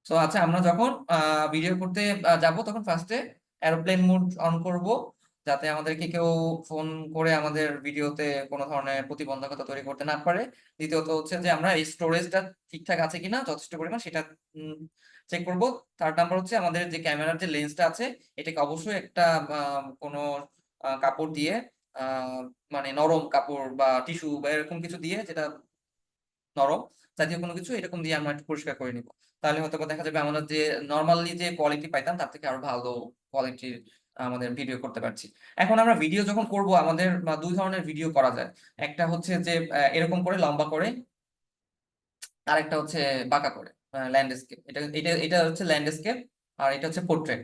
So আচ্ছা, আমরা যখন ভিডিও করতে যাব তখন ফার্স্টে এরোপ্লেন মোড অন করব, যাতে আমাদেরকে কেউ ফোন করে আমাদের ভিডিওতে কোনো ধরনের প্রতিবন্ধকতা তৈরি করতে না পারে। দ্বিতীয়ত হচ্ছে যে আমরা এই স্টোরেজটা ঠিকঠাক আছে কিনা, যথেষ্ট পরিমাণ সেটা চেক করব। থার্ড নাম্বার হচ্ছে আমাদের যে ক্যামেরার যে লেন্সটা আছে, এটাকে অবশ্যই একটা কোনো কাপড় দিয়ে, আহ, মানে নরম কাপড় বা টিস্যু বা এরকম কিছু দিয়ে, যেটা নরম জাতীয় কোনো কিছু এরকম দিয়ে আমরা একটু পরিষ্কার করে নিব। তাহলে হয়তো বা দেখা যাবে আমরা যে নর্মালি যে কোয়ালিটি পাইতাম তার থেকে আরো ভালো কোয়ালিটির আমাদের ভিডিও করতে পারছি। এখন আমরা ভিডিও যখন করব, আমাদের দুই ধরনের ভিডিও করা যায়। একটা হচ্ছে যে এরকম করে লম্বা করে, আর একটা হচ্ছে বাঁকা করে, ল্যান্ডস্কেপ। এটা এটা এটা হচ্ছে ল্যান্ডস্কেপ, আর এটা হচ্ছে পোর্ট্রেট।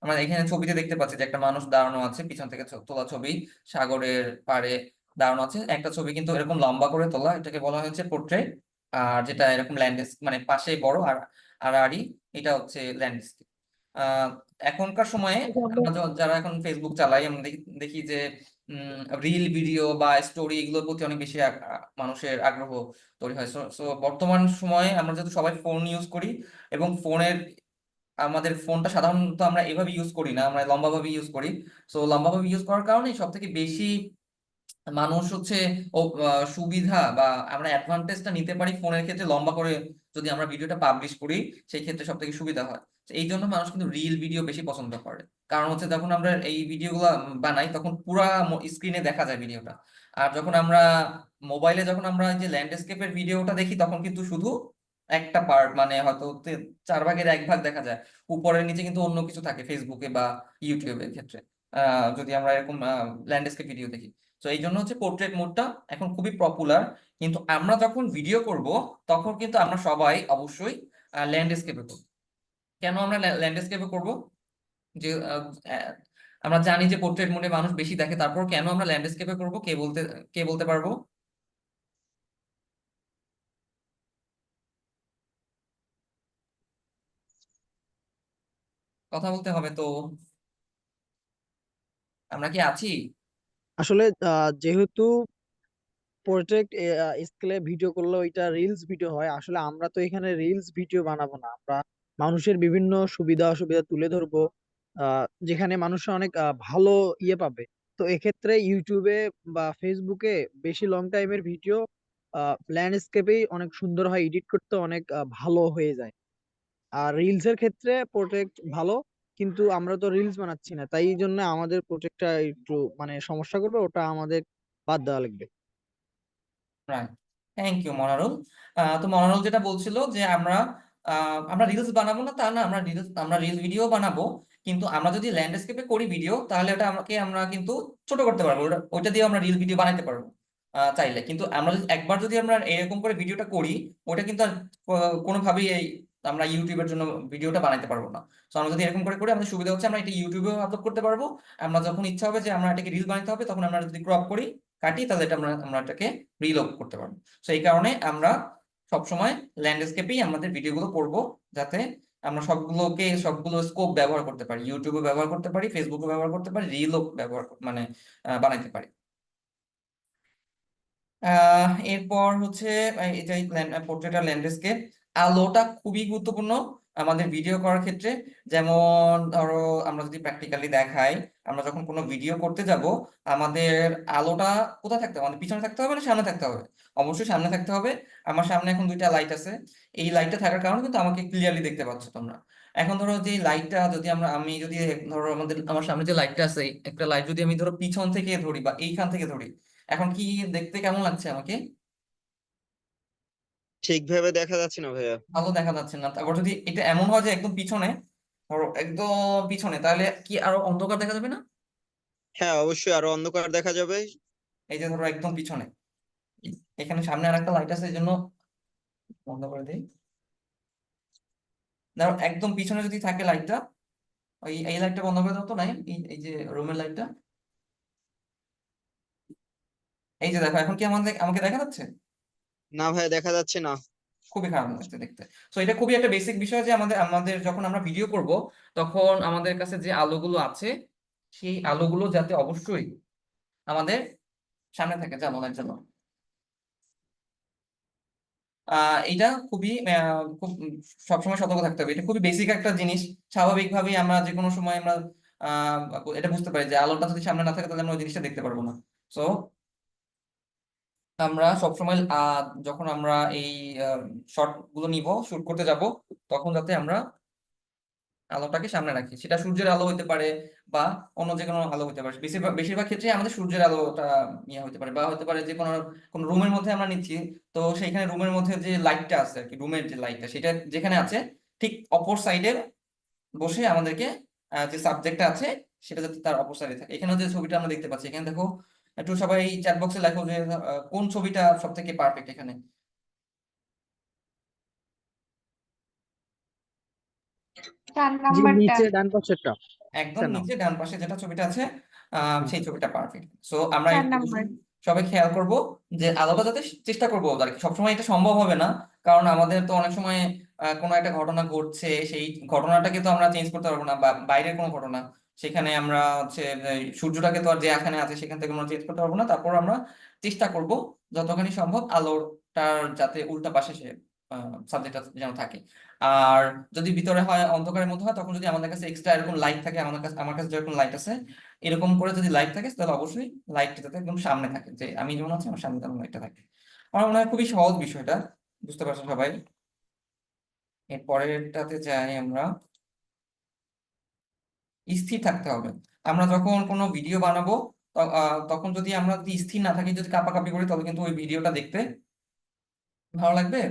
আমরা এখানে ছবিতে দেখতে পাচ্ছি যে একটা মানুষ দাঁড়ানো আছে, পিছন থেকে তোলা ছবি, সাগরের পাড়ে দাঁড়ানো আছে। একটা ছবি কিন্তু এরকম লম্বা করে তোলা, এটাকে বলা হচ্ছে পোর্ট্রেট। আর যেটা এরকম ল্যান্ডস্কেপ মানে পাশে বড় আর আড়াআড়ি, এটা হচ্ছে ল্যান্ডস্কেপ। আহ এখনকার সময়ে আমরা যারা এখন ফেসবুক চালাই, আমরা দেখি যে রিল ভিডিও বা স্টোরি এগুলোর প্রতি অনেক বেশি মানুষের আগ্রহ তৈরি হয়। সো বর্তমান সময়ে আমরা যেহেতু সবাই ফোন ইউজ করি, এবং আমাদের ফোনটা সাধারণত আমরা এভাবে ইউজ করি না, আমরা লম্বাভাবে ইউজ করি। সো লম্বাভাবে ইউজ করার কারণে সব থেকে বেশি মানুষ হচ্ছে সুবিধা বা আমরা অ্যাডভান্টেজটা নিতে পারি ফোনের ক্ষেত্রে লম্বা করে যদি আমরা ভিডিওটা পাবলিশ করি, সেই ক্ষেত্রে সব থেকে সুবিধা হয়। তো এই জন্য মানুষ কিন্তু রিল ভিডিও বেশি পছন্দ করে। কারণ হচ্ছে যখন আমরা এই ভিডিওগুলো বানাই তখন পুরা স্ক্রিনে দেখা যায় ভিডিওটা। আর যখন আমরা মোবাইলে যখন আমরা এই যে ল্যান্ডস্কেপের ভিডিওটা দেখি, তখন কিন্তু শুধু একটা পার্ট, মানে হয়তো 4 ভাগের 1 ভাগ দেখা যায়। উপরের নিচে কিন্তু অন্য কিছু থাকে ফেসবুকে বা ইউটিউবের ক্ষেত্রে, যদি আমরা এরকম ল্যান্ডস্কেপ ভিডিও দেখি। তো এই জন্য হচ্ছে পোর্ট্রেট মোডটা এখন খুবই পপুলার। কিন্তু আমরা যখন ভিডিও করব তখন কিন্তু আমরা সবাই অবশ্যই ল্যান্ডস্কেপে করব। কেন আমরা ল্যান্ডস্কেপে করব? যে আহ, আমরা জানি যে পোর্ট্রেট মোডে মানুষ বেশি দেখে, তারপর কেন আমরা ল্যান্ডস্কেপে করব, কে বলতে পারবো? কথা বলতে হবে তো। আমরা কি আছি? আসলে যেহেতু প্রজেক্ট স্কেলে ভিডিও করলে ওইটা রিলস ভিডিও হয়, আসলে আমরা তো এখানে রিলস ভিডিও বানাবো না, আমরা মানুষের বিভিন্ন সুবিধা অসুবিধা তুলে ধরবো, যেখানে মানুষ অনেক ভালো পাবে। তো এক্ষেত্রে ইউটিউবে বা ফেসবুকে বেশি লং টাইমের ভিডিও ল্যান্ডস্কেপেই অনেক সুন্দর হয়, এডিট করতে অনেক ভালো হয়ে যায়। আর রিলস এর ক্ষেত্রে প্রোটেক্ট ভালো, কিন্তু আমরা তো রিলস বানাচ্ছি না, তাই এই জন্য আমাদের প্রোটেক্টটা একটু মানে সমস্যা করবে, ওটা আমাদের বাদ দেওয়া লাগবে। রাইট। Thank you Monarul. তো মনারুল যেটা বলছিল যে আমরা রিলস বানাবো না তা না, আমরা রিলস ভিডিও বানাবো। কিন্তু আমরা যদি ল্যান্ডস্কেপে করি ভিডিও, তাহলে আমরা কিন্তু ছোট করতে পারবো, ওইটা দিয়ে আমরা রিল ভিডিও বানাতে পারবো চাইলে। কিন্তু একবার যদি আমরা এরকম করে ভিডিওটা করি, ওটা কিন্তু আর কোনোভাবেই আমরা ইউটিউবের জন্য ভিডিওটা বানাতে পারবো না। তো আমরা যদি এরকম করে করি, আমাদের সুবিধা হচ্ছে আমরা এটা ইউটিউবেও আপলোড করতে পারবো। আমরা যখন ইচ্ছা হবে যে আমরা এটাকে রিল বানাতে হবে, তখন আমরা যদি ক্রপ করি, কাটি, তাহলে এটা আমরা এটাকে রিলোড করতে পারবো। তো এই কারণে আমরা সবসময় ল্যান্ডস্কেপেই আমাদের ভিডিওগুলো করব, যাতে আমরা সবগুলো স্কোপ ব্যবহার করতে পারি, ইউটিউবে ব্যবহার করতে পারি, ফেসবুকে ব্যবহার করতে পারি, রিলও মানে বানাইতে পারি। এরপর হচ্ছে এই যে পোর্ট্রেট আর ল্যান্ডস্কেপ, আলোটা খুবই গুরুত্বপূর্ণ আমাদের ভিডিও করার ক্ষেত্রে। যেমন ধরো, আমরা যদি প্র্যাকটিক্যালি দেখাই, আমরা যখন কোনো ভিডিও করতে যাব, আমাদের আলোটা কোথায় থাকতে হবে? আমাদের পিছনে থাকতে হবে না সামনে থাকতে হবে? অবশ্যই সামনে থাকতে হবে। আমার সামনে এখন দুইটা লাইট আছে, এই লাইটটা থাকার কারণে কিন্তু আমাকে ক্লিয়ারলি দেখতে পাচ্ছ তোমরা। এখন ধরো যে লাইটটা যদি আমি যদি ধরো আমার সামনে যে লাইটটা আছে, একটা লাইট যদি আমি ধরো পিছন থেকে ধরি বা এইখান থেকে ধরি, এখন কি দেখতে কেমন লাগছে আমাকে? ঠিকভাবে দেখা যাচ্ছে না ভাইয়া। ভালো দেখা যাচ্ছে না। তারপর যদি এটা এমন হয় যে একদম পিছনে, ধরো একদম পিছনে, তাহলে কি আরো অন্ধকার দেখা যাবে না? হ্যাঁ, অবশ্যই আরো অন্ধকার দেখা যাবে। এই যে ধরো একদম পিছনে, এখানে সামনে আর একটা লাইট আছে, এই জন্য বন্ধ করে দিই। ধরো একদম পিছনে যদি থাকে লাইটটা, ওই এই লাইটটা বন্ধ করে দাও তো। নাই, এই যে রুমের লাইটটা, এই যে দেখো, এখন কি আমাকে দেখা যাচ্ছে? না ভাইয়া, দেখা যাচ্ছে না। খুবই খারাপ লাগছে দেখতে। তো এটা খুবই একটা বেসিক বিষয় যে আমাদের আমাদের যখন আমরা ভিডিও করব, তখন আমাদের কাছে যে আলোগুলো আছে, সেই আলোগুলো যাতে অবশ্যই আমাদের সামনে থাকে। যেমন একজন, এটা খুবই খুব সবসময় সতর্ক থাকতে হবে। এটা খুবই বেসিক একটা জিনিস। স্বাভাবিকভাবেই আমরা যে কোনো সময় আমরা আহ এটা বুঝতে পারি যে আলোটা যদি সামনে না থাকে তাহলে আমরা ওই জিনিসটা দেখতে পারবো না। সো আমরা সবসময় যখন আমরা এই শর্ট গুলো নিব, শুট করতে যাব, তখন যাতে আমরা আলোটাকে সামনে রাখি। সেটা সূর্যের আলো হতে পারে বা অন্য যে কোনো আলো হতে পারে। বেশিরভাগ বেশিরভাগ ক্ষেত্রে আমাদের সূর্যের আলোটা ইয়ে হতে পারে, বা হতে পারে যে কোনো কোনো রুমের মধ্যে আমরা নিচ্ছি, তো সেইখানে রুমের মধ্যে যে লাইটটা আছে আর কি, রুমের যে লাইটটা সেটা যেখানে আছে ঠিক অপর সাইডে বসে আমাদেরকে যে সাবজেক্টটা আছে সেটা যাতে তার অপর সাইডে থাকে। এখানে যে ছবিটা আমরা দেখতে পাচ্ছি, এখানে দেখো, একটু সবাই চ্যাট বক্সে লেখো যে কোন ছবিটা সব থেকে পারফেক্ট এখানে। 4 জি, নাম্বারটা। নিচে ডান পাশেরটা। একদম কেন? নিচে ডান পাশে যেটা ছবিটা আছে, হুম। সেই ছবিটা পারফেক্ট। সো আমরা 4 একটু নাম্বার। সবাই খেয়াল করব যে আলাদা যাতে চেষ্টা করবো আর কি। সবসময় এটা সম্ভব হবে না, কারণ আমাদের তো অনেক সময় কোনো একটা ঘটনা ঘটছে, সেই ঘটনাটাকে তো আমরা চেঞ্জ করতে পারবো না, বা বাইরের কোনো ঘটনা, সেখানে আমরা হচ্ছে সূর্যটাকে তো আর যে এখানে আছে সেখান থেকে আমরা চেঞ্জ করতে পারবো না। তারপর আমরা চেষ্টা করব যতখানি সম্ভব আলোটার যাতে উল্টা পাশে সে সাবজেক্টটা যেন থাকে। আর যদি ভিতরে হয়, অন্ধকারের মধ্যে হয়, তখন যদি আমাদের কাছে এক্সট্রা এরকম লাইট থাকে, আমার কাছে যেরকম লাইট আছে, এরকম করে যদি লাইট থাকে তাহলে অবশ্যই লাইটটা যাতে একদম সামনে থাকে, যে আমি যেমন আছি আমার সামনে তেমন লাইটটা থাকে। আমার মনে হয় খুবই সহজ বিষয়টা, বুঝতে পারছো সবাই। এর পরেরটাতে যাই আমরা। স্থির থাকতে হবে। আমরা যখন কোনো ভিডিও বানাবো, তখন যদি আমরা যদি স্থির না থাকি, যদি কাঁপাকাঁপি করি, তাহলে কিন্তু ওই ভিডিওটা দেখতে ভালো লাগবে?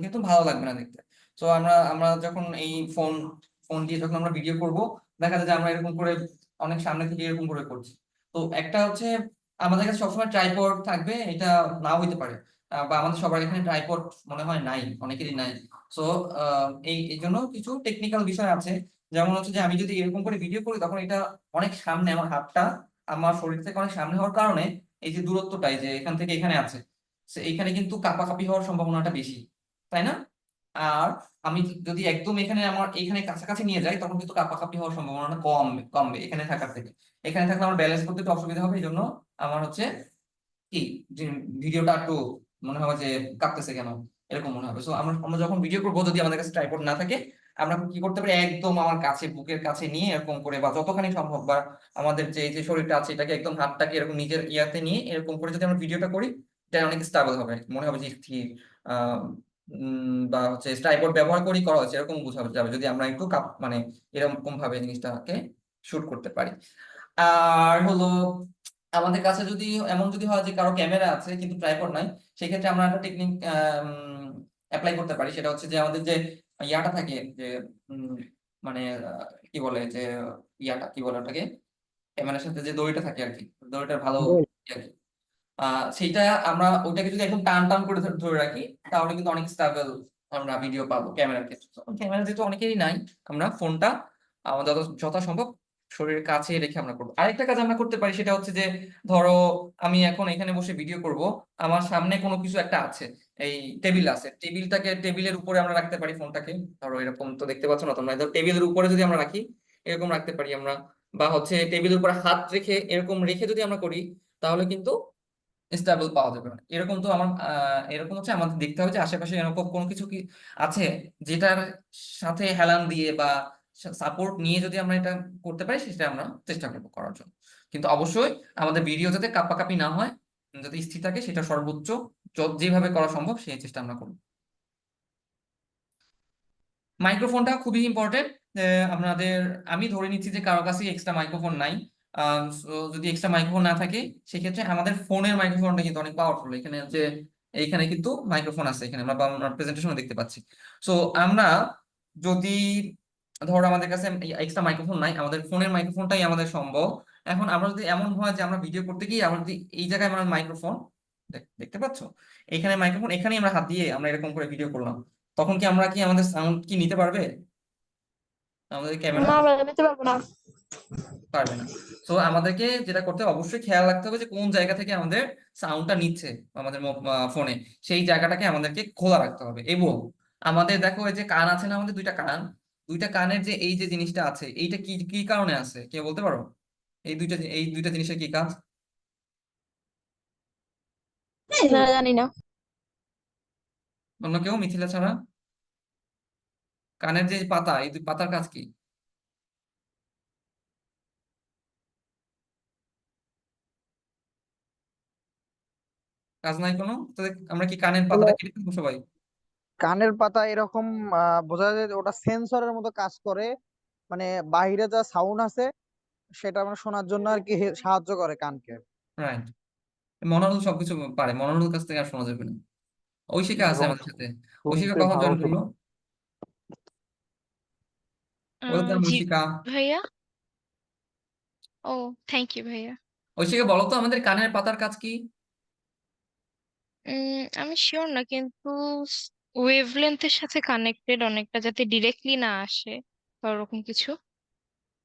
কিন্তু ভালো লাগবে না দেখতে। তো আমরা আমরা যখন এই ফোন ফোন দিয়ে যখন আমরা ভিডিও করব, দেখা যায় যে আমরা এরকম করে অনেক সামনে থেকে এরকম করে করছি। তো একটা হচ্ছে আমাদের কাছে সবসময় ট্রাইপড থাকবে, এটা নাও হইতে পারে, বা আমাদের সবার এখানে ট্রাইপড মনে হয় নাই, অনেকেরই নাই। সো এই এই জন্য কিছু টেকনিক্যাল বিষয় আছে। যেমন হচ্ছে যে আমি যদি এরকম করে ভিডিও করি, তখন এটা অনেক সামনে, আমার হাতটা আমার শরীর থেকে অনেক সামনে হওয়ার কারণে এই যে দূরত্বটা, এই যে এখান থেকে এখানে আছে, এইখানে কিন্তু কাঁপাকাঁপি হওয়ার সম্ভাবনাটা বেশি, তাই না? আর আমি যদি একদম এখানে আমার এখানে কাছাকাছি নিয়ে যাই, তখন কিন্তু কাঁপাকাঁপি হওয়ার সম্ভাবনাটা কমবে এখানে থাকার থেকে। এখানে থাকলে আমার ব্যালেন্স করতে একটু অসুবিধা হবে, এই জন্য আমার হচ্ছে কি, যে ভিডিওটা একটু মনে হবে যে কাঁপতেছে কেন, এরকম মনে হবে। সো আমরা আমরা যখন ভিডিও করবো, যদি আমাদের কাছে ট্রাইপড না থাকে, আমরা কি করতে পারি, একদম আমার কাছে বুকের কাছে নিয়ে এরকম করে, বা যতখানি সম্ভব, বা আমাদের যে যে শরীরটা আছে এটাকে একদম হাতটাকে এরকম নিজের ইয়াতে নিয়ে এরকম করে যদি আমরা ভিডিওটা করি, এটা অনেক স্টেবল হবে আর কি। মনে হবে যে স্থির, আহ বা হচ্ছে ট্রাইপড ব্যবহার করা হচ্ছে এরকম বোঝাবে যাবে, যদি আমরা একটু মানে এরকম ভাবে জিনিসটাকে শুট করতে পারি। আর হলো আমাদের কাছে যদি এমন যদি হয় যে কারো ক্যামেরা আছে কিন্তু ট্রাইপড নাই, সেক্ষেত্রে আমরা একটা টেকনিক অ্যাপ্লাই করতে পারি। সেটা হচ্ছে যে আমাদের যে ইয়াটা থাকে, যে উম, মানে কি বলে, যে ইয়াটা কি বলে ওটাকে, ক্যামেরার সাথে যে দড়িটা থাকে আর কি, দড়িটার ভালো রোল। ইয়ে আর কি। সেইটা আমরা ওইটাকে যদি একদম টান টান করে ধরে রাখি, তাহলে কিন্তু অনেক স্টেবল আমরা ভিডিও পাবো ক্যামেরার ক্ষেত্রে। ক্যামেরা যেহেতু অনেকেরই নাই, আমরা ফোনটা আমাদের যথাসম্ভব শরীরের কাছে রেখে আমরা করবো। আরেকটা কাজ আমরা করতে পারি, সেটা হচ্ছে যে ধরো আমি এখন এখানে বসে ভিডিও করব, আমার সামনে কোনো কিছু একটা আছে, এই টেবিল আছে, টেবিলের উপরে আমরা রাখতে পারি ফোনটাকে। ধরো এরকম তো দেখতে পাচ্ছ না তোমরা, ধরো টেবিলের উপরে যদি আমরা রাখি, এরকম রাখতে পারি আমরা, বা হচ্ছে টেবিলের উপরে হাত রেখে এরকম রেখে যদি আমরা করি, তাহলে কিন্তু স্টেবল পাওয়া যাবে না। এরকম তো আমার এরকম হচ্ছে আমাদের দেখতে হবে যে আশেপাশে এরকম কোনো কিছু কি আছে, যেটার সাথে হেলান দিয়ে বা সাপোর্ট নিয়ে যদি আমরা এটা করতে পারি, সেটা আমরা চেষ্টা করবো করার জন্য। কিন্তু অবশ্যই আমাদের ভিডিও যাতে কাঁপাকাঁপি না হয়, যাতে স্থির থাকে, সেটা সর্বোচ্চ যেভাবে করা সম্ভব সেই চেষ্টা আমরা করবো। মাইক্রোফোনটা খুবই ইম্পর্টেন্ট। আপনাদের, আমি ধরে নিচ্ছি যে কারো কাছে এক্সট্রা মাইক্রোফোন নাই। So যদি এক্সট্রা মাইক্রোফোন না থাকে, সেক্ষেত্রে আমাদের ফোনের মাইক্রোফোনটা কিন্তু অনেক পাওয়ারফুল। এখানে হচ্ছে এইখানে কিন্তু মাইক্রোফোন আছে, এখানে আমরা প্রেজেন্টেশনে দেখতে পাচ্ছি। সো আমরা যদি ধরো আমাদের কাছে এক্সট্রা মাইক্রোফোন নাই, আমাদের ফোনের মাইক্রোফোনটাই আমাদের সম্ভব। এখন আমরা যদি এমন হয় যে আমরা ভিডিও করতে গিয়ে আমরা যদি এই জায়গায় আমরা মাইক্রোফোন দেখতে পাচ্ছ, এখানে মাইক্রোফোন, এখানেই আমরা হাত দিয়ে আমরা এরকম করে ভিডিও করলাম, তখন কি আমরা কি আমাদের সাউন্ড কি নিতে পারবে আমাদের ক্যামেরা? না ভাইয়া নিতে পারবো না। পারবে না। তো আমাদেরকে যেটা করতে হবে, অবশ্যই খেয়াল রাখতে হবে যে কোন জায়গা থেকে আমাদের সাউন্ডটা নিচ্ছে আমাদের ফোনে, সেই জায়গাটাকে আমাদেরকে খোলা রাখতে হবে। এবং আমাদের দেখো, এই যে কান আছে না, আমাদের দুইটা কানের যে এই যে জিনিসটা আছে, এইটা কি কি কারণে আছে কেউ বলতে পারো? এই দুইটা জিনিসের কি কাজ? না জানি না। অন্য কেউ মিথিলা ছাড়া? কানের যে পাতা, এই পাতার কাজ কি? কাজ নাই কোনো? তাহলে আমরা কি কানের আসলে পাতাটা কেটে ফেলবো সবাই? কানের পাতা এরকম বোঝা যায় যে ওটা সেন্সরের মতো কাজ করে, মানে বাইরে যা সাউন্ড আছে সেটা মানে শোনার জন্য আর কি সাহায্য করে কানকে। রাইট। মনোরল সবকিছু পারে, মনোরল কাছ থেকে আর শোনা যাবে না। ঐশিকা আছে এবং আমাদের সাথে। ঐশিকা শুনতে কখন ভালো জয়েন ঠিক। করলো? ওয়েলকাম জি ঐশিকা। ভাইয়া। ও, থ্যাংক ইউ ভাইয়া। ঐশিকা বলো তো আমাদের কানের পাতার কাজ কি? আমি শিওর না, কিন্তু ওয়েভলেন্থের সাথে কানেক্টেড অনেকটা, যাতে ডিরেক্টলি না আসে বা ওরকম কিছু।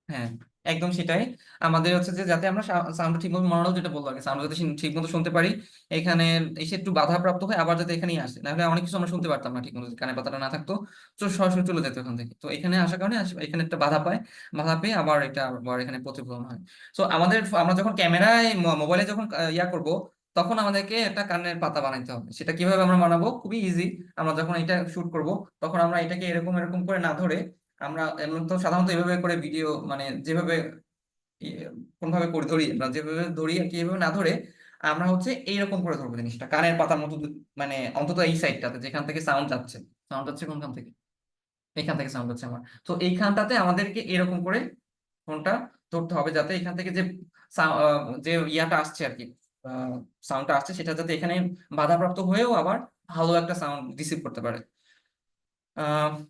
হ্যাঁ, একদম সেটাই। আমাদের হচ্ছে যে যাতে আমরা সাউন্ড ঠিক মতো, মনোরল যেটা বললো আগে, সাউন্ড যাতে ঠিক মতো শুনতে পারি, এখানে এসে একটু বাধাপ্রাপ্ত হয়, আবার যাতে এখানেই আসে, নাহলে অনেক কিছু আমরা শুনতে পারতাম না ঠিক মতো, যদি কানের পাতাটা না থাকতো তো সরাসরি চলে যেত এখান থেকে। তো এখানে আসার কারণে এখানে একটা বাধা পায়, বাধা পেয়ে আবার এটা আবার এখানে প্রতিফলন হয়। তো আমরা যখন ক্যামেরায়, মোবাইলে যখন ইয়া করব, তখন আমাদেরকে একটা কানের পাতা বানাইতে হবে। সেটা কিভাবে আমরা বানাবো? খুবই ইজি। আমরা যখন এটা শুট করব, তখন আমরা এটাকে এরকম এরকম করে না ধরে, আমরা এমন তো সাধারণত এভাবে করে ভিডিও, মানে যেভাবে কোনভাবে করে ধরি, আমরা যেভাবে ধরি আর কি, এভাবে না ধরে আমরা হচ্ছে এইরকম করে ধরবো জিনিসটা কানের পাতার মতো, মানে অন্তত এই সাইডটাতে যেখান থেকে সাউন্ড যাচ্ছে। সাউন্ড যাচ্ছে কোনখান থেকে? এখান থেকে সাউন্ড হচ্ছে আমার। তো এইখানটাতে আমাদেরকে এরকম করে ফোনটা ধরতে হবে, যাতে এখান থেকে যে যে ইয়াটা আসছে আর কি, সাউন্ডটা আসছে, সেটা যাতে এখানে বাধাপ্রাপ্ত হয়েও আবার ভালো একটা সাউন্ড রিসিভ করতে পারে।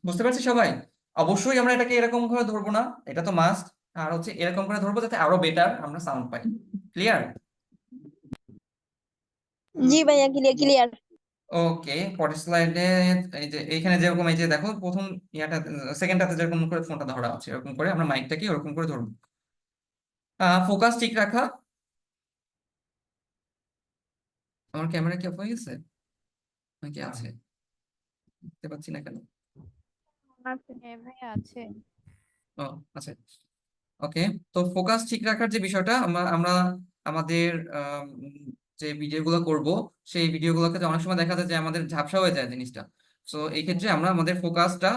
বুঝতে পারছি সবাই? অবশ্যই আমরা এটাকে এরকম করে ধরবো না, এটা তো মাস্ট। আর হচ্ছে এরকম করে ধরবো যাতে আরো বেটার আমরা সাউন্ড পাই। ক্লিয়ার? জি ভাইয়া, ক্লিয়ার ক্লিয়ার। ওকে, পরের স্লাইডে এই যে এইখানে যেরকম, এই যে দেখো প্রথম ইয়াটা, সেকেন্ডটাতে যেরকম করে ফোনটা ধরা আছে, এরকম করে আমরা মাইকটাকে ওরকম করে ধরবো। ফোকাস ঠিক রাখা। আমার ক্যামেরা কি অফ হয়ে গেছে নাকি আছে? দেখতে পাচ্ছি না কেন? হ্যাঁ ভাইয়া আছে। ও, আচ্ছা। ওকে। তো ফোকাস ঠিক রাখার যে বিষয়টা, আমরা আমরা আমাদের যে ভিডিওগুলো করব, সেই ভিডিওগুলোকে অনেক সময় দেখা যায় যে আমাদের ঝাপসা হয়ে যায় জিনিসটা। তো এই ক্ষেত্রে আমরা আমাদের ফোকাসটা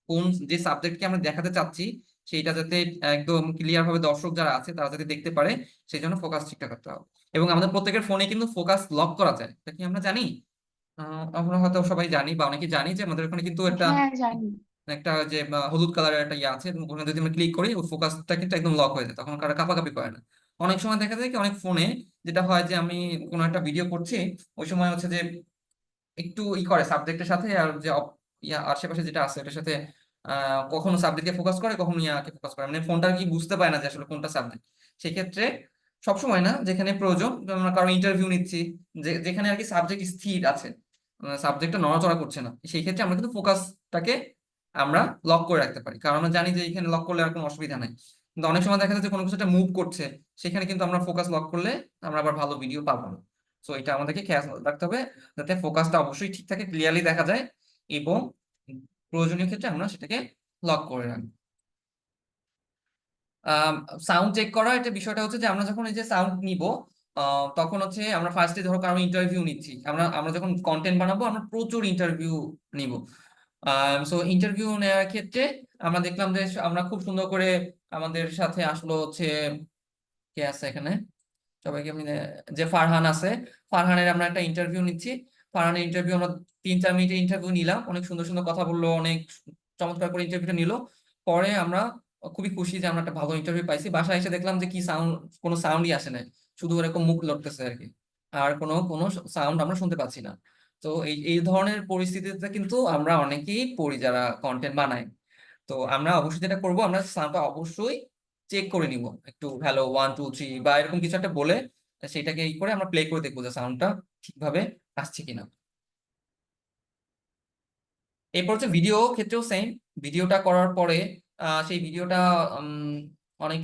কোন যে সাবজেক্টকে আমরা দেখাতে চাচ্ছি, সেইটা যাতে একদম ক্লিয়ার ভাবে দর্শক যারা আছে তারা যাতে দেখতে পারে, সেই জন্য ফোকাস ঠিকঠাক করতে হবে। এবং আমাদের প্রত্যেকের ফোনে কিন্তু ফোকাস লক করা যায়, এটা কি আমরা জানি? আমরা হয়তো সবাই জানি বা অনেকে জানি যে আমাদের ওখানে কিন্তু একটা হ্যাঁ জানি। একটা যে হলুদ কালারের একটা ইয়ে আছে, এবং ওখানে যদি আমরা ক্লিক করি, ওই ফোকাসটা কিন্তু একদম লক হয়ে যায়, তখন কারো কাঁপাকাঁপি করে না। অনেক সময় দেখা যায় কি, অনেক ফোনে যেটা হয় যে আমি কোনো একটা ভিডিও করছি, ওই সময় হচ্ছে যে একটু করে সাবজেক্টের সাথে, আর যে ইয়া আশেপাশে যেটা আছে এটার সাথে কখনো সাবজেক্টকে ফোকাস করে, কখনো ইয়াকে ফোকাস করে, মানে ফোনটা কি বুঝতে পারে না যে আসলে কোনটা সাবজেক্ট। সেক্ষেত্রে সবসময় না, যেখানে প্রয়োজন, যেমন আমরা কারো ইন্টারভিউ নিচ্ছি, যেখানে আর কি সাবজেক্ট স্থির আছে, সাবজেক্টটা নড়াচড়া করছে না, সেই ক্ষেত্রে আমরা কিন্তু ফোকাসটাকে আমরা লক করে রাখতে পারি, কারণ আমরা জানি যে এখানে লক করলে আর কোনো অসুবিধা নাই। কিন্তু অনেক সময় দেখা যাচ্ছে কোনো কিছু একটা মুভ করছে, সেখানে কিন্তু আমরা ফোকাস লক করলে আমরা আবার ভালো ভিডিও পাবো না। তো এটা আমাদেরকে খেয়াল রাখতে হবে, যাতে ফোকাসটা অবশ্যই ঠিক থাকে, ক্লিয়ারলি দেখা যায়, এবং প্রয়োজনীয় ক্ষেত্রে আমরা সেটাকে লক করে রাখবো। সাউন্ড চেক করা, এটা বিষয়টা হচ্ছে যে আমরা যখন এই যে সাউন্ড নিব, তখন হচ্ছে আমরা ফার্স্টে ধরো কারো ইন্টারভিউ নিচ্ছি, আমরা আমরা যখন কন্টেন্ট বানাবো আমরা প্রচুর ইন্টারভিউ নিব। সো ইন্টারভিউ নেওয়ার ক্ষেত্রে আমরা দেখলাম যে আমরা খুব সুন্দর করে, আমাদের সাথে আসলো হচ্ছে, কে আছে এখানে, সবাইকে আমি যে ফারহান আছে, ফারহানের আমরা একটা ইন্টারভিউ নিচ্ছি। ফারহানের ইন্টারভিউ আমরা 3-4 মিনিটের ইন্টারভিউ নিলাম, অনেক সুন্দর সুন্দর কথা বললো, অনেক চমৎকার করে ইন্টারভিউটা নিল। পরে আমরা খুবই খুশি যে আমরা একটা ভালো ইন্টারভিউ পাইছি। বাসায় এসে দেখলাম যে কি সাউন্ড, কোনো সাউন্ডই আসে না, শুধু এরকম মুখ লড়তেছে আর কি, আর কোনো কোনো সাউন্ড আমরা শুনতে পাচ্ছি না। তো এই এই ধরনের পরিস্থিতিতে কিন্তু আমরা অনেকেই পড়ি যারা কন্টেন্ট বানায়। তো আমরা অবশ্যই যেটা করবো, আমরা সাউন্ডটা অবশ্যই চেক করে নিব, একটু হ্যালো 1 2 3 বা এরকম কিছু একটা বলে সেটাকে ই করে আমরা প্লে করে দেখবো যে সাউন্ডটা ঠিকভাবে আসছে কিনা। এরপর হচ্ছে ভিডিও ক্ষেত্রেও সেম। ভিডিওটা করার পরে সেই ভিডিওটা অনেক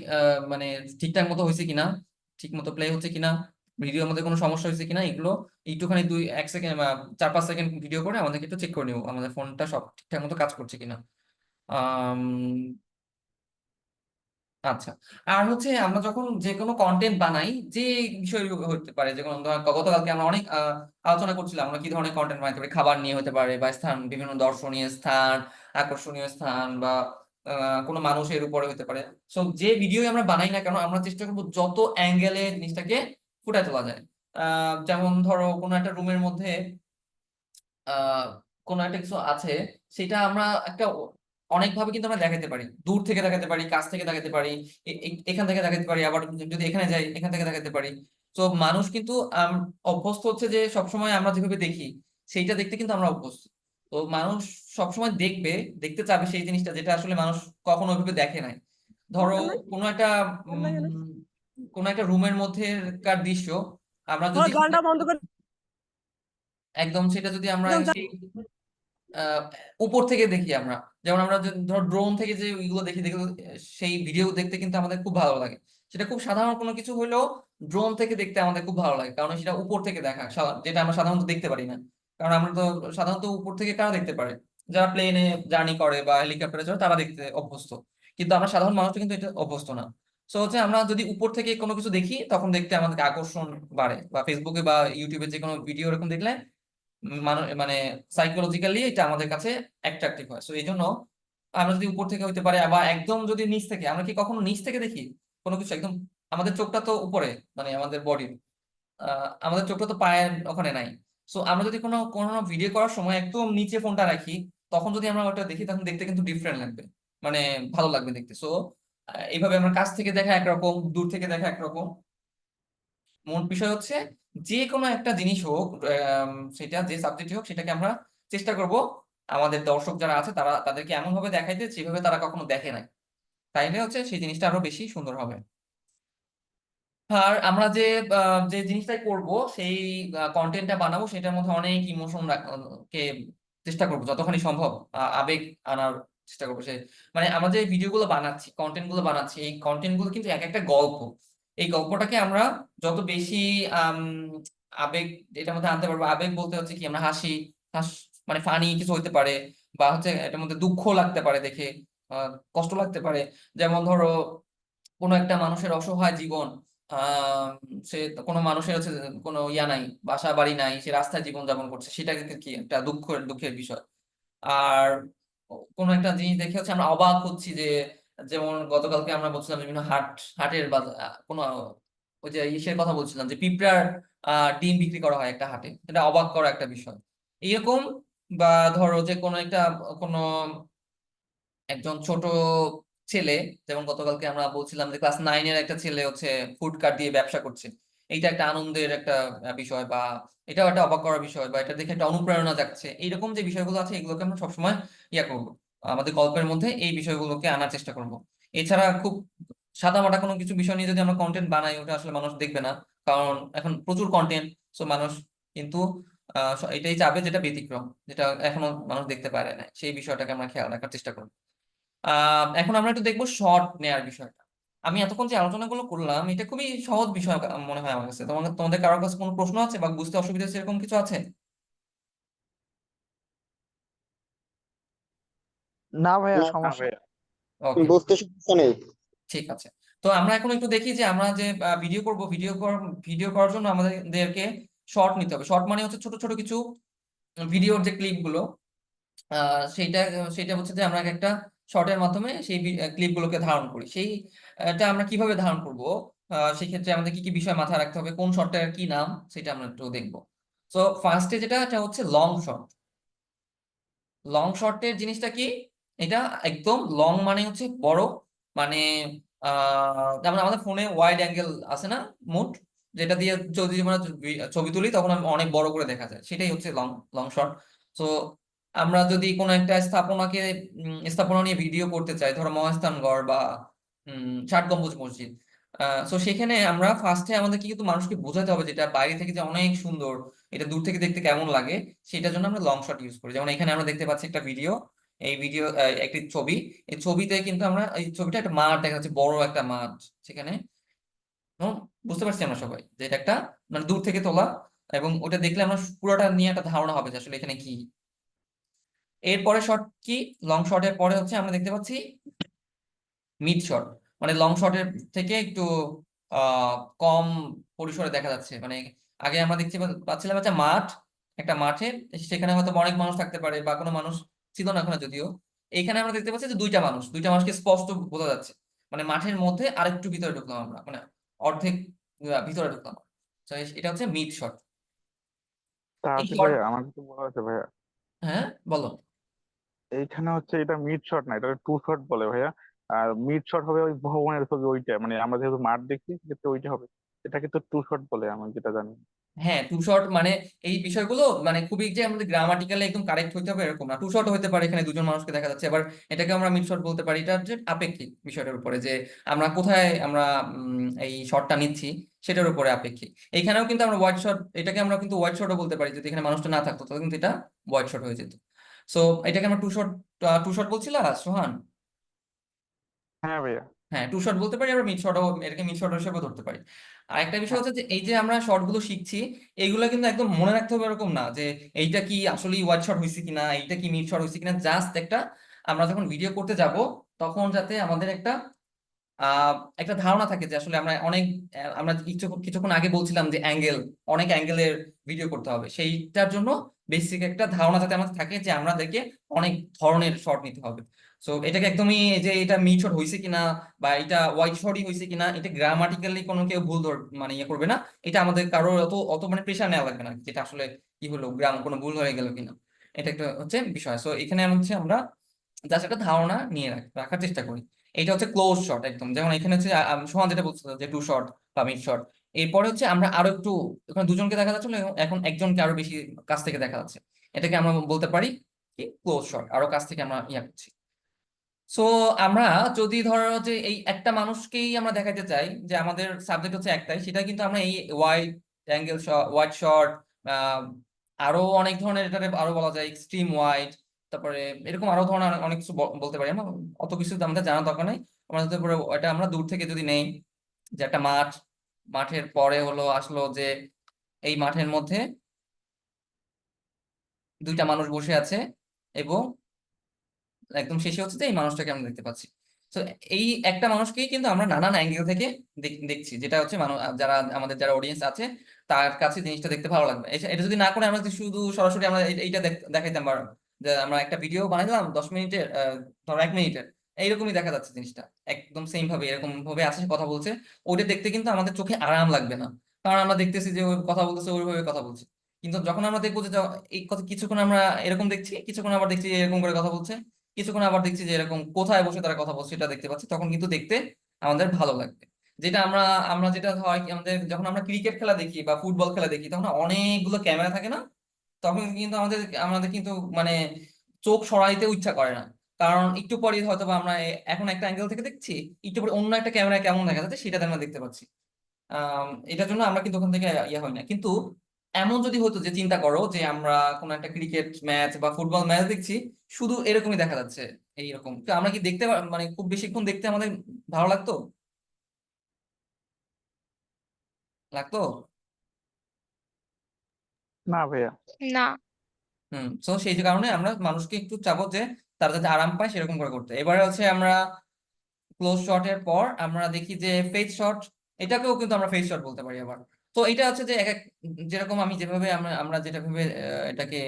মানে ঠিকঠাক মতো হয়েছে কিনা, ঠিক মতো প্লে হচ্ছে কিনা, ভিডিওর মধ্যে কোনো সমস্যা হয়েছে কিনা, এগুলো একটুখানি 1 সেকেন্ড 4-5 সেকেন্ড ভিডিও করে আমাদেরকে একটু চেক করে নিব আমাদের ফোনটা সব ঠিকঠাক মতো কাজ করছে কিনা। আচ্ছা, আর হচ্ছে আমরা যখন যে কোনো কন্টেন্ট বানাই, যে বিষয় হতে পারে, যে কোনো ধর গতকালকে আমরা অনেক আলোচনা করছিলাম আমরা কি ধরনের কন্টেন্ট বানাতে পারি, খাবার নিয়ে হতে পারে বা স্থান, বিভিন্ন দর্শনীয় স্থান, আকর্ষণীয় স্থান, বা কোনো মানুষের উপরে হতে পারে। সো যে ভিডিও আমরা বানাই না কেন, আমরা চেষ্টা করবো যত অ্যাঙ্গেলে জিনিসটাকে ফুটায় তোলা যায়। যেমন ধরো কোনো একটা রুমের মধ্যে আহ কোনো একটা কিছু আছে, সেটা আমরা একটা অনেকভাবে কিন্তু আমরা দেখাতে পারি, দূর থেকে দেখাতে পারি, কাছ থেকে দেখাতে পারি, এখান থেকে দেখাতে পারি, আবার যদি এখানে যাই এখান থেকে দেখাতে পারি। তো মানুষ কিন্তু অভ্যস্ত হচ্ছে যে সবসময় আমরা যেভাবে দেখি সেইটা দেখতে কিন্তু আমরা অভ্যস্ত। তো মানুষ সবসময় দেখবে, দেখতে চাবে সেই জিনিসটা যেটা আসলে মানুষ কখনো ওইভাবে দেখে নাই। ধরো কোনো একটা কোনো একটা রুমের মধ্যেকার দৃশ্য আমরা যদি একদম সেটা যদি আমরা সেই আহ, উপর থেকে দেখি আমরা, যেমন আমরা ধর ড্রোন থেকে যে ওইগুলো দেখি, দেখে সেই ভিডিও দেখতে কিন্তু আমাদের খুব ভালো লাগে। সেটা খুব সাধারণ কোনো কিছু হলেও ড্রোন থেকে দেখতে আমাদের খুব ভালো লাগে, কারণ সেটা উপর থেকে দেখা, যেটা আমরা সাধারণত দেখতে পারি না। কারণ আমরা তো সাধারণত উপর থেকে কারা দেখতে পারে, যারা প্লেনে জার্নি করে বা হেলিকপ্টারে চড়ে তারা দেখতে অভ্যস্ত, কিন্তু আমরা সাধারণ মানুষ কিন্তু এটা অভ্যস্ত না। সো হচ্ছে আমরা যদি উপর থেকে কোনো কিছু দেখি তখন দেখতে আমাদের আকর্ষণ বাড়ে, বা ফেসবুকে বা ইউটিউবে যে কোনো ভিডিও এরকম দেখলে মানুষ মানে সাইকোলজিক্যালি এটা আমাদের কাছে অ্যাট্রাকটিভ হয়। সো এই জন্য আমরা যদি উপর থেকে হইতে পারে, আবার একদম যদি নিচ থেকে, আমরা কি কখনো নিচ থেকে দেখি কোনো কিছু একদম? আমাদের চোখটা তো উপরে, মানে আমাদের বডির, আমাদের চোখটা তো পায়ের ওখানে নাই। সো আমরা যদি কোনো কোনো ভিডিও করার সময় একদম নিচে ফোনটা রাখি, তখন যদি আমরা ওটা দেখি তখন দেখতে কিন্তু ডিফারেন্ট লাগবে, মানে ভালো লাগবে দেখতে। সো এইভাবে আমরা কাছ থেকে দেখা একরকম, দূর থেকে দেখা একরকম। মূল বিষয় হচ্ছে যে কোনো একটা জিনিস হোক, সেটা যে সাবজেক্ট হোক, সেটাকে আমরা চেষ্টা করব আমাদের দর্শক যারা আছে তারা তাদেরকে এমন ভাবে দেখাইতে যেভাবে তারা কখনো দেখে নাই, তাইলে হচ্ছে সেই জিনিসটা আরো বেশি সুন্দর হবে। আর আমরা যে জিনিসটাই করব, সেই কন্টেন্টটা বানাবো, সেটার মধ্যে অনেক ইমোশন কে চেষ্টা করবো যতখানি সম্ভব আবেগ আনার চেষ্টা করবো। মানে আমরা যে ভিডিও গুলো বানাচ্ছি, কন্টেন্ট গুলো বানাচ্ছি, এই কন্টেন্ট গুলো কিন্তু এক একটা গল্প। এই গল্পটাকে আমরা যত বেশি আম, আবেগ এটার মধ্যে আনতে পারবো। আবেগ বলতে হচ্ছে কি, আমরা হাসি মানে ফানি কিছু হইতে পারে, বা হচ্ছে এটার মধ্যে দুঃখ লাগতে পারে দেখে, কষ্ট লাগতে পারে। যেমন ধরো কোনো একটা মানুষের অসহায় জীবন, আহ সে কোনো মানুষের হচ্ছে কোনো ইয়া নাই, বাসা বাড়ি নাই, সে রাস্তায় জীবন যাপন করছে, সেটা কিন্তু কি একটা দুঃখের বিষয়। আর কোনো একটা জিনিস দেখে হচ্ছে আমরা অবাক হচ্ছি যে, যেমন গতকালকে আমরা বলছিলাম বিভিন্ন হাটের বাজার, কোনো ওই যে ইসের কথা বলছিলাম যে পিঁপড়ার ডিম বিক্রি করা হয় একটা হাটে, এটা অবাক করা একটা বিষয় এরকম। বা ধরো যে কোনো একজন ছোট ছেলে, যেমন গতকালকে আমরা বলছিলাম যে ক্লাস 9-এর একটা ছেলে হচ্ছে ফুড কার্ট দিয়ে ব্যবসা করছে, এইটা একটা আনন্দের একটা বিষয়, বা এটাও একটা অবাক করার বিষয়, বা এটা দেখে একটা অনুপ্রেরণা জাগছে। এইরকম যে বিষয়গুলো আছে এগুলোকে আমরা সবসময় ইয়া করবো, আমাদের গল্পের মধ্যে এই বিষয়গুলোকে আনার চেষ্টা করব। এছাড়া খুব সাদামাটা কোনো কিছু বিষয় নিয়ে যদি আমরা কন্টেন্ট বানাই, ওটা আসলে মানুষ দেখবে না, কারণ এখন প্রচুর কন্টেন্ট। সো মানুষ কিন্তু এটাই চাবে যেটা ব্যতিক্রম, যেটা এখনো মানুষ দেখতে পারে না, সেই বিষয়টাকে আমরা খেয়াল রাখার চেষ্টা করবো। এখন আমরা একটু দেখবো শর্ট নেয়ার বিষয়টা। আমি এতক্ষণ যে আলোচনাগুলো করলাম এটা খুবই সহজ বিষয় মনে হয় আমার কাছে। তোমাদের কারোর কাছে কোনো প্রশ্ন আছে বা বুঝতে অসুবিধা হচ্ছে এরকম কিছু আছে? না ভাইয়া, না সমস্যা নেই। ওকে, বুঝতে সমস্যা নেই। ঠিক আছে। তো আমরা এখন একটু দেখি যে আমরা যে ভিডিও করব, ভিডিও করার জন্য আমাদেরকে শর্ট নিতে হবে। শর্ট মানে হচ্ছে ছোট ছোট কিছু ভিডিওর যে ক্লিপ গুলো, সেইটা সেটা হচ্ছে যে আমরা একটা শর্টের মাধ্যমে সেই ক্লিপ গুলোকে ধারণ করি। এটা আমরা কিভাবে ধারণ করব, সেই ক্ষেত্রে আমাদের কি কি বিষয় মাথায় রাখতে হবে, কোন শর্টটার কি নাম, সেটা আমরা একটু দেখবো। তো ফার্স্টে এটা হচ্ছে লং শর্ট। লং শর্টের জিনিসটা কি, এটা একদম লং মানে হচ্ছে বড়, মানে যেমন আমাদের ফোনে ওয়াইড অ্যাঙ্গেল আছে না, মোড, যেটা দিয়ে যদি আমরা ছবি তুলি তখন অনেক বড় করে দেখা যায়, সেটাই হচ্ছে লং লং শর্ট। তো আমরা যদি কোনো একটা স্থাপনা নিয়ে ভিডিও করতে চাই, ধরো মহাস্থানগড় বা 60 গম্বুজ মসজিদ, তো সেখানে আমরা ফার্স্টে আমাদের কিন্তু মানুষকে বোঝাতে হবে যেটা বাইরে থেকে যে অনেক সুন্দর, এটা দূর থেকে দেখতে কেমন লাগে, সেটার জন্য আমরা লং শট ইউজ করি। যেমন এখানে আমরা দেখতে পাচ্ছি একটা ভিডিও, এই ভিডিও একটি ছবি, এই ছবিতে কিন্তু আমরা এই ছবিটা একটা মাঠ দেখা যাচ্ছে, বড় একটা মাঠ সেখানে। বুঝতে পারছি আমরা সবাই যে এটা একটা মানে দূর থেকে তোলা, এবং ওটা দেখলে আমরা পুরোটা নিয়ে একটা ধারণা হবে যে আসলে এখানে কি। এরপরে শর্ট কি, লং শর্টের পরে হচ্ছে আমরা দেখতে পাচ্ছি মিড শট। মানে লং শটের থেকে একটু কম পরিসরে দেখা যাচ্ছে। মানে আগে আমরা দেখতে পাচ্ছিলাম একটা মাঠ, একটা মাঠে, সেখানে হয়তো অনেক মানুষ থাকতে পারে বা কোনো মানুষ ছিল না ওখানে যদিও। এইখানে আমরা দেখতে পাচ্ছি যে দুইটা মানুষকে স্পষ্ট বোঝা যাচ্ছে। মানে মাঠের মধ্যে আরেকটু ভিতরে ঢুকলাম আমরা, মানে অর্ধেক ভিতরে ঢুকলাম। তো এটা হচ্ছে মিড শট। তা এই আসিফ শট, ভাইয়া আমার কিছু বলা আছে ভাইয়া। হ্যাঁ বলো। এইখানে হচ্ছে এটা মিড শট না, এটা টু শট বলে ভাইয়া। আর মিড শট হবে ওই ভবনের ছবি ওইটা, মানে আমরা যেহেতু মাঠ দেখছি সেক্ষেত্রে ওইটা হবে। এটাকে তো টু শট বলে আমি যেটা জানি। হ্যাঁ, টু শর্ট মানে এই বিষয়গুলো মানে খুবই যে আমাদের গ্রামাটিক্যালি একদম কারেক্ট হইতে হবে এরকম না। টু শর্ট হতে পারে এখানে দুজন মানুষকে দেখা যাচ্ছে, আবার এটাকে আমরা মিড শট বলতে পারি। এটা হচ্ছে আপেক্ষিক বিষয়টার উপরে, যে আমরা কোথায় আমরা এই শটটা নিচ্ছি সেটার উপরে আপেক্ষিক। এখানেও কিন্তু আমরা ওয়াইড শট, এটাকে আমরা কিন্তু ওয়াইড শটও বলতে পারি। যদি এখানে মানুষটা না থাকতো তাহলে কিন্তু এটা ওয়াইড শট হয়ে যেত। সো এটাকে আমরা টু শট বলছিলাম সোহান। হ্যাঁ ভাইয়া। হ্যাঁ, টু শট বলতে পারি, আবার মিড শটও, এটাকে মিড শট হিসেবে ধরতে পারি। আর একটা বিষয় হ্যাঁ হচ্ছে যে এই যে আমরা শর্ট গুলো শিখছি, এইগুলো কিন্তু একদম মনে রাখতে হবে এরকম না যে এইটা কি আসলে ওয়াইড শট হয়েছে কিনা, এইটা কি মিড শট হয়েছে কিনা। জাস্ট একটা আমরা যখন ভিডিও করতে যাব তখন যাতে আমাদের একটা ধারণা থাকে যে আসলে আমরা কিছুক্ষণ আগে বলছিলাম যে অনেক অ্যাঙ্গেলের ভিডিও করতে হবে, সেইটার জন্য বেসিক একটা ধারণা যাতে আমাদের থাকে যে আমাদেরকে অনেক ধরনের শট নিতে হবে। সো এটাকে একদমই যে এটা মিড শট হয়েছে কিনা বা এটা ওয়াইড শটই হয়েছে কিনা, এটা গ্রামাটিক্যালি কোনো কেউ মানে ইয়ে করবে না। এটা আমাদের কারোর অত অত মানে প্রেশার নেওয়া লাগবে না যেটা আসলে কি হলো, কোনো ভুল হয়ে গেল কিনা। এটা একটা হচ্ছে বিষয়। সো এখানে হচ্ছে আমরা জাস্ট একটা ধারণা নিয়ে রাখার চেষ্টা করি। এটা হচ্ছে ক্লোজ শট একদম, যেমন এখানে হচ্ছে সোহান যেটা বলছিল যে টু শট বা মিড শট। এরপরে হচ্ছে আমরা আরো একটু, ওখানে দুজনকে দেখা যাচ্ছিল, এখন একজনকে আরো বেশি কাছ থেকে দেখা যাচ্ছে। এটাকে আমরা বলতে পারি কি ক্লোজ শট, আরো কাছ থেকে আমরা ইয়া করছি। সো আমরা যদি ধরো যে এই একটা মানুষকেই আমরা দেখাতে চাই যে আমাদের সাবজেক্ট হচ্ছে একটাই, সেটা কিন্তু আমরা এই ওয়াইড শট, আরো অনেক ধরনের, এটারে আরো বলা যায় এক্সট্রিম ওয়াইড, তারপরে এরকম আরো ধরনের অনেক কিছু বলতে পারি আমরা। অত কিছু আমাদের জানার দরকার নেই। আমাদের তারপরে এটা আমরা দূর থেকে যদি নেই, যে একটা মাঠের পরে আসলো যে এই মাঠের মধ্যে দুইটা মানুষ বসে আছে, এবং একদম শেষে হচ্ছে যে এই মানুষটাকে আমরা দেখতে পাচ্ছি। তো এই একটা মানুষকেই কিন্তু আমরা নানান অ্যাঙ্গেল থেকে দেখছি, যেটা হচ্ছে আমাদের যারা অডিয়েন্স আছে তার কাছে জিনিসটা দেখতে ভালো লাগবে। এটা যদি না করে আমরা যদি শুধু সরাসরি আমরা এইটা দেখাইতাম পারো, যে আমরা একটা ভিডিও বানাইলাম 10 মিনিটের, ধরো 1 মিনিটের, এইরকমই দেখা যাচ্ছে জিনিসটা একদম সেম ভাবে এরকম ভাবে আছে, সে কথা বলছে, ওইটা দেখতে কিন্তু আমাদের চোখে আরাম লাগবে না। কারণ আমরা দেখতেছি যে ওই কথা বলতেছে, ওইভাবে কথা বলছে। কিন্তু যখন আমরা দেখবো যে এই কথা কিছুক্ষণ আমরা এরকম দেখছি, কিছুক্ষণ আবার দেখছি যে এরকম করে কথা বলছে, কিছুক্ষণ আবার দেখছি যে এরকম কোথায় বসে তারা কথা বলছে এটা দেখতে পাচ্ছি, তখন কিন্তু দেখতে আমাদের ভালো লাগবে। যেটা আমরা আমরা যেটা হয় কি, আমাদের যখন আমরা ক্রিকেট খেলা দেখি বা ফুটবল খেলা দেখি তখন অনেকগুলো ক্যামেরা থাকে না, তখন কিন্তু আমাদের আমাদের কিন্তু মানে চোখ সরাইতে ইচ্ছা করে না। কারণ একটু পরে হয়তো বা আমরা এখন একটা অ্যাঙ্গেল থেকে দেখছি, একটু পরে অন্য একটা ক্যামেরায় কেমন দেখা যাচ্ছে সেটা আমরা দেখতে পাচ্ছি। এটার জন্য আমরা কিন্তু ওখান থেকে ইয়ে হই না। কিন্তু এমন যদি হতো যে চিন্তা করো যে আমরা কোন একটা ক্রিকেট ম্যাচ বা ফুটবল ম্যাচ দেখছি, শুধু এরকমই দেখা যাচ্ছে, এইরকম তো আমরা কি দেখতে মানে খুব বেশিক্ষণ দেখতে আমাদের ভালো লাগতো? না ভাইয়া। না। তো সেই যে কারণে আমরা মানুষকে একটু চাবো যে তারা যাতে আরাম পায় সেরকম করে করতে। এবারে হচ্ছে আমরা ক্লোজ শটের পর আমরা দেখি যে ফেস শট, এটাকেও কিন্তু আমরা ফেস শট বলতে পারি আবার। তো এটা হচ্ছে যে যেরকম আমি যেভাবে আমরা যেটা ভেবে এটাকে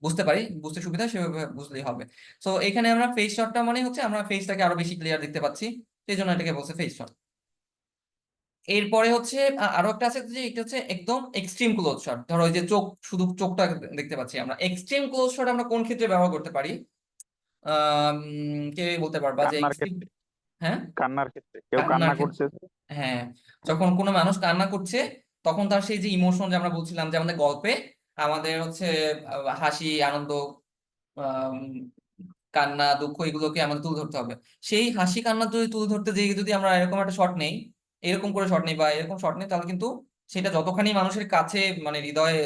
বুঝতে পারি, বুঝতে সুবিধা সেভাবে বুঝলেই হবে। তো এখানে আমরা ফেস শটটা মানে হচ্ছে আমরা ফেসটাকে আরো বেশি ক্লিয়ার দেখতে পাচ্ছি, সেই জন্য এটাকে বলছে ফেস শট। এরপরে হচ্ছে আরো একটা আছে যে এটা হচ্ছে একদম এক্সট্রিম ক্লোজ শট। ধরো ওই যে শুধু চোখটা দেখতে পাচ্ছি আমরা। এক্সট্রিম ক্লোজ শট আমরা কোন ক্ষেত্রে ব্যবহার করতে পারি? কে বলতে পারবা যে কান্নার এক্সট্রিম? ক্ষেত্রে। হ্যাঁ, কান্নার ক্ষেত্রে কেউ কান্নার কান্না ক্ষেত্রে। করতেছে। হ্যাঁ, যখন কোনো মানুষ কান্না করছে তখন তার সেই যে ইমোশন, যে আমরা বলছিলাম যে আমাদের গল্পে আমাদের হচ্ছে হাসি, আনন্দ, আম, কান্না, দুঃখ, এগুলোকে আমাদের তুলে ধরতে হবে। সেই হাসি কান্না যদি তুলে ধরতে যেয়ে যদি আমরা এরকম একটা শট নেই, এরকম করে শট নেই বা এরকম শট নেই, তাহলে কিন্তু সেটা যতখানি মানুষের কাছে মানে হৃদয়ে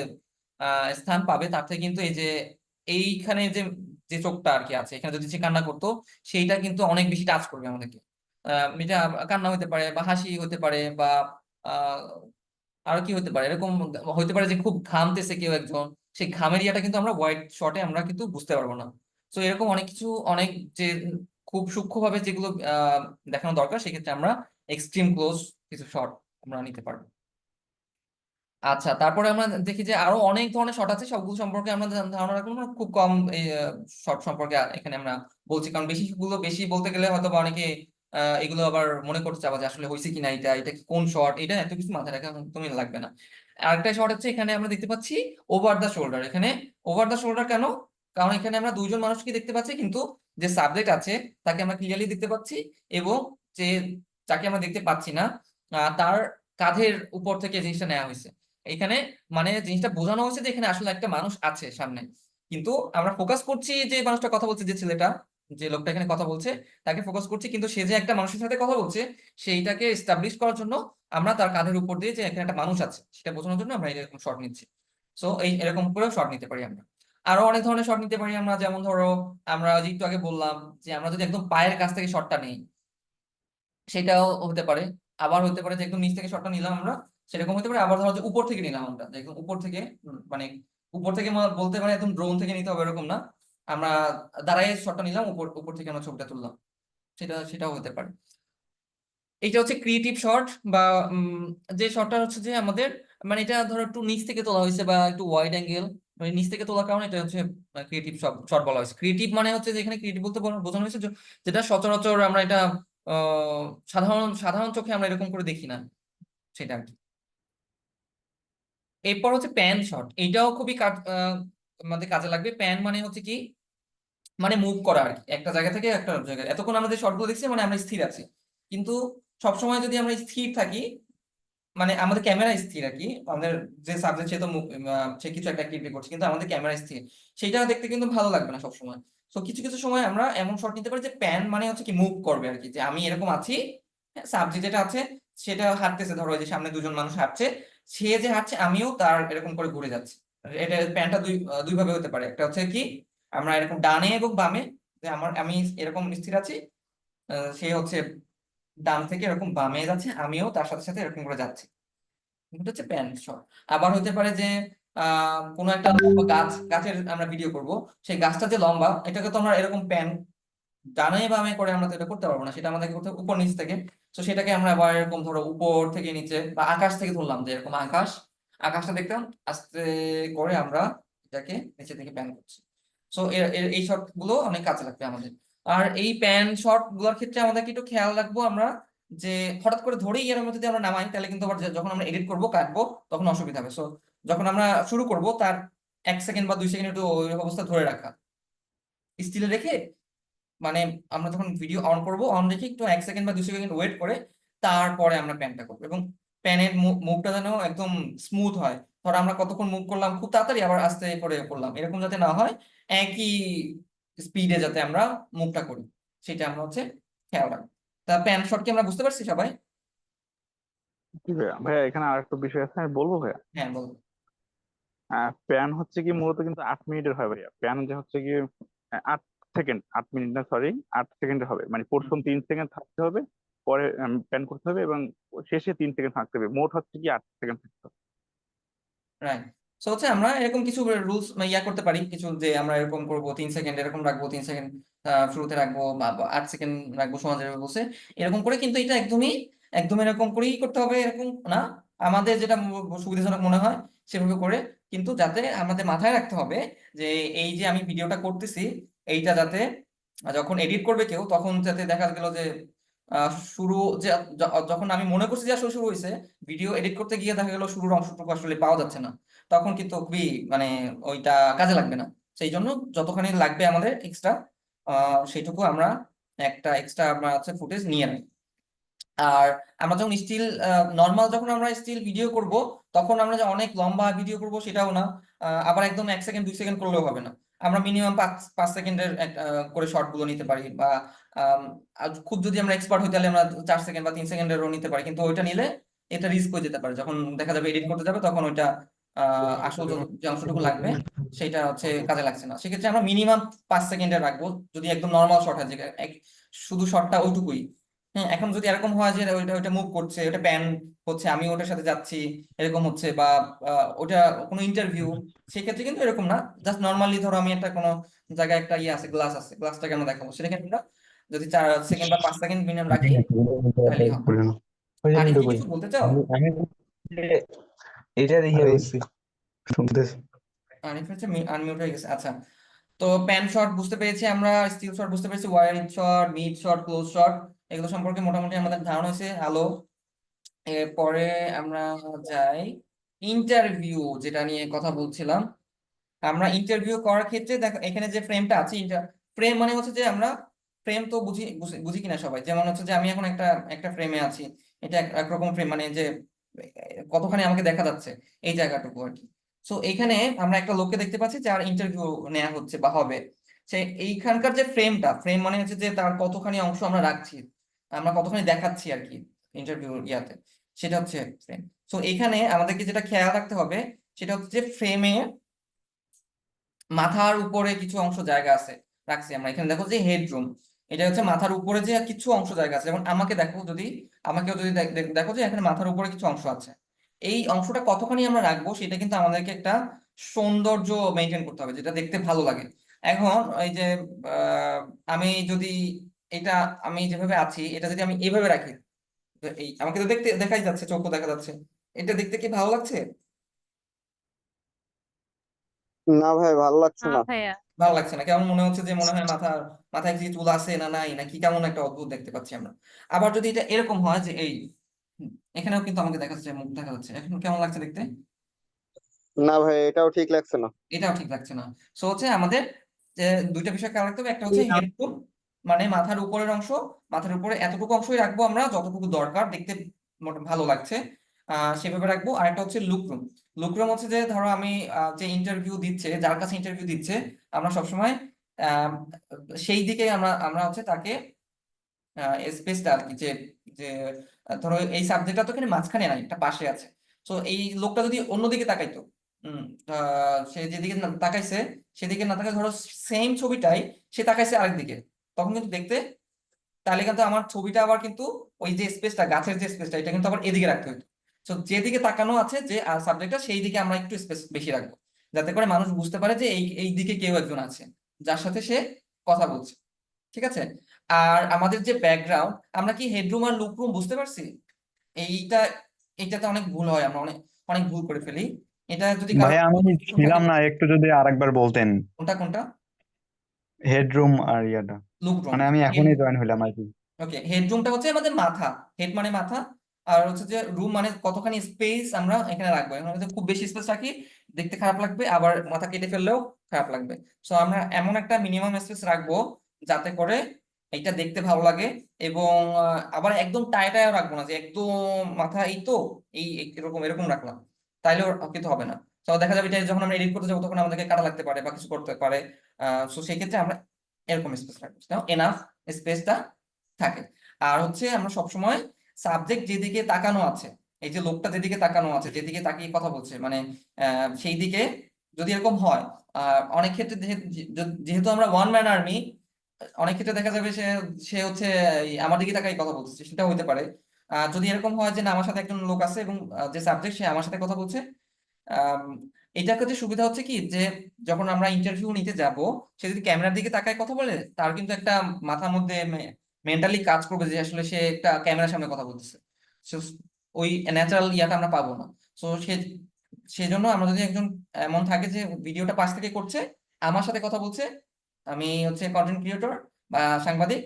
স্থান পাবে, তার থেকে কিন্তু এই যে এইখানে যে যে চোখটা আর কি আছে, এখানে যদি সে কান্না করতো সেইটা কিন্তু অনেক বেশি টাচ করবে আমাদেরকে। এটা কান্না হতে পারে বা হাসি হতে পারে বা আহ আর কি হতে পারে, এরকম হতে পারে যে খুব ঘামতেছে কেউ একজন, সেই ঘামের ইয়াটা কিন্তু আমরা হোয়াইট শটে আমরা কিন্তু বুঝতে পারবো না। তো এরকম অনেক কিছু, অনেক যে খুব সূক্ষ্মভাবে যেগুলো দেখানো দরকার সেক্ষেত্রে আমরা এক্সট্রিম ক্লোজ কিছু শট আমরা নিতে পারবো। আচ্ছা, তারপরে আমরা দেখি যে আরো অনেক ধরনের শট আছে, সবগুলো সম্পর্কে আমরা ধারণা রাখবো না, খুব কম এই শট সম্পর্কে এখানে আমরা বলছি, কারণ বেশি বলতে গেলে হয়তো বা অনেকে এগুলো আবার মনে করতে চাবো যে আসলে হয়েছে কিনা, এটা কি কোন শট, এটা এত কিছু মাথায় রাখা একদমই লাগবে না। আরেকটা শট হচ্ছে এখানে আমরা দেখতে পাচ্ছি ওভার দ্য শোল্ডার। এখানে ওভার দ্য শোল্ডার কেন? কারণ এখানে আমরা দুইজন মানুষকে দেখতে পাচ্ছি, কিন্তু যে সাবজেক্ট আছে তাকে আমরা ক্লিয়ারলি দেখতে পাচ্ছি, এবং যে যাকে আমরা দেখতে পাচ্ছি না তার কাঁধের উপর থেকে জিনিসটা নেওয়া হয়েছে। এখানে মানে জিনিসটা বোঝানো হয়েছে যে এখানে আসলে একটা মানুষ আছে সামনে, কিন্তু আমরা ফোকাস করছি যে মানুষটা কথা বলছে, যে ছেলেটা, যে লোকটা এখানে কথা বলছে তাকে ফোকাস করছি, কিন্তু সে যে একটা মানুষের সাথে কথা বলছে সেইটাকে এস্টাবলিশ করার জন্য আমরা তার কাঁধের উপর দিয়ে যে এখানে একটা মানুষ আছে সেটা বোঝানোর জন্য আমরা এরকম শট নিচ্ছি। সো এরকম করেও শট নিতে পারি আমরা। আরো অনেক ধরনের শট নিতে পারি আমরা, যেমন ধরো আমরা যে একটু আগে বললাম যে আমরা যদি একদম পায়ের কাছ থেকে শটটা নেই সেটাও হতে পারে। আবার হতে পারে যে একদম নিচ থেকে শটটা নিলাম আমরা, সেরকম হতে পারে। আবার ধরো যে উপর থেকে নিলাম আমরা, যে একদম উপর থেকে মানে উপর থেকে বলতে পারে একদম ড্রোন থেকে নিতে হবে এরকম না, আমরা দাঁড়ায় শটটা নিলাম, উপর থেকে আমরা ছবিটা তুললাম, সেটাও হতে পারে। এইটা হচ্ছে ক্রিয়েটিভ শট, বা যে শটটা হচ্ছে যে আমাদের মানে এটা ধরো একটু নিচ থেকে তোলা হয়েছে বা একটু ওয়াইড অ্যাঙ্গেল, মানে নিচ থেকে তোলার কারণে এটা হচ্ছে ক্রিয়েটিভ শট বলা হয়েছে। ক্রিয়েটিভ মানে হচ্ছে যে এখানে ক্রিয়েটিভ বলতে বোঝানো হয়েছে যেটা সচরাচর আমরা এটা সাধারণ সাধারণ চোখে আমরা এরকম করে দেখি না, সেটা আর কি। এরপর হচ্ছে প্যান শট, এইটাও খুবই আমাদের কাজে লাগবে। প্যান মানে হচ্ছে কি, মানে মুভ করা আর কি, একটা জায়গা থেকে একটা জায়গায়। এতক্ষণ আমরা যে শটগুলো দেখছি মানে আমরা স্থির আছি, কিন্তু সবসময় যদি আমরা স্থির থাকি, মানে আমাদের ক্যামেরা স্থির আর কি, আমাদের যে সাবজেক্ট সে তো সে কিছু একটা অ্যাক্টিভিটি করছে কিন্তু আমাদের ক্যামেরা স্থির, সেইটা দেখতে কিন্তু ভালো লাগবে না সবসময়। তো কিছু কিছু সময় আমরা এমন শট নিতে পারি যে প্যান মানে হচ্ছে কি মুভ করবে আর কি, যে আমি এরকম আছি, সাবজেক্ট যেটা আছে সেটা হাঁটতেছে, ধরো এই যে সামনে দুজন মানুষ হাঁটছে, সে যে হাঁটছে আমিও তার এরকম করে ঘুরে যাচ্ছি। এটা প্যানটা দুই ভাবে হতে পারে, একটা হচ্ছে কি আমরা এরকম ডানে এবং বামে, যে আমি এরকম স্থির আছি, সে হচ্ছে ডান থেকে এরকম বামে যাচ্ছে, আমিও তার সাথে সাথে এরকম করে যাচ্ছি, এটা হচ্ছে প্যান শট। আবার হতে পারে যে কোনো একটা লম্বা গাছের আমরা ভিডিও করব, সেই গাছটা যে লম্বা এটাকে তো আমরা এরকম প্যান ডানে বামে করে আমরা তো এটা করতে পারবো না, সেটা আমাদেরকে করতে হবে উপর নিচ থেকে। তো সেটাকে আমরা আবার এরকম ধরো উপর থেকে নিচে বা আকাশ থেকে ধরলাম, যে এরকম আকাশটা দেখতাম আস্তে করে আমরা এটাকে নিচে থেকে প্যান করছি। সো এই শট গুলো অনেক কাজে লাগবে আমাদের। আর এই প্যান শট গুলোর ক্ষেত্রে আমাদেরকে একটু খেয়াল রাখবো আমরা, যে হঠাৎ করে ধরেই এর মধ্যে যদি আমরা নামাই তাহলে কিন্তু আবার যখন আমরা এডিট করবো কাটবো তখন অসুবিধা হবে। সো যখন আমরা শুরু করব তার 1 সেকেন্ড বা 2 সেকেন্ড একটু ওই অবস্থা ধরে রাখা, স্টিলে রেখে, মানে আমরা যখন ভিডিও অন করব অন রেখে একটু 1 সেকেন্ড বা 2 সেকেন্ড ওয়েট করে তারপরে আমরা প্যানটা করবো, এবং প্যানের মুভটা যেন একদম স্মুথ হয়। ধরো আমরা কতক্ষণ মুভ করলাম খুব তাড়াতাড়ি আবার আস্তে করে করলাম, এরকম যাতে না হয়, একই স্পিডে যাতে আমরা মুভটা করি, সেটা আমরা হচ্ছে খেয়াল রাখবো। তা প্যান শট কি আমরা বুঝতে পারছি সবাই? কি ভাইয়া, ভাইয়া এখানে আর একটা বিষয় আছে আমি বলবো ভাইয়া। হ্যাঁ বলবো। প্যান হচ্ছে কি মূলত কিন্তু 8 মিনিটের হয় ভাইয়া। প্যান যে হচ্ছে কি 8 সেকেন্ড, 8 মিনিট না সরি, 8 সেকেন্ডের হবে, মানে প্রথম 3 সেকেন্ড থাকতে হবে, পরে প্যান করতে হবে, এবং শেষে 3 সেকেন্ড থাকতে হবে, মোট হচ্ছে কি 8 সেকেন্ড থাকতে হবে। রাইট। সো হচ্ছে আমরা এরকম কিছু রুলস ইয়া করতে পারি কিছু, যে আমরা এরকম করবো 3 সেকেন্ড এরকম রাখবো, 3 সেকেন্ড শুরুতে রাখবো, বা 8 সেকেন্ড রাখবো, সমাজ যেভাবে বলছে এরকম করে, কিন্তু এটা একদমই একদম এরকম করেই করতে হবে এরকম না, আমাদের যেটা সুবিধাজনক মনে হয় সেভাবে করে, কিন্তু যাতে আমাদের মাথায় রাখতে হবে যে এই যে আমি ভিডিওটা করতেছি এইটা যাতে যখন এডিট করবে কেউ তখন যাতে দেখা গেল যে শুরু যে যখন আমি মনে করছি যে আসলে শুরু হয়েছে, ভিডিও এডিট করতে গিয়ে দেখা গেল শুরুর অংশটুকু আসলে পাওয়া যাচ্ছে না, তখন কিন্তু খুবই মানে ওইটা কাজে লাগবে না। সেই জন্য যতখানি লাগবে আমাদের এক্সট্রা সেইটুকু আমরা একটা এক্সট্রা আমরা হচ্ছে ফুটেজ নিয়ে নেই। আর আমরা যখন স্টিল নর্মাল যখন আমরা স্টিল ভিডিও করব তখন আমরা যে অনেক লম্বা ভিডিও করব সেটাও না, আবার একদম 1 সেকেন্ড 2 সেকেন্ড করলেও হবে না, আমরা মিনিমাম 5 সেকেন্ডের করে শর্ট গুলো নিতে পারি, বা আর খুব যদি আমরা এক্সপার্ট হই তাহলে আমরা 4 সেকেন্ড বা 3 সেকেন্ডেরও নিতে পারি, কিন্তু ওইটা নিলে এটা রিস্ক হয়ে যেতে পারে, যখন দেখা যাবে এডিট করতে যাবে তখন ওইটা আসল যে অংশটুকু লাগবে সেটা হচ্ছে কাজে লাগছে না। সেক্ষেত্রে আমরা মিনিমাম 5 সেকেন্ডের রাখবো যদি একদম নর্মাল শর্ট হয়, যে শুধু শর্টটা ওইটুকুই। হ্যাঁ, এখন যদি এরকম হয় যে ওইটা ওইটা মুভ করছে, ওটা প্যান হচ্ছে, আমি ওটার সাথে যাচ্ছি এরকম হচ্ছে, বা ওটা কোনো ইন্টারভিউ, সেক্ষেত্রে কিন্তু এরকম না, জাস্ট নর্মালি ধরো আমি একটা কোনো জায়গায় একটা ইয়ে আছে, গ্লাস আছে, গ্লাসটাকে আমরা দেখাবো, সেক্ষেত্রে আমরা যদি 4 সেকেন্ড বা 5 সেকেন্ড মিনিমাম রাখি তাহলেই হবে। আরিফ কি কিছু বলতে চাও? এটা দেখে বলছি শুনতেছি। আরিফ হচ্ছে আনমিউট হয়ে গেছে। আচ্ছা, তো প্যান শট বুঝতে পেরেছি আমরা, স্টিল শট বুঝতে পেরেছি, wide shot, mid shot, close shot, এগুলো সম্পর্কে মোটামুটি আমাদের ধারণা হয়েছে। আলো, এরপরে আমরা যাই ইন্টারভিউ, যেটা নিয়ে কথা বলছিলাম। আমরা ইন্টারভিউ করার ক্ষেত্রে দেখো এখানে যে ফ্রেমটা আছে, ফ্রেম মানে হচ্ছে যে আমরা ফ্রেম তো বুঝি বুঝি কিনা সবাই, যেমন হচ্ছে যে আমি এখন একটা একটা ফ্রেমে আছি, এটা একরকম ফ্রেম, মানে যে কতখানি আমাকে দেখা যাচ্ছে এই জায়গাটুকু আর কি। সো এইখানে আমরা একটা লোককে দেখতে পাচ্ছি যার ইন্টারভিউ নেওয়া হচ্ছে বা হবে। সে এইখানকার যে ফ্রেম মানে হচ্ছে যে তার কতখানি অংশ আমরা রাখছি, আমরা কতখানি দেখাচ্ছি আর কি ইন্টারভিউ ইয়াতে, সেটা হচ্ছে ফ্রেম। সো এইখানে আমাদেরকে যেটা খেয়াল রাখতে হবে সেটা হচ্ছে যে ফ্রেমে মাথার উপরে কিছু অংশ জায়গা আছে রাখছি আমরা। এখানে দেখো যে হেডরুম, এটা হচ্ছে মাথার উপরে যে কিছু অংশ জায়গা আছে, যেমন আমাকে দেখো, যদি আমাকেও যদি দেখো যে এখানে মাথার উপরে কিছু অংশ আছে, এই অংশটা কতখানি আমরা রাখবো সেটা কিন্তু আমাদেরকে একটা সৌন্দর্য মেনটেন করতে হবে, যেটা দেখতে ভালো লাগে। এখন এই যে আহ, আমি যদি এটা, আমি যেভাবে আছি এটা যদি আমি এইভাবে রাখি, তো এই আমাকে তো দেখতে দেখাই যাচ্ছে, চোখও দেখা যাচ্ছে, এটা দেখতে কি ভালো লাগছে? না ভাই ভালো লাগছে না না। ভাইয়া। ভালো লাগছে না, কেমন মনে হচ্ছে যে মনে হয় মাথায় কি চুল আছে না নাই, নাকি কেমন একটা অদ্ভুত দেখতে পাচ্ছি আমরা। আবার যদি এটা এরকম হয় যে এই এখানেও কিন্তু আমাকে দেখা যাচ্ছে, মুখ দেখা যাচ্ছে, এখন কেমন লাগছে দেখতে? না ভাই এটাও ঠিক লাগছে না। এটাও ঠিক লাগছে না। সো হচ্ছে আমাদের যে দুইটা বিষয় খেয়াল রাখতে হবে, একটা হচ্ছে হেডফোন মানে মাথার উপরের অংশ, মাথার উপরে এতটুকু অংশই রাখবো আমরা যতটুকু দরকার, দেখতে ভালো লাগছে সেভাবে রাখবো। আর একটা হচ্ছে লুকরুম। লুকরুম হচ্ছে যে ধরো আমি যে ইন্টারভিউ দিচ্ছে, যার কাছে ইন্টারভিউ দিচ্ছে, আমরা সবসময় আহ সেই দিকে আমরা আমরা হচ্ছে তাকে স্পেসটা আর কি, যে যে ধরো এই সাবজেক্টটা তো এখানে মাঝখানে নাই, এটা পাশে আছে। তো এই লোকটা যদি অন্যদিকে তাকাইতো, সে যেদিকে তাকাইছে সেদিকে না তাকাই, ধরো সেম ছবিটাই সে তাকাইছে আরেক দিকে, তখন কিন্তু দেখতে, তাহলে কিন্তু আমার ছবিটা আবার কিন্তু ওই যে স্পেসটা, গাছের যে স্পেসটা, এটা কিন্তু আবার এদিকে রাখতে হতো। তো যেদিকে তাকানো আছে যে সাবজেক্টটা, সেই দিকে আমরা একটু স্পেস বেশি রাখবো, যাতে করে মানুষ বুঝতে পারে যে এই এই দিকে কেউ একজন আছে যার সাথে সে কথা বলছে। ঠিক আছে। আর আমাদের যে ব্যাকগ্রাউন্ড, আমরা কি হেডরুম আর লুকরুম বুঝতে পারছি? এইটা এইটাতে অনেক ভুল হয়, আমরা অনেক অনেক ভুল করে ফেলি। এটা যদি কারো ভাইয়া আমি confusion থাকে, ছিলাম না, একটু যদি আরেকবার বলতেন। কোনটা কোনটা? হেডরুম আর ইয়াটা, লুকরুম। মানে আমি এখনই জয়েন হইলাম আর কি। ওকে, হেডরুমটা হচ্ছে আমাদের মাথা, হেড মানে মাথা, আর হচ্ছে যে রুম মানে কতখানি স্পেস আমরা এখানে রাখবো। এখন যদি খুব বেশি স্পেস রাখি দেখতে খারাপ লাগবে, আবার মাথা কেটে ফেললেও খারাপ লাগবে। সো আমরা এমন একটা মিনিমাম স্পেস রাখবো যাতে করে এটা দেখতে ভালো লাগে। এবং আবার একদম টাইটাও রাখবো না, যে একদম মাথা এই তো এই এরকম এরকম রাখলাম, তাইলেও কিন্তু হবে না। তো দেখা যাবে এটা যখন আমরা এডিট করতে যাবো তখন আমাদেরকে কাটা লাগতে পারে বা কিছু করতে পারে। সো সেই ক্ষেত্রে আমরা এরকম স্পেস রাখবো, এনাফ স্পেসটা থাকে। আর হচ্ছে আমরা সবসময় সাবজেক্ট যেদিকে তাকানো আছে, এই যে লোকটা যেদিকে তাকানো আছে, যেদিকে তাকিয়ে কথা বলছে, মানে সেই দিকে যদি এরকম হয়, অনেক ক্ষেত্রে যেহেতু আমরা ওয়ান ম্যান আর্মি, অনেক ক্ষেত্রে দেখা যাবে সে সে হচ্ছে এই আমার দিকে তাকাই কথা বলছে, সেটা হইতে পারে। যদি এরকম হয় যে না, আমার সাথে একজন লোক আছে এবং যে সাবজেক্ট সে আমার সাথে কথা বলছে, আম, এটা ক্ষেত্রে সুবিধা হচ্ছে কি, যে যখন আমরা ইন্টারভিউ নিতে যাব, সে যদি ক্যামেরার দিকে তাকায় কথা বলে, তার কিন্তু একটা মাথার মধ্যে মেন্টালি কাজ করবে যে আসলে সে একটা ক্যামেরার সামনে কথা বলতেছে। So, ওই ন্যাচারাল ইয়াটা আমরা পাবো না। তো সেজন্য আমরা যদি একজন এমন থাকে যে ভিডিওটা পাশ থেকে করছে, আমার সাথে কথা বলছে, আমি হচ্ছে কন্টেন্ট ক্রিয়েটর বা সাংবাদিক,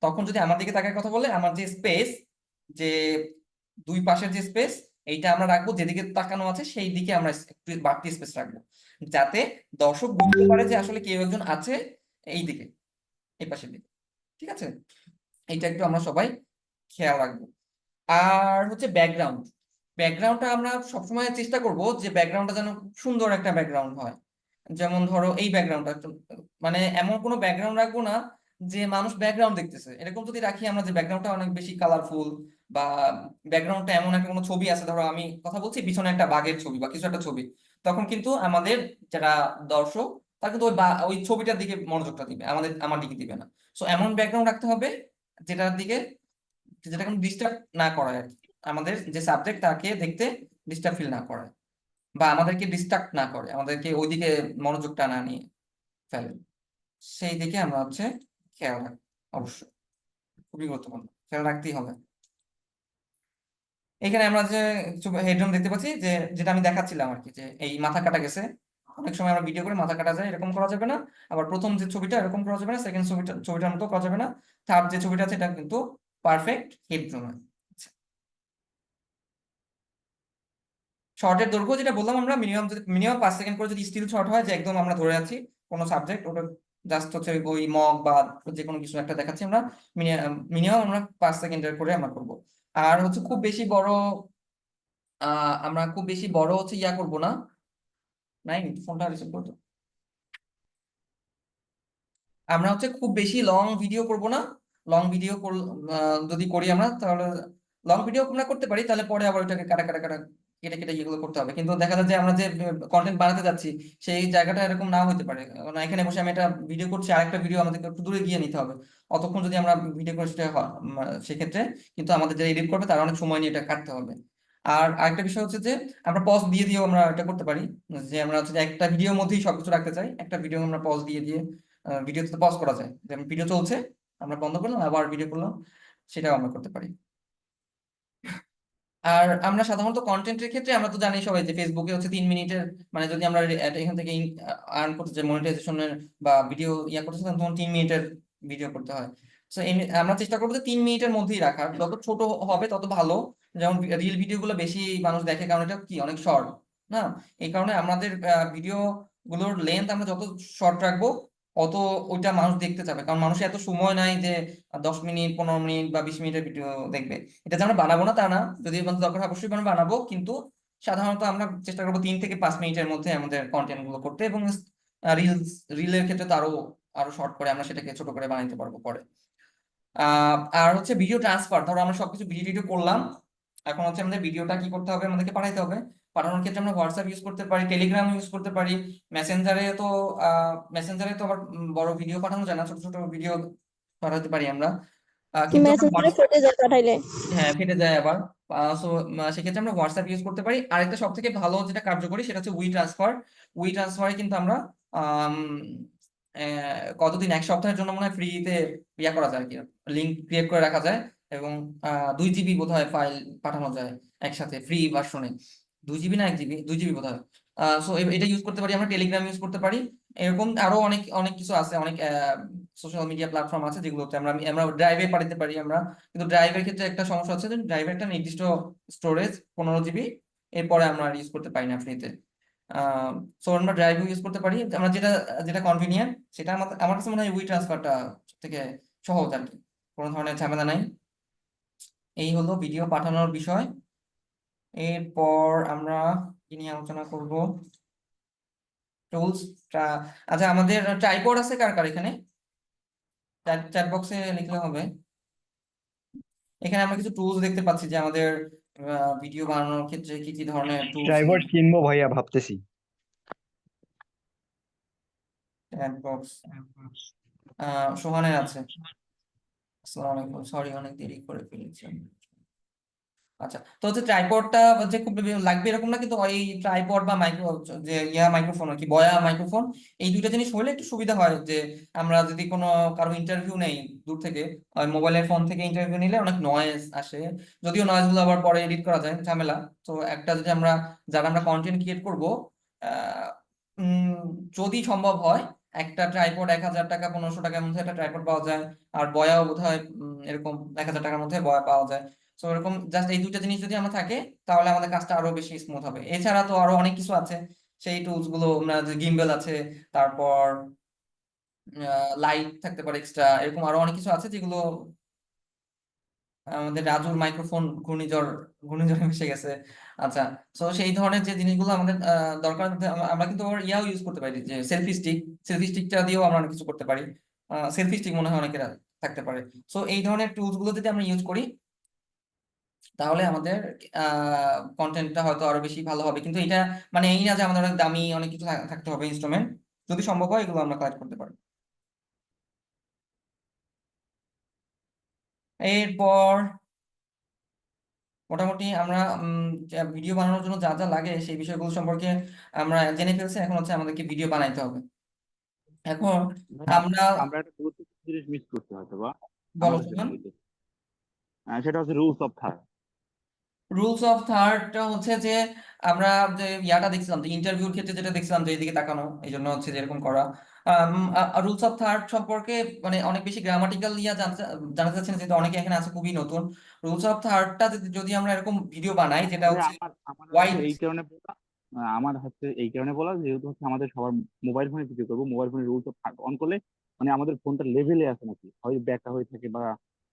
তখন যদি আমার দিকে তাকায় কথা বলে, আমার যে স্পেস, যে দুই পাশের যে স্পেস, এইটা আমরা রাখবো যেদিকে তাকানো আছে সেই দিকে আমরা একটু বাড়তি স্পেস রাখবো, যাতে দর্শক বুঝতে পারে যে আসলে কেউ একজন আছে এই দিকে, এই পাশের দিকে। ঠিক আছে, এইটা একটু আমরা সবাই খেয়াল রাখবো। আর হচ্ছে ব্যাকগ্রাউন্ড, ব্যাকগ্রাউন্ডটা আমরা সবসময় চেষ্টা করব যে ব্যাকগ্রাউন্ডটা যেন খুব সুন্দর একটা ব্যাকগ্রাউন্ড হয়। যেমন ধরো এই ব্যাকগ্রাউন্ডটা, মানে এমন কোনো ব্যাকগ্রাউন্ড রাখবো না যে মানুষ ব্যাকগ্রাউন্ড দেখতেছে, এরকম যদি রাখি আমরা, যে ব্যাকগ্রাউন্ডটা অনেক বেশি কালারফুল, বা ব্যাকগ্রাউন্ডটা এমন একটা কোনো ছবি আছে, ধরো আমি কথা বলছি পিছনে একটা বাঘের ছবি বা কিছু একটা ছবি, তখন কিন্তু আমাদের যারা দর্শক তারা কিন্তু ওই ছবিটার দিকে মনোযোগটা দিবে, আমার দিকে দিবে না। সো এমন ব্যাকগ্রাউন্ড রাখতে হবে যেটার দিকে, যেটা কোনো ডিস্টার্ব না করায় আর কি, আমাদের যে সাবজেক্ট তাকে দেখতে ডিস্টার্ব ফিল না করে, বা আমাদেরকে ডিস্ট্রাক্ট না করে, আমাদেরকে ওইদিকে মনোযোগটা না নিয়ে ফেলে, সেই দিকে আমরা হচ্ছে খেয়াল রাখবো। অবশ্যই খুবই গুরুত্বপূর্ণ, খেয়াল রাখতেই হবে। এখানে আমরা যে হেডরুম দেখতে পাচ্ছি, যে যেটা আমি দেখাচ্ছিলাম আর কি, যে এই মাথা কাটা গেছে। অনেক সময় আমরা ভিডিও করে মাথা কাটা যায়, এরকম করা যাবে না। আবার প্রথম যে ছবিটা এরকম করা যাবে না, সেকেন্ড ছবিটার মতো করা যাবে না। থার্ড যে ছবিটা আছে এটা কিন্তু পারফেক্ট হেডরুম। শর্টের দৈর্ঘ্য যেটা বললাম আমরা, মিনিমাম 5 সেকেন্ড করে যদি স্টিল শর্ট হয়, যে একদম আমরা ধরে আছি কোনো সাবজেক্ট, ওটা জাস্ট হচ্ছে ওই মগ বা যে কোনো কিছু একটা দেখাচ্ছি আমরা, মিনিমাম আমরা 5 সেকেন্ডের করে আমরা করবো। আর হচ্ছে খুব বেশি বড় আমরা খুব বেশি বড় হচ্ছে ইয়া করবো না। নাই ফোনটা রিসিভ করতো। আমরা হচ্ছে খুব বেশি লং ভিডিও করব না। লং ভিডিও যদি করি আমরা, তাহলে লং ভিডিও আমরা করতে পারি, তাহলে পরে আবার ওইটাকে কাটা কাটা কাটা কেটে কেটে এগুলো করতে হবে। কিন্তু দেখা যায় যে আমরা যে কন্টেন্ট বানাতে যাচ্ছি সেই জায়গাটা এরকম নাও হতে পারে। কারণ এখানে বসে আমি একটা ভিডিও করছি, আরেকটা ভিডিও আমাদেরকে একটু দূরে গিয়ে নিতে হবে। অতক্ষণ যদি আমরা ভিডিও করে সেটা সেক্ষেত্রে কিন্তু আমাদের যারা এডিট করবে তারা অনেক সময় নিয়ে এটা কাটতে হবে। আর আরেকটা বিষয় হচ্ছে যে আমরা পজ দিয়ে দিয়েও আমরা এটা করতে পারি, যে আমরা হচ্ছে যে একটা ভিডিওর মধ্যেই সবকিছু রাখতে চাই, একটা ভিডিও আমরা পজ দিয়ে দিয়ে ভিডিওতে তো পজ করা যায়, যেমন ভিডিও চলছে আমরা বন্ধ করলাম আবার ভিডিও করলাম, সেটাও আমরা করতে পারি। আর আমরা সাধারণত কন্টেন্টের ক্ষেত্রে আমরা তো জানি সবাই যে ফেসবুকে হচ্ছে 3 মিনিটের, মানে যদি আমরা এখান থেকে আর্ন করতে চাই মনিটাইজেশনের বা ভিডিও ইয়া করতে চাই, তখন 3 মিনিটের ভিডিও করতে হয়। তো আমরা চেষ্টা করবো যে 3 মিনিটের মধ্যেই রাখার, যত ছোট হবে তত ভালো। যেমন রিল ভিডিও গুলো বেশি মানুষ দেখে, কারণ এটা কি অনেক শর্ট না। এই কারণে আমাদের ভিডিও গুলোর লেন্থ আমরা যত শর্ট রাখবো অত ওইটা মানুষ দেখতে চাবে, কারণ মানুষের এত সময় নাই যে 10 মিনিট 15 মিনিট বা 20 মিনিটের ভিডিও দেখবে। এটা যে আমরা বানাবো না তা না, যদি আমাদের দরকার হয় অবশ্যই আমরা বানাবো, কিন্তু সাধারণত আমরা চেষ্টা করবো 3 থেকে 5 মিনিটের মধ্যে আমাদের কন্টেন্ট গুলো করতে। এবং রিলের ক্ষেত্রে তো আরো আরো শর্ট করে আমরা সেটাকে ছোট করে বানাইতে পারবো পরে। আর হচ্ছে ভিডিও ট্রান্সফার, ধরো আমরা সবকিছু ভিডিও করলাম, এখন হচ্ছে আমাদের ভিডিওটা কি করতে হবে, আমাদেরকে পাঠাইতে হবে। পাঠানোর ক্ষেত্রে আমরা হোয়াটসঅ্যাপ ইউজ করতে পারি, টেলিগ্রাম ইউজ করতে পারি, মেসেঞ্জারে তো আবার বড় ভিডিও পাঠানো যায় না, ছোট ছোট ভিডিও পাঠাতে পারি আমরা। কিন্তু আমরা মেসেঞ্জারে ফেটে যায় পাঠাইলে। হ্যাঁ ফেটে যায় আবার। সো সেক্ষেত্রে আমরা হোয়াটসঅ্যাপ ইউজ করতে পারি। আরেকটা সব থেকে ভালো যেটা কার্যকরী সেটা হচ্ছে উই ট্রান্সফার। উই ট্রান্সফারে কিন্তু আমরা আম, কতদিন, 1 সপ্তাহের জন্য মনে হয় ফ্রিতে ইয়া করা যায়, কি লিঙ্ক ক্রিয়েট করে রাখা যায়, এবং 2 জিবি বোধহয় ফাইল পাঠানো যায় একসাথে ফ্রি ভার্সনে। 2 জিবি না 1 জিবি, 2 জিবি বোধহয়। সো এটা ইউজ করতে পারি আমরা, টেলিগ্রাম ইউজ করতে পারি। এরকম আরো অনেক অনেক কিছু আছে, অনেক সোশ্যাল মিডিয়া প্ল্যাটফর্ম আছে যেগুলোতে আমরা আমরা ড্রাইভে পাঠাতে পারি আমরা। কিন্তু ড্রাইভের ক্ষেত্রে একটা সমস্যা হচ্ছে যে ড্রাইভের একটা নির্দিষ্ট স্টোরেজ 15 জিবি, এরপরে আমরা ইউজ করতে পারি না ফ্রিতে। সো আমরা ড্রাইভ ইউজ করতে পারি, আমরা যেটা যেটা কনভিনিয়েন্ট সেটা। আমার কাছে মনে হয় উই ট্রান্সফারটা থেকে সহজ আর কি, কোনো ধরনের ঝামেলা নাই। এই হলো ভিডিও পাঠানোর বিষয়। এরপর আমরা কি নিয়ে আলোচনা করব, টুলস। আচ্ছা, আমাদের ট্রাইপড আছে কার কার এখানে? চ্যাট বক্সে লিখলে হবে। এখানে আমরা কিছু টুলস দেখতে পাচ্ছি, যে আমাদের ভিডিও বানানোর ক্ষেত্রে কি কি ধরনের টুলস। ট্রাইপড কিনবো ভাইয়া ভাবতেছি। চ্যাট বক্স সোহানের আছে। আসসালামু আলাইকুম, সরি অনেক দেরি করে ফেলেছি। আচ্ছা, তো হচ্ছে ট্রাইপডটা যে খুব লাগবে এরকম না, কিন্তু ওই ট্রাইপড বা মাইক্রো, যে মাইক্রোফোন আর কি, বয়া মাইক্রোফোন, এই দুইটা জিনিস হলে একটু সুবিধা হয়। যে আমরা যদি কোনো কারো ইন্টারভিউ নেই দূর থেকে, মোবাইলের ফোন থেকে ইন্টারভিউ নিলে অনেক নয়েজ আসে, যদিও নয়েজ গুলো আবার পরে এডিট করা যায়, ঝামেলা। তো একটা যদি আমরা যারা আমরা কন্টেন্ট ক্রিয়েট করবো, আহ যদি সম্ভব হয়, একটা ট্রাইপড 1000 টাকা 1500 টাকার মধ্যে একটা ট্রাইপড পাওয়া যায়। আর বয়াও বোধহয় এরকম 1000 টাকার মধ্যে বয়া পাওয়া যায়। তো এরকম জাস্ট এই দুইটা জিনিস যদি আমার থাকে, তাহলে আমাদের কাজটা আরো বেশি স্মুথ হবে। এছাড়া তো আরো অনেক কিছু আছে, সেই টুলস গুলো আমরা, যে গিম্বেল আছে, তারপর লাইট থাকতে পারে এক্সট্রা, এরকম আরো অনেক কিছু আছে যেগুলো আমাদের রাজুর মাইক্রোফোন ঘূর্ণিঝড়ে মিশে গেছে। আচ্ছা, তো সেই ধরনের যে জিনিসগুলো আমাদের দরকার, আমরা কিন্তু আবার ইয়াও ইউজ করতে পারি, যে সেলফি স্টিকটা দিয়েও আমরা অনেক কিছু করতে পারি। সেলফি স্টিক মনে হয় অনেকের থাকতে পারে। সো এই ধরনের টুলস গুলো যদি আমরা ইউজ করি, তাহলে আমাদের কন্টেন্টটা হয়তো আরো বেশি ভালো হবে। কিন্তু এটা মানে এই না যে আমাদের অনেক দামি অনেক কিছু থাকতে হবে ইনস্ট্রুমেন্ট, যদি সম্ভব হয় এগুলো আমরা কালেক্ট করতে পারি। এরপর মোটামুটি আমরা ভিডিও বানানোর জন্য যা যা লাগে সেই বিষয়গুলো সম্পর্কে আমরা জেনে ফেলছি। এখন হচ্ছে আমাদেরকে ভিডিও বানাইতে হবে। এখন আমরা আমরা একটা গুরুত্বপূর্ণ জিনিস মিস করছে হয়তো বা বলো আমাদের সুমন। ফ্যামিলিতে, সেটা হচ্ছে rules of third. Rules of থার্ডটা হচ্ছে যে আমরা যে ইয়াটা দেখছিলাম, যে ইন্টারভিউর ক্ষেত্রে যেটা দেখছিলাম, যে এদিকে তাকানো, এই জন্য হচ্ছে যে এরকম করা। রুলস অফ থার্ড সম্পর্কে মানে অনেক বেশি গ্রামাটিক্যাল ইয়া জানা যাচ্ছে না, যেহেতু অনেকে এখানে আছে খুবই নতুন। রুলস অফ থার্ডটা যদি আমরা এরকম ভিডিও বানাই যেটা ভাইয়া হচ্ছে আমার আমার হচ্ছে ওয়াইড। এই কারণে বলা, আমার হচ্ছে এই কারণে বলা, যেহেতু হচ্ছে আমাদের সবার মোবাইল ফোনে ভিডিও করবো, মোবাইল ফোনে রুলস অফ থার্ড অন করলে মানে আমাদের ফোনটা লেভেলে আছে নাকি, হয় ব্যাকা হয়ে থাকে বা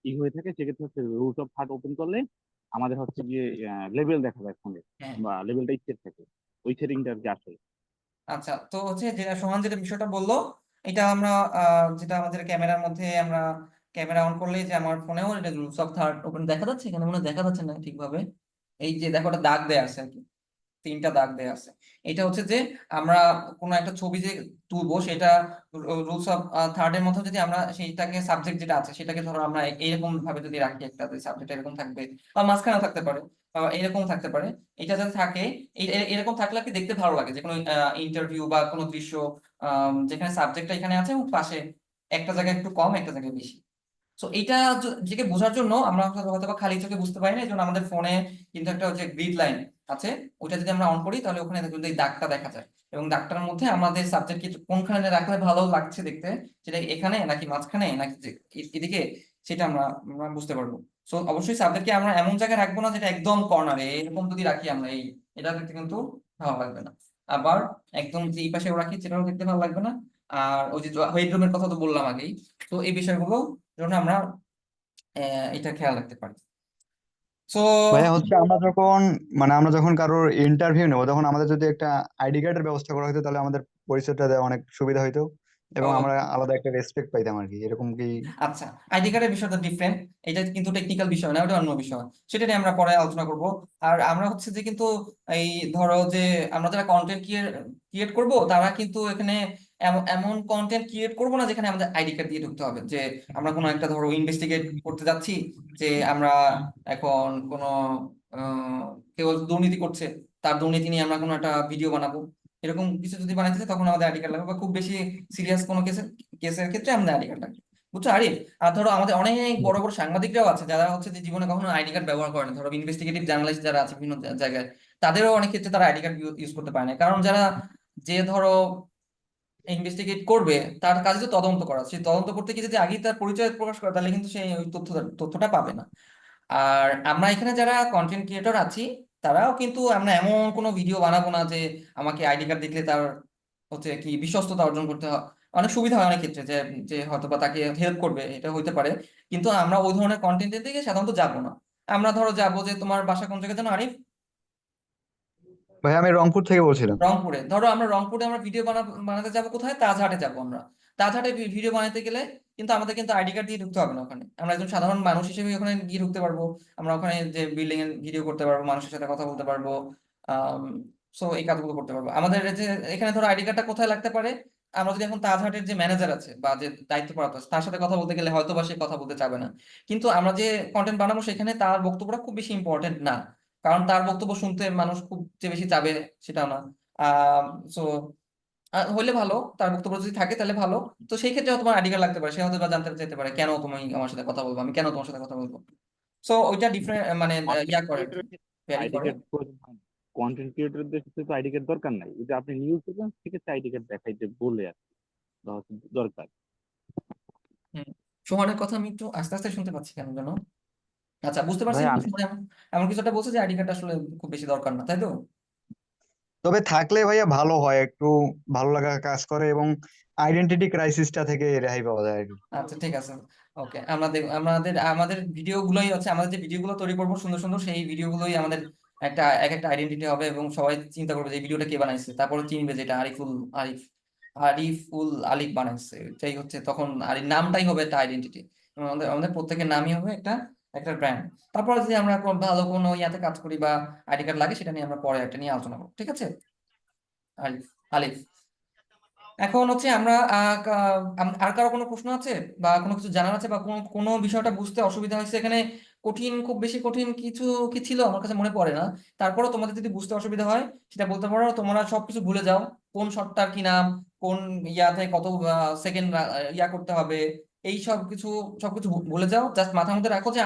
ই হয়ে থাকে, সেক্ষেত্রে হচ্ছে রুলস অফ থার্ড ওপেন করলে আমাদের হচ্ছে গিয়ে লেভেল দেখা যায় ফোনে, হ্যাঁ, বা লেভেলটা স্টেট থাকে, ওই সেটিংটা আর কি আসে। আচ্ছা, তো হচ্ছে যেটা সোহান যেটা বিষয়টা বললো, এটা আমরা যেটা আমাদের ক্যামেরার মধ্যে আমরা ক্যামেরা অন করলেই যে আমার ফোনেও এটা রুলস অফ থার্ড ওপেন দেখা যাচ্ছে, এখানে মনে হয় দেখা যাচ্ছে না ঠিকভাবে। এই যে দেখো, ওটা দাগ দেয়া আছে আর কি, 3টা দাগ দেয়া আছে। এটা হচ্ছে যে আমরা কোনো একটা ছবি যে তুলবো, সেটা রুলস অফ থার্ডের মধ্যে যদি আমরা সেইটাকে সাবজেক্ট যেটা আছে সেটাকে ধরো আমরা এইরকম ভাবে যদি রাখি, একটা সাবজেক্ট এরকম থাকবে বা মাঝখানেও থাকতে পারে বা এরকম থাকতে পারে। এটা যাতে থাকে, এরকম থাকলে কি দেখতে ভালো লাগে, যে কোনো ইন্টারভিউ বা কোনো দৃশ্য, যেখানে সাবজেক্টটা এখানে আছে এবং পাশে একটা জায়গায় একটু কম, একটা জায়গায় বেশি। সো এইটা যেকে বোঝার জন্য আমরা হয়তো বা খালি চোখে বুঝতে পারি না, এই জন্য আমাদের ফোনে কিন্তু একটা হচ্ছে গ্রিড লাইন আছে, ওইটা যদি আমরা অন করি তাহলে ওখানে কিন্তু এই দাগটা দেখা যায়, এবং দাগটার মধ্যে আমাদের সাবজেক্ট কোনখানে রাখলে ভালো লাগছে দেখতে, সেটা এখানে নাকি মাঝখানে নাকি এদিকে, সেটা আমরা আমরা বুঝতে পারবো। সো অবশ্যই সাবজেক্টকে আমরা এমন জায়গায় রাখবো না যেটা একদম কর্নারে, এরকম যদি রাখি আমরা এটা দেখতে কিন্তু ভালো লাগবে না। আবার একদম যে এই পাশেও রাখি সেটাও দেখতে ভালো লাগবে না। আর ওই যে হেডরুমের কথা তো বললাম আগেই। তো এই বিষয়গুলো জন্য আমরা এটা খেয়াল রাখতে পারি। সো ভাইয়া হচ্ছে আমরা যখন কারোর ইন্টারভিউ নেবো, তখন আমাদের যদি একটা আইডি কার্ডের ব্যবস্থা করা হতো, তাহলে আমাদের পরিচয়টা দেওয়া অনেক সুবিধা হতো এবং আমরা আলাদা একটা রেসপেক্ট পাইতাম আর কি, এরকম কি? আচ্ছা, আইডি কার্ডের বিষয়টা ডিফারেন্ট, এটা কিন্তু টেকনিক্যাল বিষয় না, ওটা অন্য বিষয়, সেটা নিয়ে আমরা পরে আলোচনা করব। আর আমরা হচ্ছে যে কিন্তু এই ধরো যে আমরা যারা কন্টেন্ট ক্রিয়েট করব, তারা কিন্তু এখানে এমন এমন কন্টেন্ট ক্রিয়েট করব না যেখানে আমাদের আইডি কার্ড দিয়ে ঢুকতে হবে। যে আমরা কোনো একটা ধরো ইনভেস্টিগেট করতে যাচ্ছি, যে আমরা এখন কোনো আহ, কেউ দুর্নীতি করছে, তার দুর্নীতি নিয়ে আমরা কোনো একটা ভিডিও বানাবো, এরকম কিছু যদি বানাইতে চাই তখন আমাদের আইডি কার্ড লাগবে, বা খুব বেশি সিরিয়াস কোনো কেসের ক্ষেত্রে আমাদের আইডি কার্ড লাগবে। বুঝছো আরিফ? আর ধরো আমাদের অনেক বড় বড় সাংবাদিকরাও আছে যারা হচ্ছে যে জীবনে কখনো আইডি কার্ড ব্যবহার করেন, ধরো ইনভেস্টিগেটিভ জার্নালিস্ট যারা আছে বিভিন্ন জায়গায়, তাদেরও অনেক ক্ষেত্রে তারা আইডি কার্ড ইউজ করতে পারে না, কারণ যারা যে ধরো ইনভেস্টিগেট করবে, তার কাজ তো তদন্ত করা, সেই তদন্ত করতে গিয়ে যদি আগেই তার পরিচয় প্রকাশ করে, তাহলে কিন্তু সেই ওই তথ্যটা পাবে না। আর আমরা এখানে যারা কন্টেন্ট ক্রিয়েটর আছি, তারাও কিন্তু আমরা এমন কোনো ভিডিও বানাবো না যে আমাকে আইডি কার্ড দেখলে তার হচ্ছে কি বিশ্বস্ততা অর্জন করতে হয়। অনেক সুবিধা হয় অনেক ক্ষেত্রে, যে যে হয়তো বা তাকে হেল্প করবে, এটা হইতে পারে, কিন্তু আমরা ওই ধরনের কন্টেন্টের দিকে সাধারণত যাবো না। আমরা ধরো যাবো যে তোমার বাসা কোন জায়গায় যেন আরিফ? ভাইয়া আমি রংপুর থেকে বলছিলাম। রংপুরে। ধরো আমরা রংপুরে আমরা ভিডিও বানাতে যাবো কোথায়, তাজহাটে যাবো আমরা। তাজহাটে ভিডিও বানাতে গেলে কিন্তু আমাদের কিন্তু আইডি কার্ড দিয়ে ঢুকতে হবে না ওখানে, আমরা একজন সাধারণ মানুষ হিসেবে ওখানে গিয়ে ঢুকতে পারবো। আমরা ওখানে যে বিল্ডিং এর ভিডিও করতে পারবো, মানুষের সাথে কথা বলতে পারবো। আহ সো এই কাজগুলো করতে পারবো। আমাদের যে এখানে ধরো আইডি কার্ডটা কোথায় লাগতে পারে, আমরা যদি এখন তাজহাটের যে ম্যানেজার আছে বা যে দায়িত্বপ্রাপ্ত আছে তার সাথে কথা বলতে গেলে হয়তো বা সে কথা বলতে চাবে না। কিন্তু আমরা যে কন্টেন্ট বানাবো সেখানে তার বক্তব্যটা খুব বেশি ইম্পর্টেন্ট না, কারণ তার বক্তব্য শুনতে মানুষ খুব যে বেশি চাবে সেটা না। সো হইলে ভালো, তার বক্তব্য যদি থাকে তাহলে ভালো। তো সেই ক্ষেত্রে তোমার আইডি কার্ড লাগতে পারে, সে হয়তো বা জানতে চাইতে পারে কেন তুমি আমার সাথে কথা বলবো, আমি কেন তোমার সাথে কথা বলবো। সো ওইটা ডিফারেন্ট মানে ইয়া কন্টেন্ট করে, ক্রিয়েটরের ক্ষেত্রে ভ্যারি আইডি করে। কার্ড প্রয়োজন হয় না, কন্টেন্ট ক্রিয়েটরদের ক্ষেত্রে তো আইডি কার্ড দরকার নাই, যদি আপনি নিউজ পেপার থেকে আইডি কার্ড দেখাইতে বলে আর কি, বা হচ্ছে দরকার। হুম, সোহানের কথা আমি একটু আস্তে আস্তে শুনতে পাচ্ছি কেন যেন। আচ্ছা, বুঝতে পারছি ভাই যে আমি সোহান এমন কিছু একটা বলছে যে আইডি কার্ড আসলে খুব বেশি দরকার না, তাই তো? তবে থাকলে ভাইয়া ভালো হয়, একটু ভালো লাগা কাজ করে এবং আইডেন্টিটি ক্রাইসিসটা থেকে রেহাই পাওয়া যায় আর কি। আচ্ছা, ঠিক আছে। ওকে, আমাদের আমাদের ভিডিও গুলোই হচ্ছে, আমাদের যে ভিডিও গুলো তৈরি করবো সুন্দর সুন্দর, সেই ভিডিও গুলোই আমাদের এক একটা আইডেন্টিটি হবে, এবং সবাই চিন্তা করবে যে এই ভিডিওটা কে বানাইছে, তারপরে চিনবে যেটা আরিফ আরিফুল আলিফ বানাইছে, এটাই হচ্ছে তখন আর এই নামটাই হবে একটা আইডেন্টিটি। আমাদের আমাদের প্রত্যেকের নামই হবে একটা একটা ব্র্যান্ড। তারপর যদি আমরা ভালো কোনো ইয়াতে কাজ করি বা আইডি কার্ড লাগে, সেটা নিয়ে আমরা পরে একটা নিয়ে আলোচনা করবো, ঠিক আছে? আলিফ আলিফ। এখন হচ্ছে আমরা আর কারো কোনো প্রশ্ন আছে বা কোনো কিছু জানার আছে, বা কোনো কোনো বিষয়টা বুঝতে অসুবিধা হয়েছে এখানে? খুব বেশি কঠিন কিছু কি ছিল আমার কাছে মনে পড়ে না। তারপরও তোমাদের যদি বুঝতে অসুবিধা হয় সেটা বলতে পারো, তোমরা সবকিছু ভুলে যাও, কোন শটটার কি নাম, কোন ইয়াতে কত সেকেন্ড ইয়া করতে হবে, এই সবকিছু ভুলে যাও, জাস্ট মাথার মধ্যে রাখো যে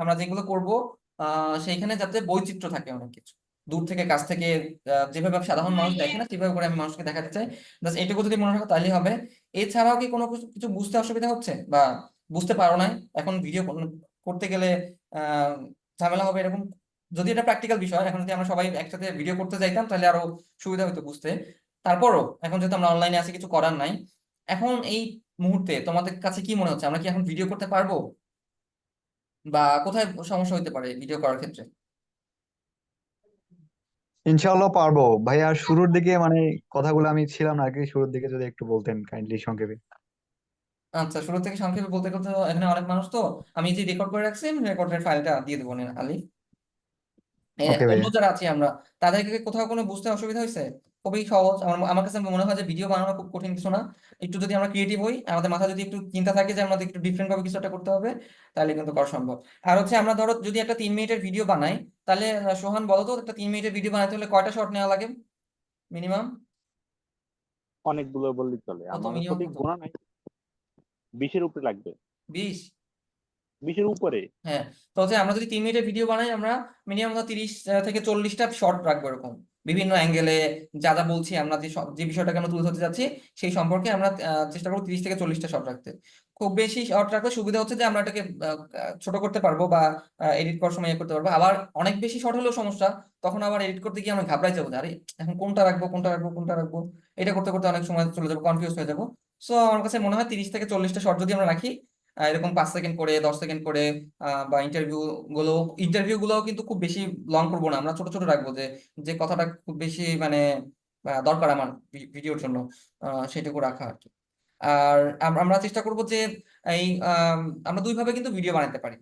আমরা যেগুলো করব সেইখানে যাতে বৈচিত্র্য থাকে অনেক কিছু, দূর থেকে কাছ থেকে যেভাবে সাধারণ মানুষ দেখে না সেভাবে করে আমি মানুষকে দেখাতে চাই। জাস্ট এটুকু যদি মনে রাখো তাহলেই হবে। এছাড়াও কি কোনো কিছু কিছু বুঝতে অসুবিধা হচ্ছে বা বুঝতে পারো না এখন ভিডিও করতে গেলে আহ ঝামেলা হবে এরকম? যদি এটা প্র্যাকটিক্যাল বিষয়, এখন যদি আমরা সবাই একসাথে ভিডিও করতে যাইতাম তাহলে আরো সুবিধা হতো বুঝতে। তারপরও এখন যেহেতু আমরা অনলাইনে আছি, কিছু করার নাই। এখন এই মুহূর্তে তোমাদের কাছে কি মনে হচ্ছে, আমরা কি এখন ভিডিও করতে পারবো, বা কোথায় সমস্যা হতে পারে ভিডিও করার ক্ষেত্রে? ইনশাআল্লাহ পারবো ভাইয়া। শুরুর দিকে মানে কথাগুলো আমি ছিলাম না আর কি, শুরুর দিকে যদি একটু বলতেন কাইন্ডলি সংক্ষেপে। আচ্ছা, শুরু থেকে সংক্ষেপে বলতে বলতে এখানে অনেক মানুষ, তো আমি যে রেকর্ড করে রাখছি রেকর্ডের ফাইলটা দিয়ে দেবো আলী। ওকে অন্য ভাইয়া। যারা আছি আমরা, তাদেরকে কোথাও কোনো বুঝতে অসুবিধা হয়েছে? খুবই সহজ। আমার কাছে মনে হয় যে ভিডিও বানানো খুব কঠিন কিছু না। একটু যদি আমরা ক্রিয়েটিভ হই, আমাদের মাথায় যদি একটু চিন্তা থাকে যে আমাদের একটু ডিফারেন্ট ভাবে কিছু একটা করতে হবে, তাহলে কিন্তু করা সম্ভব। আর হচ্ছে আমরা ধরো যদি একটা 3 মিনিটের ভিডিও বানাই, তাহলে সোহান বলো তো, একটা 3 মিনিটের ভিডিও বানাতে হলে কয়টা শট নেওয়া লাগে মিনিমাম? অনেকগুলো বললেই চলে, কত আমার মিনিমাম সঠিক কত? গোনা নাই, 20-এর উপরে লাগবে। 20? 20-এর উপরে। হ্যাঁ। তো হচ্ছে আমরা যদি 3 মিনিটের ভিডিও বানাই, আমরা মিনিমাম 30 থেকে 40টা শর্ট রাখবো এরকম, বিভিন্ন অ্যাঙ্গেলে যা যা বলছি আমরা, যে বিষয়টাকে আমরা তুলে ধরতে যাচ্ছি সেই সম্পর্কে আমরা চেষ্টা করবো 30 থেকে 40টা শর্ট রাখতে। খুব বেশি শর্ট রাখলে সুবিধা হচ্ছে যে আমরা এটাকে ছোট করতে পারবো বা এডিট করার সময় করতে পারবো। আবার অনেক বেশি শর্ট হলেও সমস্যা, তখন আবার এডিট করতে গিয়ে আমরা ঘাবড়াই যাবো যে আরে এখন কোনটা রাখবো, এটা করতে করতে অনেক সময় চলে যাবো, কনফিউজ হয়ে যাবো। সো আমার কাছে মনে হয় 30 থেকে 40টা শর্ট যদি আমরা রাখি, এরকম 5 সেকেন্ড করে 10 সেকেন্ড করে, বা ইন্টারভিউ গুলো কিন্তু খুব বেশি লং করবো না, আমরা ছোট ছোট রাখবো, যে যে কথাটা খুব বেশি মানে দরকার আমার ভিডিওর জন্য, সেটুকু রাখা আর কি। আর আমরা চেষ্টা করব যে এই আমরা দুইভাবে কিন্তু ভিডিও বানাতে পারি।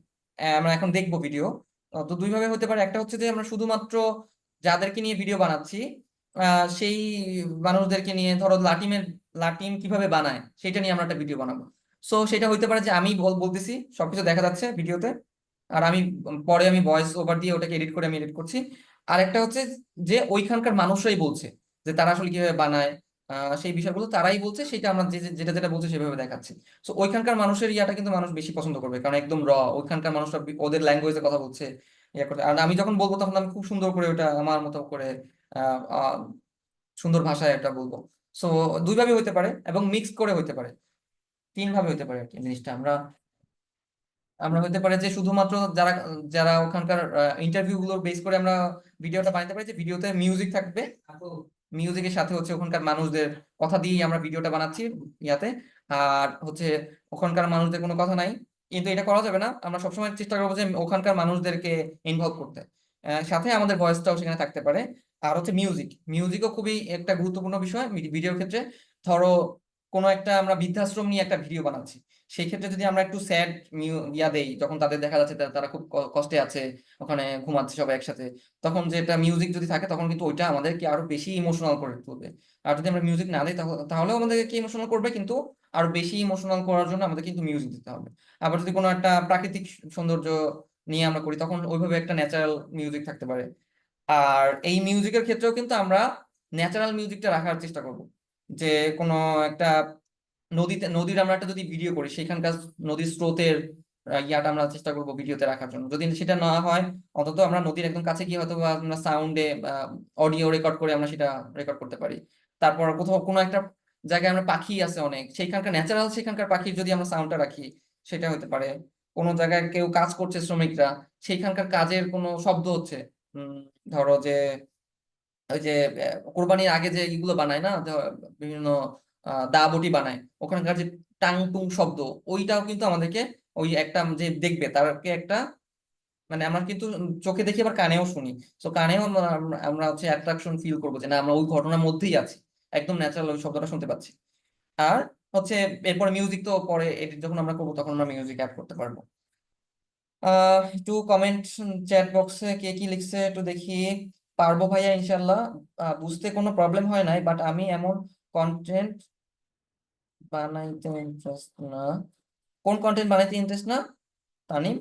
আমরা এখন দেখবো ভিডিও, তো দুইভাবে হতে পারে। একটা হচ্ছে যে আমরা শুধুমাত্র যাদেরকে নিয়ে ভিডিও বানাচ্ছি সেই মানুষদেরকে নিয়ে, ধরো লাটিম কিভাবে বানায় সেটা নিয়ে আমরা একটা ভিডিও বানাবো। সো সেটা হইতে পারে যে আমি বলতেছি, সবকিছু দেখা যাচ্ছে ভিডিওতে, আর পরে আমি ভয়েস ওভার দিয়ে ওটাকে এডিট করে আমি এডিট করছি। আর একটা হচ্ছে যে ওইখানকার মানুষরাই বলছে যে তারা আসলে কিভাবে বানায়, সেই বিষয়গুলো তারাই বলছে, সেটা আমরা যেটা যেটা বলছে সেভাবে দেখাচ্ছি। তো ওইখানকার মানুষের ইয়াটা কিন্তু মানুষ বেশি পছন্দ করবে, কারণ একদম ওইখানকার মানুষরা ওদের ল্যাঙ্গুয়েজে কথা বলছে, ইয়া করতে। আর আমি যখন বলবো তখন আমি খুব সুন্দর করে ওটা আমার মতো করে আহ আহ, সুন্দর ভাষায় এটা বলবো। সো দুইভাবে হইতে পারে এবং মিক্স করে হইতে পারে, 3 ভাবে হইতে পারে আর কি জিনিসটা। আমরা আমরা হইতে পারে যে শুধুমাত্র যারা যারা ওখানকার ইন্টারভিউ গুলো বেস করে আমরা ভিডিওটা বানাতে পারি, যে ভিডিওতে মিউজিক থাকবে, মিউজিকের সাথে হচ্ছে ওখানকার মানুষদের কথা দিয়েই আমরা ভিডিওটা বানাচ্ছি ইয়াতে। আর হচ্ছে ওখানকার মানুষদের কোনো কথা নাই, কিন্তু এটা করা যাবে না, আমরা সবসময় চেষ্টা করবো যে ওখানকার মানুষদেরকে ইনভলভ করতে, সাথে আমাদের ভয়েসটাও সেখানে থাকতে পারে। আর হচ্ছে মিউজিকও খুবই একটা গুরুত্বপূর্ণ বিষয় ভিডিওর ক্ষেত্রে। ধরো কোনো একটা আমরা বৃদ্ধাশ্রম নিয়ে একটা ভিডিও বানাচ্ছি, সেই ক্ষেত্রে যদি আমরা একটু স্যাড ইয়া দেই, যখন তাদের দেখা যাচ্ছে তারা খুব কষ্টে আছে, ওখানে ঘুমাচ্ছে সবাই একসাথে, তখন যেটা মিউজিক যদি থাকে তখন কিন্তু ওইটা আমাদেরকে আরো বেশি ইমোশনাল করে তুলবে। আর যদি আমরা মিউজিক না দিই তাহলেও আমাদেরকে ইমোশনাল করবে, কিন্তু আরো বেশি ইমোশনাল করার জন্য আমাদের কিন্তু মিউজিক দিতে হবে। আবার যদি কোনো একটা প্রাকৃতিক সৌন্দর্য নিয়ে আমরা করি, তখন ওইভাবে একটা ন্যাচারাল মিউজিক থাকতে পারে। আর এই মিউজিকের ক্ষেত্রেও কিন্তু আমরা ন্যাচারাল মিউজিকটা রাখার চেষ্টা করব, যে কোনো একটা নদীর আমরা একটা যদি ভিডিও করি, সেখানকার নদীর স্রোতের ইয়াটা আমরা চেষ্টা করব ভিডিওতে রাখার জন্য। যদি সেটা না হয়, অন্তত আমরা নদীর একদম কাছে গিয়ে হয়তো বা আমরা সাউন্ডে অডিও রেকর্ড করে আমরা সেটা রেকর্ড করতে পারি। তারপর কোথাও কোনো একটা জায়গায় আমরা পাখি আছে অনেক, সেখানকার পাখির যদি আমরা সাউন্ডটা রাখি, সেটা হতে পারে। কোনো জায়গায় কেউ কাজ করছে, শ্রমিকরা, সেইখানকার কাজের কোনো শব্দ হচ্ছে, উম ধরো যে ওই যে কোরবানির আগে যে ইগুলো বানায় না, বিভিন্ন দা বটি বানায়, ওখানকার যে টাং টুং শব্দ, ওইটাও কিন্তু আমাদেরকে, ওই একটা যে দেখবে তারকে একটা, মানে আমরা কিন্তু চোখে দেখি আবার কানেও শুনি। তো কানেও আমরা হচ্ছে অ্যাট্রাকশন ফিল করবো যে না, আমরা ওই ঘটনার মধ্যেই আছি, একদম ন্যাচারাল ওই শব্দটা শুনতে পাচ্ছি। আর হচ্ছে এরপরে মিউজিক তো পরে এডিট যখন আমরা করবো তখন আমরা মিউজিক অ্যাড করতে পারবো। একটু কমেন্ট চ্যাট বক্সে কে কি লিখছে একটু দেখি। পারবো ভাইয়া ইনশাল্লাহ, বুঝতে কোনো প্রবলেম হয় নাই, বাট আমি এমন কন্টেন্ট বানাইতে ইন্টারেস্ট না। কোন কন্টেন্ট বানাইতে ইন্টারেস্ট না তানিম?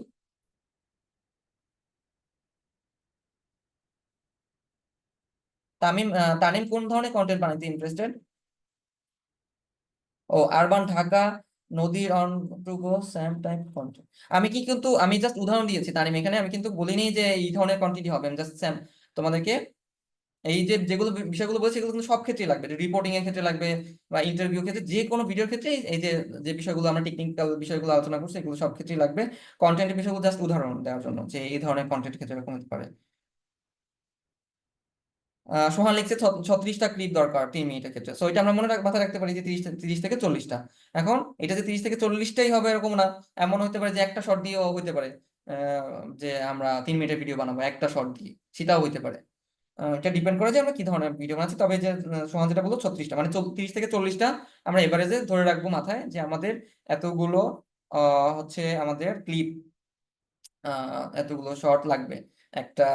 তানিম কোন ধরনের কন্টেন্ট বানাইতে ইন্টারেস্টেড? ও, আরবান ঢাকা। নদীর on to go Sam type content. আমি জাস্ট উদাহরণ দিয়েছি তানিম, এখানে আমি কিন্তু বলিনি যে এই ধরনের কন্টেন্টই হবে, আমি জাস্ট স্যাম তোমাদেরকে এই যে যেগুলো বিষয়গুলো বলছি এগুলো কিন্তু সব ক্ষেত্রেই লাগবে, রিপোর্টিং এর ক্ষেত্রে লাগবে বা ইন্টারভিউ ক্ষেত্রে, যে কোনো ভিডিওর ক্ষেত্রে এই যে যে বিষয়গুলো আমরা টেকনিক্যাল বিষয়গুলো আলোচনা করছি এগুলো সব ক্ষেত্রেই লাগবে। কন্টেন্টের বিষয়গুলো জাস্ট উদাহরণ দেওয়ার জন্য যে এই ধরনের কন্টেন্ট ক্ষেত্রে এরকম হতে পারে। সোহান লিখছে 36টা ক্লিপ দরকার 3 মিনিটের ক্ষেত্রে, সো এটা আমরা মাথায় রাখতে পারি যে 30 থেকে 40টা। এখন এটা যে 30 থেকে 40টাই হবে এরকম না, এমন হতে পারে যে একটা শর্ট দিয়েও হতে পারে যে আমরা 3 মিনিটের ভিডিও বানাবো একটা শর্ট দিয়ে, সেটাও হইতে পারে। এটা ডিপেন্ড করে যে আমরা কি ধরনের ভিডিও বানাচ্ছি। তবে যে সোহান যেটা বললো 36টা মানে 30 থেকে 40টা আমরা এভারেজে ধরে রাখবো মাথায় যে আমাদের এতগুলো হচ্ছে আমাদের ক্লিপ, এতগুলো শর্ট লাগবে একটা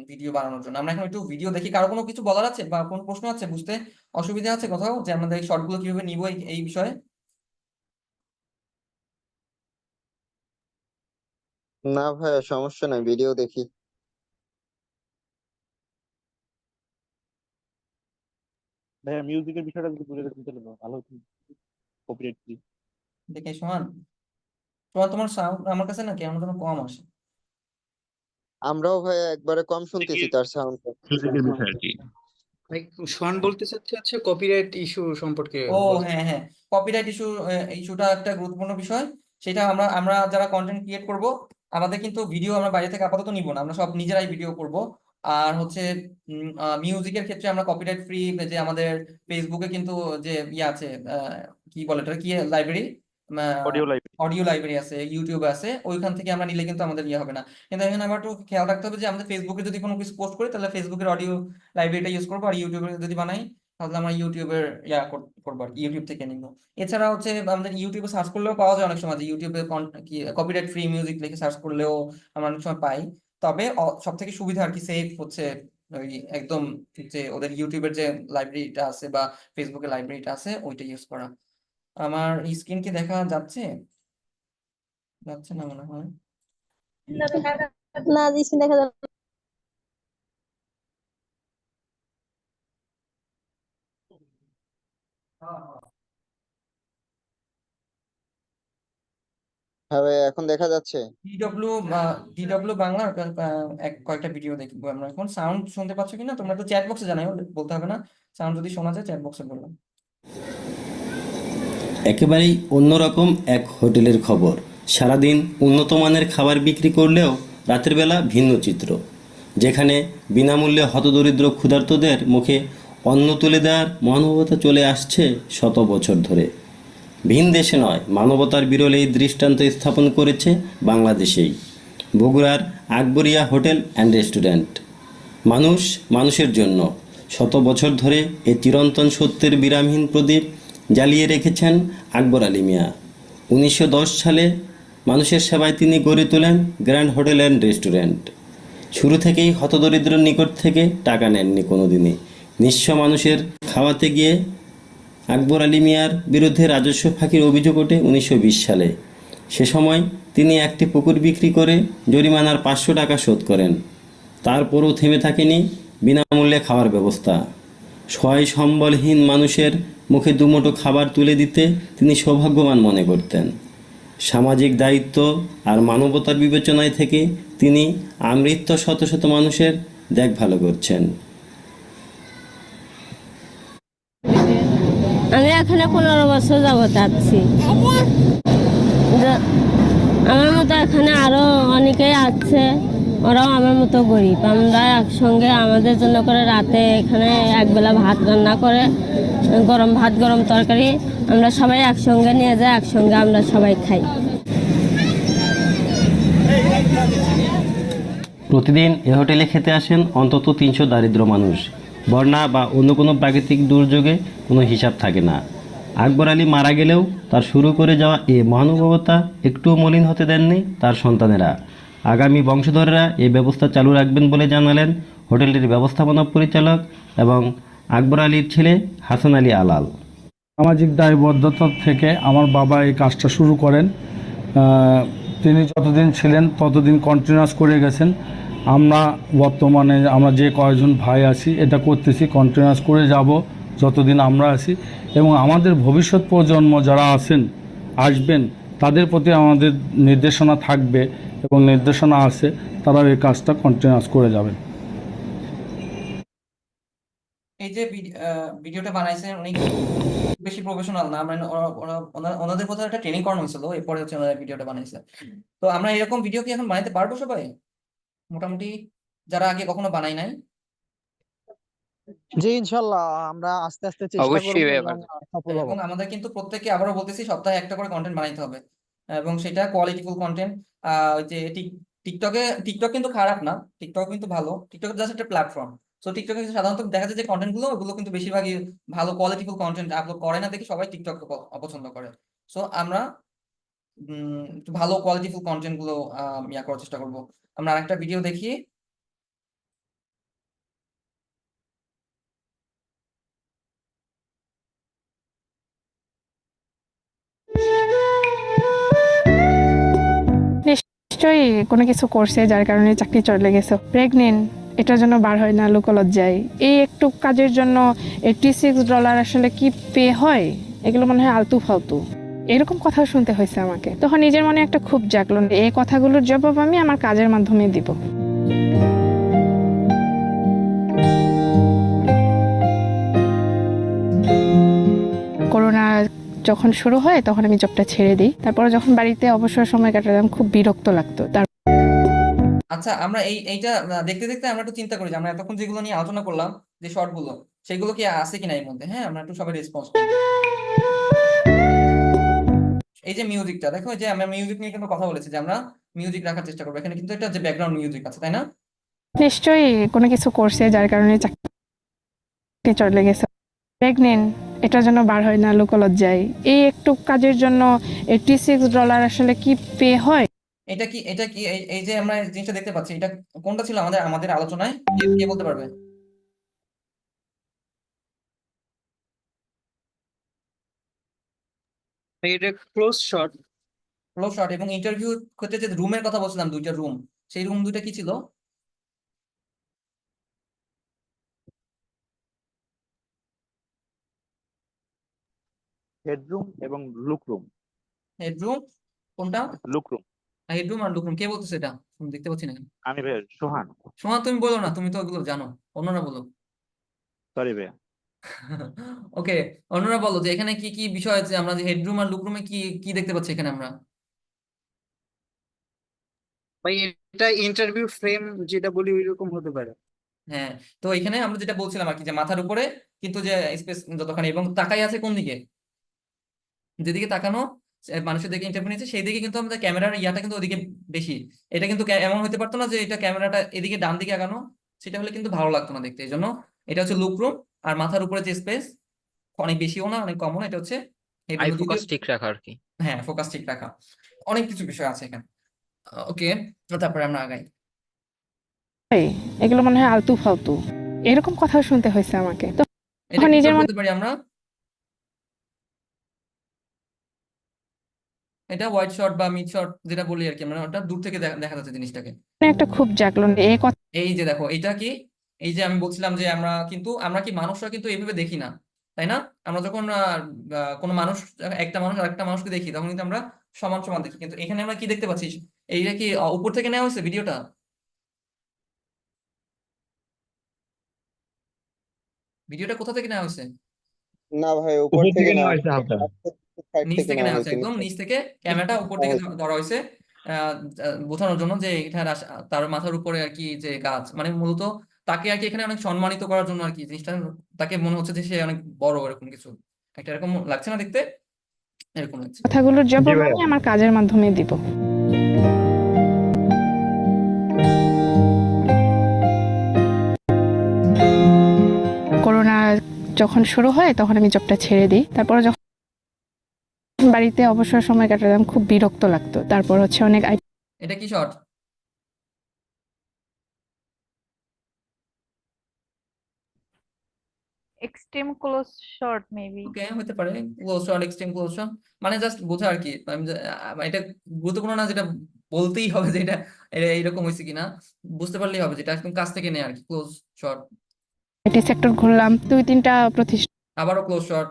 ভিডিও বানানোর জন্য। আমরা এখন একটু ভিডিও দেখি, কারো কোনো কিছু বলার আছে বা কোনো প্রশ্ন আছে, বুঝতে অসুবিধা আছে কোথাও যে আমাদের এই শর্টগুলো কিভাবে নিব এই বিষয়ে? না ভাই সমস্যা নাই, ভিডিও দেখি। ভাইয়া মিউজিকের বিষয়টা যদি বুঝে দিতে ভালো হতো, কপিরাইট ফ্রি। দেখি সোহান, তোমার সাউন্ড আমার কাছে না কেমন যেন কম আসে। আমরাও ভাই একবারে কম শুনতেছি তার সাউন্ড। মিউজিকের বিষয় আর কি। ভাই সোহান বলতে চাচ্ছে হচ্ছে কপিরাইট ইস্যু সম্পর্কে ও বলতে। হ্যাঁ হ্যাঁ, কপিরাইট ইস্যুটা একটা গুরুত্বপূর্ণ বিষয়। সেটা আমরা যারা কন্টেন্ট ক্রিয়েট করব আমাদের কিন্তু ভিডিও আমরা বাইরে থেকে আপাতত নিব না, আমরা সব নিজেরাই ভিডিও করব। আর হচ্ছে মিউজিকের ক্ষেত্রে আমরা কপিরাইট ফ্রি, যে আমাদের ফেসবুকে কিন্তু যে ইয়ে আছে কি বলে এটা, কি library, audio library. Audio library আছে, ইউটিউবে আছে, ওইখান থেকে আমরা নিলে কিন্তু আমাদের ইয়ে হবে না। কিন্তু এখানে আবার একটু খেয়াল রাখতে হবে যে আমাদের ফেসবুকে যদি কোনো কিছু পোস্ট করি তাহলে ফেসবুকের অডিও লাইব্রেরিটা ইউজ করবো, আর ইউটিউবে যদি বানাই তাহলে আমরা ইউটিউবের করবো আর কি, ইউটিউব থেকে নিবো। এছাড়া হচ্ছে আমাদের ইউটিউবে সার্চ করলেও পাওয়া যায় অনেক সময়, যে ইউটিউবে কপিরাইট ফ্রি মিউজিক লিখে সার্চ করলেও আমরা অনেক সময় পাই। তবে সব থেকে সুবিধা আর কি সেফ হচ্ছে ওই একদম যে ওদের ইউটিউবের যে লাইব্রেরিটা আছে বা ফেসবুকের লাইব্রেরিটা আছে ওইটা ইউজ করা। আমার স্ক্রিন কি দেখা যাচ্ছে? যাচ্ছে না মনে হয়। না দিছি দেখা যাচ্ছে। হ্যাঁ ভাই এখন দেখা যাচ্ছে। ডিডব্লিউ বাংলার কয়েকটা ভিডিও দেখবো আমরা এখন। সাউন্ড শুনতে পাচ্ছ কিনা তোমরা একটু চ্যাট বক্সে জানাও, বলতে হবে না। সাউন্ড যদি শোনা যায় চ্যাট বক্সে বললাম। একেবারেই অন্যরকম এক হোটেলের খবর। সারাদিন উন্নত মানের খাবার বিক্রি করলেও রাতের বেলা ভিন্ন চিত্র, যেখানে বিনামূল্যে হতদরিদ্র ক্ষুধার্তদের মুখে অন্ন তুলে দেওয়ার মানবতা চলে আসছে শত বছর ধরে। ভিন দেশে নয়, মানবতার বিরল এই দৃষ্টান্ত স্থাপন করেছে বাংলাদেশেই বগুড়ার আকবরিয়া হোটেল অ্যান্ড রেস্টুরেন্ট। মানুষ মানুষের জন্য শত বছর ধরে এই চিরন্তন সত্যের বিরামহীন প্রদীপ জ্বালিয়ে রেখেছেন আকবর আলী মিয়া। 1910 সালে মানুষের সেবায় তিনি গড়ে তোলেন গ্র্যান্ড হোটেল অ্যান্ড রেস্টুরেন্ট। শুরু থেকেই হতদরিদ্রের নিকট থেকে টাকা নেননি কোনোদিনই। নিঃস্ব মানুষের খাওয়াতে গিয়ে আকবর আলী মিয়ার বিরুদ্ধে রাজস্ব ফাঁকির অভিযোগ ওঠে 1920 সালে। সে সময় তিনি একটি পুকুর বিক্রি করে জরিমানার 500 টাকা শোধ করেন। তারপরও থেমে থাকেনি বিনামূল্যে খাওয়ার ব্যবস্থা। সহায় সম্বলহীন মানুষের মুখে দুমুঠো খাবার তুলে দিতে তিনি সৌভাগ্যবান মনে করতেন। সামাজিক দায়িত্ব আর মানবতার বিবেচনায় থেকে তিনি আমৃত্যু শত শত মানুষের দেখভাল করছেন। আমি এখানে 15 বছর যাবত আছি। আমার মতো এখানে আরো অনেকেই আছে, ওরাও আমার মতো গরিব। আমরা একসঙ্গে আমাদের জন্য করে রাতে এখানে একবেলা ভাত রান্না করে, গরম ভাত গরম তরকারি আমরা সবাই একসঙ্গে নিয়ে যাই, একসঙ্গে আমরা সবাই খাই। প্রতিদিন এ হোটেলে খেতে আসেন অন্তত 300 দারিদ্র মানুষ। বন্যা বা অন্য কোনো প্রাকৃতিক দুর্যোগে কোনো হিসাব থাকে না। আকবর আলী মারা গেলেও তার শুরু করে যাওয়া এ মহানুভবতা একটু মলিন হতে দেননি তার সন্তানেরা। আগামী বংশধরেরা এই ব্যবস্থা চালু রাখবেন বলে জানালেন হোটেলটির ব্যবস্থাপনা পরিচালক এবং আকবর আলীর ছেলে হাসান আলী আলাল। সামাজিক দায়বদ্ধতা থেকে আমার বাবা এই কাজটা শুরু করেন। তিনি যতদিন ছিলেন ততদিন কন্টিনিউয়াস করে গেছেন। আমরা বর্তমানে আমরা যে কয়েকজন ভাই আছি এটা করতেছি, কন্টিনিউয়াস করে যাব যতদিন আমরা আছি। এবং আমাদের ভবিষ্যৎ প্রজন্ম যারা আছেন আসবেন তাদের প্রতি আমাদের নির্দেশনা থাকবে এবং নির্দেশনা আছে, তারা এই কাজটা কন্টিনিউয়াস করে যাবেন। এই যে ভিডিওটা বানাইছেন উনি বেশি প্রফেশনাল না, মানে ওনাদের কোথাও একটা ট্রেনিং করানো হয়েছিল, এরপরে হচ্ছে ওনারা ভিডিওটা বানাইছে। তো আমরা এরকম ভিডিও কি এখন বানাইতে পারবো সবাই মোটামুটি, যারা আগে কখনো বানাই নাই? জি ইনশাল্লাহ আমরা আস্তে আস্তে চেষ্টা অবশ্যই করবো ভাইয়া এবং সফল হব। এবং আমাদের কিন্তু প্রত্যেককে আবারও বলতেছি সপ্তাহে একটা করে কন্টেন্ট বানাইতে হবে, এবং সেটা কোয়ালিটিফুল কন্টেন্ট। ওই যে টিকটক কিন্তু খারাপ না, টিকটক কিন্তু ভালো, টিকটক জাস্ট একটা প্ল্যাটফর্ম। সো টিকটকে সাধারণত দেখা যায় যে কন্টেন্ট গুলো ওগুলো কিন্তু বেশিরভাগই ভালো কোয়ালিটিফুল কন্টেন্ট আপলোড করে না দেখে সবাই টিকটক অপছন্দ করে। সো আমরা একটু ভালো কোয়ালিটিফুল কন্টেন্ট গুলো ইয়া করার চেষ্টা করবো। আমরা আরেকটা ভিডিও দেখি। নিশ্চয়ই কোনো কিছু করছে যার কারণে চাকরি চলে গেছে। প্রেগনেন্ট, এটার জন্য বার হয় না লোকলজ্জায়। এই একটু কাজের জন্য $86 আসলে কি পে হয়? এগুলো মনে হয় আলতু ফালতু, এরকম কথা শুনতে হয়েছে আমাকে। তখন নিজের মনে একটা ক্ষোভ জাগলো, এই কথাগুলোর জবাব আমি আমার কাজের মাধ্যমে দিব। করোনা যখন শুরু হয় তখন আমি জবটা ছেড়ে দিই। তারপরে যখন বাড়িতে অবসর সময় কাটাতাম খুব বিরক্ত লাগতো। আচ্ছা, আমরা এইটা দেখতে দেখতে আমরা একটু চিন্তা করি যে আমরা এতক্ষণ যেগুলো নিয়ে আলোচনা করলাম, যে শর্ট গুলো, সেগুলো কি আছে কিনা এর মধ্যে। হ্যাঁ, আমরা একটু সবাই রেসপন্স করি। এই যে মিউজিকটা দেখো, যে আমরা মিউজিক নিয়ে কিন্তু কথা বলেছি যে আমরা মিউজিক রাখার চেষ্টা করবো এখানে, কিন্তু এটা যে ব্যাকগ্রাউন্ড মিউজিক আছে, তাই না? নিশ্চয়ই কোনো কিছু করছে যার কারণে চাকরি চলে গেছে। প্রেগনেন্ট, এটার জন্য বার হয় না লোকলজ্জায়। এই একটু কাজের জন্য $86 আসলে কি পে হয়? এটা কি এই যে আমরা জিনিসটা দেখতে পাচ্ছি, এটা কোনটা ছিল আমাদের আলোচনায়? কে বলতে পারবে? এটা ক্লোজ শট। Close shot. এবং ইন্টারভিউ ক্ষেত্রে যে রুমের কথা বলছিলাম, দুইটা রুম, সেই রুম দুইটা কি ছিল? হেডরুম এবং লুকরুম। হেডরুম কোনটা? লুকরুম। হেডরুম আর লুকরুম, কে বলতেছে এটা? আমি দেখতে পাচ্ছি না। আমি ভাইয়া সোহান। সোমা, তুমি বলো না, তুমি তো ওগুলো জানো, অন্যরা বলো। সরি ভাইয়া। ওকে, অন্যরা বলো যে এখানে কি কি বিষয় আছে, আমরা যে হেডরুম আর লুকরুমে কি কি দেখতে পাচ্ছি এখানে আমরা? ভাই এটা ইন্টারভিউ ফ্রেম যেটা বলি ওই রকম হতে পারে। হ্যাঁ, তো এখানে আমরা যেটা বলছিলাম আর কি, যে মাথার উপরে কিন্তু যে স্পেস যতখানি, এবং তাকাই আছে কোন দিকে, যেদিকে তাকানো মানুষের দিকে ইন্টারভিউ নিচ্ছে সেই দিকে কিন্তু আমাদের ক্যামেরার ইয়াটা কিন্তু ওদিকে বেশি। এটা কিন্তু এমন হতে পারতো না যে এটা ক্যামেরাটা এদিকে ডান দিকে আগানো, সেটা হলে কিন্তু ভালো লাগতো না দেখতে। এই জন্য এটা হচ্ছে লুকরুম, আর মাথার উপরে যে স্পেস অনেক বেশিও না অনেক কমও না, এটা হচ্ছে আই হেডরুম। ফোকাস ঠিক রাখা আর কি। হ্যাঁ, ফোকাস ঠিক রাখা, অনেক কিছু বিষয় আছে এখানে। ওকে, তারপরে আমরা আগাই। এগুলো মনে হয় আলতু ফালতু, এরকম কথা শুনতে হয়েছে আমাকে। এটা তখন কি নিজের মনে বলতে পারি আমরা? এটা হোয়াইট শট বা মিড শট যেটা বলি আর কি, মানে ওটা দূর থেকে দেখা যাচ্ছে জিনিসটাকে। একটা ক্ষোভ জাগলো, এই কথা। এই যে দেখো, এটা কি, এই যে আমি বলছিলাম যে আমরা কি মানুষরা কিন্তু এইভাবে দেখি না, তাই না? আমরা যখন কোনো মানুষ, একটা মানুষ আরেকটা মানুষকে দেখি, তখন কিন্তু আমরা সমান সমান দেখি, কিন্তু এখানে আমরা কি দেখতে পাচ্ছি? এইটা কি উপর থেকে নেওয়া হয়েছে ভিডিওটা? ভিডিওটা কোথা থেকে নেওয়া হয়েছে? না ভাই, উপর উপর থেকে থেকে না, নেওয়া হয়েছে হালকা। সাইড নিচ থেকে থেকে নেওয়া নেওয়া হয়েছে, হয়েছে একদম নিচে। নিচ থেকে ক্যামেরাটা উপর থেকে ধরা হয়েছে, বোঝানোর জন্য যে এটা তার মাথার উপরে আর কি যে গাছ, মানে মূলত তাকে আর কি এখানে অনেক সম্মানিত করার জন্য আর কি জিনিসটা, তাকে মনে হচ্ছে যে সে অনেক বড়, এরকম কিছু একটা, এরকম লাগছে না দেখতে? এরকম লাগছে। কথাগুলোর জি জবাব ভাইয়া। আমি আমার কাজের মাধ্যমে দিব। করোনা যখন শুরু হয় তখন আমি জবটা ছেড়ে দিই। তারপরে যখন বাড়িতে অবসর সময় কাটাতাম খুব বিরক্ত লাগতো। তারপর হচ্ছে অনেক এটা কি shot? Extreme close shot maybe. Okay, হতে পারে close shot, extreme close shot, মানে জাস্ট বোঝা আর কি। এটা গুরুত্বপূর্ণ না যেটা বলতেই হবে যে এটা এইরকম হয়েছে কিনা, বুঝতে পারলেই হবে যেটা একদম কাছ থেকে নেয় আর কি ক্লোজ শট। আইটি সেক্টর ঘুরলাম 2-3টা প্রতিষ্ঠান। আবারও ক্লোজ শট,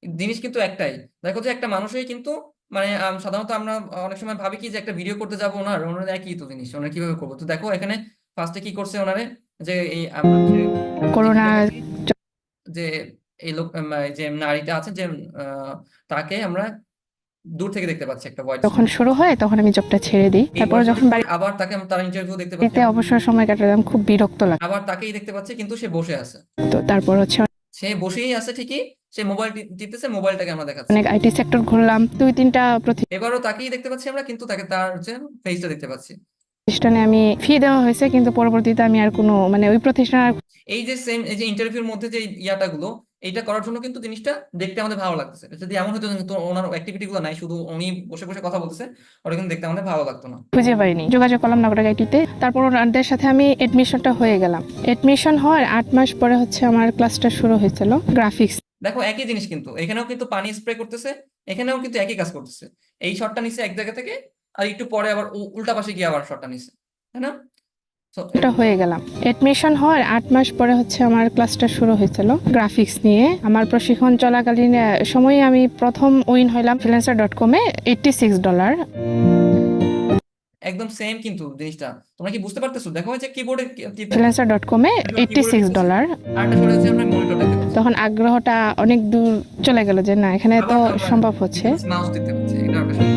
জিনিস কিন্তু একটাই। দেখো যে একটা মানুষই কিন্তু মানে সাধারণত আমরা অনেক সময় ভাবি কি যে একটা ভিডিও করতে যাবো, ওনার একই তো জিনিস, ওনারা কিভাবে করবো। তো দেখো এখানে ফার্স্টে কি করছে ওনারে, যে এই আমরা যে করোনা যে এই লোক এই যে নারীটা আছে যে তাকে আমরা দূর থেকে দেখতে পাচ্ছি একটা ভয়েস। যখন শুরু হয় তখন আমি জবটা ছেড়ে দিই। এই তারপর যখন ভয়েস আবার তাকে তার ইন্টারভিউ দেখতে পাচ্ছি, বাড়িতে অবসর সময় কাটালাম, খুব বিরক্ত লাগতো। আবার তাকেই দেখতে পাচ্ছি কিন্তু সে বসে আছে, তারপর হচ্ছে সে বসেই আছে ঠিকই, সে মোবাইল টিপতেছে, মোবাইলটাকে আমরা দেখাচ্ছি। অনেক আইটি সেক্টর ঘুরলাম, 2-3টা এবারও তাকেই দেখতে পাচ্ছি আমরা, কিন্তু তাকে তার হচ্ছে ফেসটা দেখতে পাচ্ছি। প্রতিষ্ঠানে আমি ফি দেওয়া হয়েছে, কিন্তু পরবর্তীতে আমি আর কোনো মানে ওই প্রতিষ্ঠান এই যে সেম এই যে ইন্টারভিউর মধ্যে যে ইয়াটা গুলো, এইটা করার জন্য কিন্তু জিনিসটা দেখতে আমাদের ভালো লাগতেছে। যদি এমন হতো কিন্তু ওনার অ্যাক্টিভিটি গুলো নাই, শুধু উনি বসে বসে কথা বলতেছে, ওটা কিন্তু দেখতে আমাদের ভালো লাগতো না। খুঁজে পাইনি, যোগাযোগ করলাম নগর আইটিতে। তারপর ওনাদের সাথে আমি এডমিশনটা হয়ে গেলাম। এডমিশন হওয়ার 8 মাস পরে হচ্ছে আমার ক্লাসটা শুরু হয়েছিল গ্রাফিক্স। দেখো একই জিনিস, কিন্তু এখানেও কিন্তু পানি স্প্রে করতেছে, এখানেও কিন্তু একই কাজ করতেছে। এই শটটা নিছে এক জায়গা থেকে, আর একটু পরে আবার উল্টা পাশে গিয়ে আবার শটটা নিছে, তাই না? এটা হয়ে গেলাম। এডমিশন হওয়ার 8 মাস পরে হচ্ছে আমার ক্লাসটা শুরু হয়েছিল গ্রাফিক্স নিয়ে। আমার প্রশিক্ষণ চলাকালীন সময়ে আমি প্রথম উইন হইলাম freelancer.com এ $86। একদম সেম কিন্তু জিনিসটা, তোমরা কি বুঝতে পারতেছো? দেখো এই যে কিবোর্ডে freelancer.com এ $86। আরেকটা শট হচ্ছে আমরা মনিটর দেখতে পাচ্ছি, তখন আগ্রহটা অনেক দূর চলে গেল যে না, এখানে তো সম্ভব হচ্ছে। মাউস দেখতে পাচ্ছি, এটা একটা শট।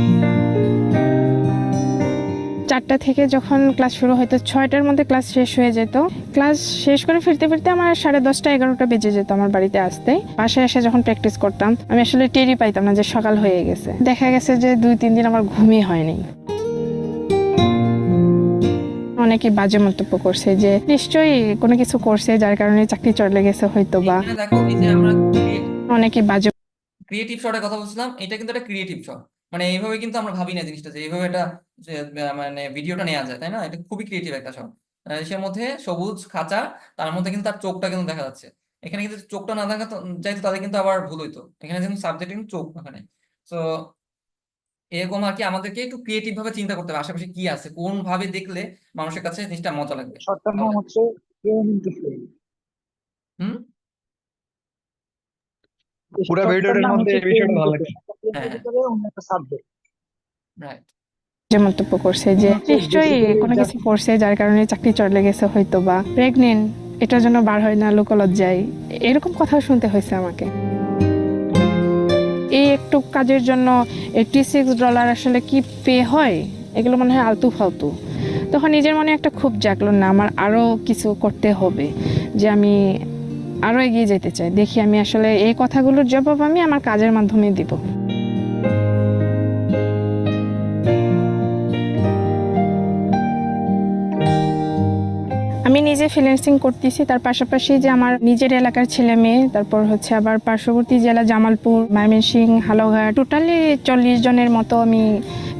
4টা থেকে যখন ক্লাস শুরু হতো 6টার মধ্যে ক্লাস শেষ হয়ে যেত। ক্লাস শেষ করে ফিরতে ফিরতে আমার 10:30 11টা বেজে যেত আমার বাড়িতে আসতে। বাসায় এসে যখন প্র্যাকটিস করতাম আমি আসলে টেরই পাইতাম না যে সকাল হয়ে গেছে। দেখা গেছে যে 2-3 দিন আমার ঘুমই হয়নি। অনেকে বাজে মন্তব্য করছে যে নিশ্চয়ই কোনো কিছু করছে যার কারণে চাকরি চলে গেছে হয়তো বা। এখানে দেখো এই যে আমরা অনেকে বাজে ক্রিয়েটিভ শটের কথা বলছিলাম, এটা কিন্তু একটা ক্রিয়েটিভ শট। মানে এইভাবে কিন্তু আমরা ভাবি না জিনিসটা যে এইভাবে এটা যে মানে ভিডিওটা নেওয়া যায়, তাই না? এটা খুবই ক্রিয়েটিভ একটা শট। সে মধ্যে সবুজ খাঁচা, তার মধ্যে কিন্তু তার চোখটা কিন্তু দেখা যাচ্ছে। এখানে কিন্তু চোখটা না দেখা যাইতো তাহলে কিন্তু আবার ভুল হইতো। এখানে কিন্তু সাবজেক্ট কিন্তু চোখ এখানে। তো এরকম আর কি আমাদেরকে একটু ক্রিয়েটিভ ভাবে চিন্তা করতে হবে আশেপাশে কি আছে, কোন ভাবে দেখলে মানুষের কাছে জিনিসটা মজা লাগবে। শর্টটার নাম হচ্ছে ফ্রেম ইনটু ফ্রেম। হুম, পুরো ভিডিওটার মধ্যে এই বিষয়টা ভালো লাগছে। হ্যাঁ, একটা সাবজেক্ট রাইট। যে মন্তব্য করছে যে নিশ্চয়ই কোনো কিছু করছে যার কারণে চাকরি চলে গেছে হয়তো বা, প্রেগনেন্ট এটার জন্য বার হয় না লোকলজ্জায়, এরকম কথা শুনতে হয়েছে আমাকে। এই একটু কাজের জন্য $86 আসলে কি পে হয়, এগুলো মনে হয় আলতু ফালতু। তখন নিজের মনে একটা খুব জাগলো, না আমার আরো কিছু করতে হবে, যে আমি আরো এগিয়ে যেতে চাই। দেখি আমি আসলে এই কথাগুলোর জবাব আমি আমার কাজের মাধ্যমে দিব। আমি নিজে ফ্রিল্যান্সিং করতেছি, তার পাশাপাশি যে আমার নিজের এলাকার ছেলে মেয়ে, তারপর হচ্ছে আবার পার্শ্ববর্তী জেলা জামালপুর, ময়মনসিংহ, হালুঘাট, টোটালি 40 জনের মতো আমি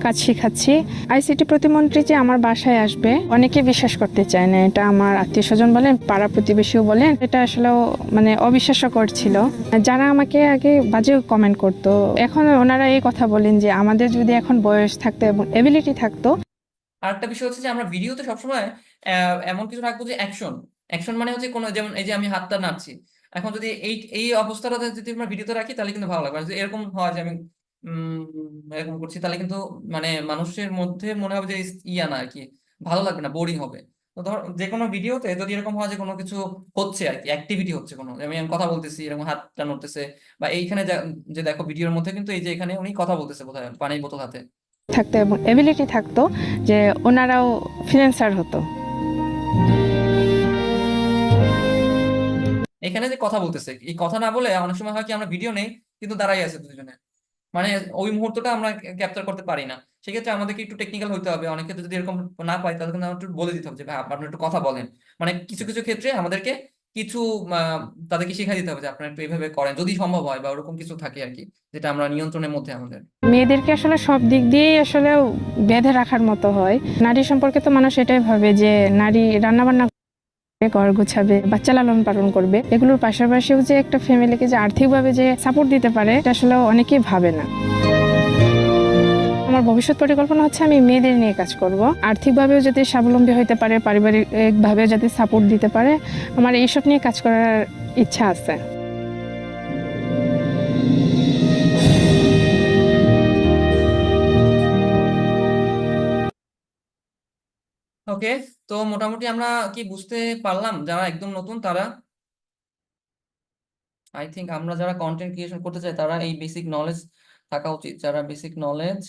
কাজ শেখাচ্ছি। আইসিটি প্রতিমন্ত্রী যে আমার বাসায় আসবে অনেকে বিশ্বাস করতে চায় না। এটা আমার আত্মীয় স্বজন বলেন, পাড়া প্রতিবেশীও বলেন, এটা আসলেও মানে অবিশ্বাস্যকর ছিল। যারা আমাকে আগে বাজে কমেন্ট করতো, এখন ওনারা এই কথা বলেন যে আমাদের যদি এখন বয়স থাকতো এবং এবিলিটি থাকতো। আরেকটা বিষয় হচ্ছে যে আমরা ভিডিওতে সবসময় এমন কিছু রাখবো যে অ্যাকশন। অ্যাকশন মানে হচ্ছে কোনো, যেমন এই যে আমি হাতটা নাড়ছি, এখন যদি এই এই অবস্থাটা যদি আমরা ভিডিওতে রাখি তাহলে কিন্তু ভালো লাগবে। আর যদি এরকম হয় যে আমি এরকম করছি, তাহলে কিন্তু মানে মানুষের মধ্যে মনে হবে যে ইয়া না আর কি, ভালো লাগবে না, বোরিং হবে। তো ধর যে কোনো ভিডিওতে যদি এরকম হয় যে কোনো কিছু হচ্ছে আর কি, অ্যাক্টিভিটি হচ্ছে কোনো, আমি কথা বলতেছি এরকম হাতটা নড়তেছে, বা এইখানে যে দেখো ভিডিওর মধ্যে কিন্তু এই যে এখানে উনি কথা বলতেছে বোধহয় পানির বোতল হাতে থাকতো এবং এবিলিটি থাকতো, যে ওনারাও ফ্রিল্যান্সার হতো। এখানে যে কথা বলতেছে, এই কথা না বলে অনেক সময় হয় কি আমরা ভিডিও নেই কিন্তু দাঁড়াই আছে দুজনে, মানে ওই মুহূর্তটা আমরা ক্যাপচার করতে পারি না। সেক্ষেত্রে আমাদেরকে একটু টেকনিক্যাল হইতে হবে। অনেক ক্ষেত্রে যদি এরকম না পাই তাহলে কিন্তু আমরা একটু বলে দিতে হবে যে ভাই আপনার একটু কথা বলেন। মানে কিছু কিছু ক্ষেত্রে আমাদেরকে কিছু তাদেরকে শিখাই দিতে হবে যে আপনারা একটু এইভাবে করেন যদি সম্ভব হয়, বা ওরকম কিছু থাকে আর কি, যেটা আমরা নিয়ন্ত্রণের মধ্যে আমাদের। মেয়েদেরকে আসলে সব দিক দিয়েই আসলে বেঁধে রাখার মতো হয়। নারী সম্পর্কে তো মানুষ এটাই ভাবে যে নারী রান্নাবান্না ঘর গোছাবে, বাচ্চা লালন পালন করবে, এগুলোর পাশাপাশিও যে একটা ফ্যামিলিকে যে আর্থিকভাবে যে সাপোর্ট দিতে পারে এটা আসলে অনেকেই ভাবে না। আমার ভবিষ্যৎ পরিকল্পনা হচ্ছে আমি মেয়েদের নিয়ে কাজ করব, আর্থিকভাবেও যাতে স্বাবলম্বী হতে পারে, পারিবারিকভাবেও যাতে সাপোর্ট দিতে পারে, আমার এইসব নিয়ে কাজ করার ইচ্ছা আছে। ওকে, তো মোটামুটি আমরা কি বুঝতে পারলাম যারা একদম নতুন তারা, আই থিঙ্ক আমরা যারা কন্টেন্ট ক্রিয়েশন করতে চাই তারা এই বেসিক নলেজ থাকা উচিত। যারা বেসিক নলেজ,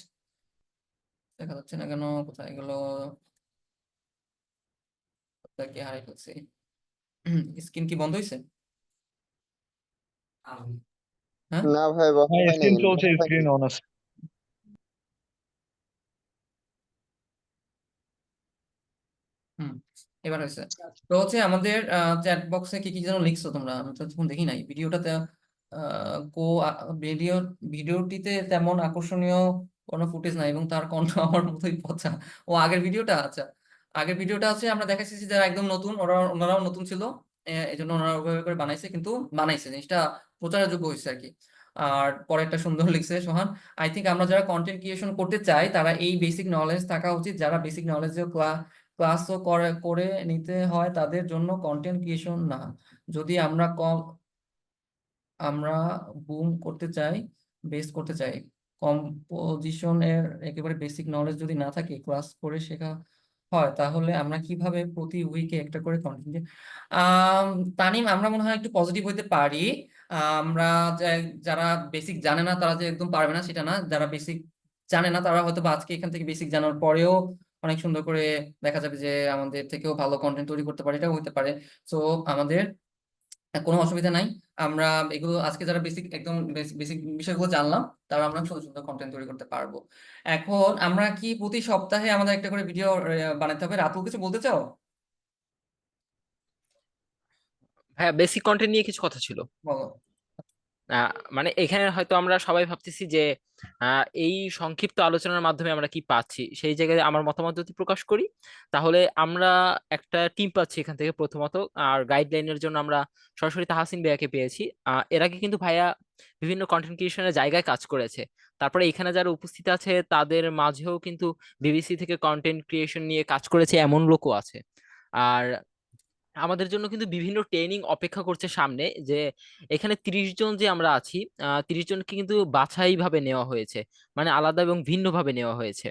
দেখা যাচ্ছে না কেন, কোথায় গেল, কি হারাই ফেলছি, স্ক্রিন কি বন্ধ হয়েছে? হ্যাঁ, না ভাই, বন্ধ হ্যাঁ, হয়নি, স্ক্রিন চলছে, লাইভ হয়নি। স্ক্রিন অন আছে। হুম, এবার হয়েছে। তো হচ্ছে আমাদের চ্যাট বক্সে কি কি যেন লিখছো তোমরা, আমি তো তখন দেখি নাই ভিডিওটাতে। কো ভিডিও ভিডিওটিতে তেমন আকর্ষণীয় কোনো ফুটেজ নাই এবং তার কণ্ঠ আমার মতোই পচা। ও আগের ভিডিওটা, আচ্ছা, আগের ভিডিওটা হচ্ছে আমরা দেখাচ্ছি যারা একদম নতুন, ওনারাও নতুন ছিল, এই জন্য ওনারা ওইভাবে করে বানাইছে, কিন্তু বানাইছে জিনিসটা প্রচারের যোগ্য হয়েছে আর কি। আর পরেরটা সুন্দর লিখছে সোহান, আই থিঙ্ক আমরা যারা কন্টেন্ট ক্রিয়েশন করতে চাই তারা এই বেসিক নলেজ থাকা উচিত। যারা বেসিক নলেজ ক্লাসও করে করে নিতে হয় তাদের জন্য কন্টেন্ট ক্রিয়েশন না। যদি আমরা বুম করতে চাই, বেস করতে চাই, কম্পোজিশন এর একেবারে বেসিক নলেজ যদি না থাকে, ক্লাস করে শেখা হয়, তাহলে আমরা কিভাবে প্রতি উইকে একটা করে কন্টেন্ট। আহ তানিম, আমরা মনে হয় একটু পজিটিভ হইতে পারি। আমরা যারা বেসিক জানে না তারা যে একদম পারবে না সেটা না, যারা বেসিক জানে না তারা হয়তো বা আজকে এখান থেকে বেসিক জানার পরেও অনেক সুন্দর করে দেখা যাবে যে আমাদের থেকেও ভালো কন্টেন্ট তৈরি করতে পারে, এটাও হতে পারে। সো আমাদের কোনো অসুবিধা নাই। আমরা এগুলো আজকে যারা বেসিক একদম বেসিক বিষয়গুলো জানলাম তারা আমরা সুন্দর সুন্দর কন্টেন্ট তৈরি করতে পারবো। এখন আমরা কি প্রতি সপ্তাহে আমাদের একটা করে ভিডিও বানাতে হবে? রাতুল, কিছু বলতে চাও? হ্যাঁ, বেসিক কন্টেন্ট নিয়ে কিছু কথা ছিল। বলো। মানে এখানে হয়তো আমরা সবাই ভাবতেছি যে এই সংক্ষিপ্ত আলোচনার মাধ্যমে আমরা কি পাচ্ছি, সেই জায়গায় আমার মতামত যদি প্রকাশ করি, তাহলে আমরা একটা টিম পাচ্ছি এখান থেকে প্রথমত। আর গাইডলাইনের জন্য আমরা সরাসরি তাহসিন ভাইয়াকে পেয়েছি। এর আগে কিন্তু ভাইয়া বিভিন্ন কন্টেন্ট ক্রিয়েশনের জায়গায় কাজ করেছে। তারপরে এখানে যারা উপস্থিত আছে তাদের মাঝেও কিন্তু বিবিসি থেকে কন্টেন্ট ক্রিয়েশন নিয়ে কাজ করেছে এমন লোকও আছে। আর আমাদের জন্য কিন্তু বিভিন্ন ট্রেনিং অপেক্ষা করছে সামনে, যে এখানে 30 জন যে আমরা আছি, 30 জনকে কিন্তু বাছাই ভাবে নেওয়া হয়েছে, মানে আলাদা এবং ভিন্ন ভাবে নেওয়া হয়েছে।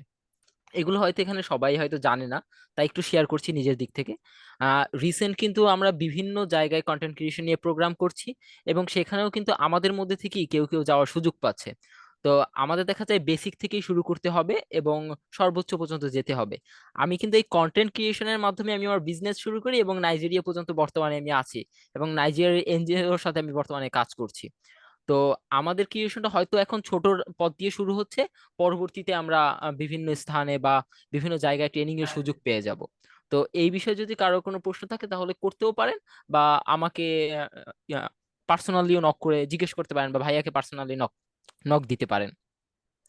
এগুলো হয়তো এখানে সবাই হয়তো জানে না, তাই একটু শেয়ার করছি নিজের দিক থেকে। রিসেন্ট কিন্তু আমরা বিভিন্ন জায়গায় কন্টেন্ট ক্রিয়েশন নিয়ে প্রোগ্রাম করছি, এবং সেখানেও কিন্তু আমাদের মধ্যে থেকেই কেউ কেউ যাওয়ার সুযোগ পাচ্ছে। তো আমাদের দেখা যায় বেসিক থেকেই শুরু করতে হবে এবং সর্বোচ্চ পর্যন্ত যেতে হবে। আমি কিন্তু এই কন্টেন্ট ক্রিয়েশনের মাধ্যমে আমি আমার বিজনেস শুরু করি এবং নাইজেরিয়া পর্যন্ত বর্তমানে আমি আছি, এবং নাইজেরিয়ার এনজিওর সাথে আমি বর্তমানে কাজ করছি। তো আমাদের ক্রিয়েশনটা হয়তো এখন ছোট পথ দিয়ে শুরু হচ্ছে, পরবর্তীতে আমরা বিভিন্ন স্থানে বা বিভিন্ন জায়গায় ট্রেনিং এর সুযোগ পেয়ে যাব। তো এই বিষয়ে যদি কারো কোনো প্রশ্ন থাকে তাহলে করতেও পারেন, বা আমাকে পার্সোনালিও নক করে জিজ্ঞেস করতে পারেন, বা ভাইয়াকে পার্সোনালি নক নক দিতে পারেন।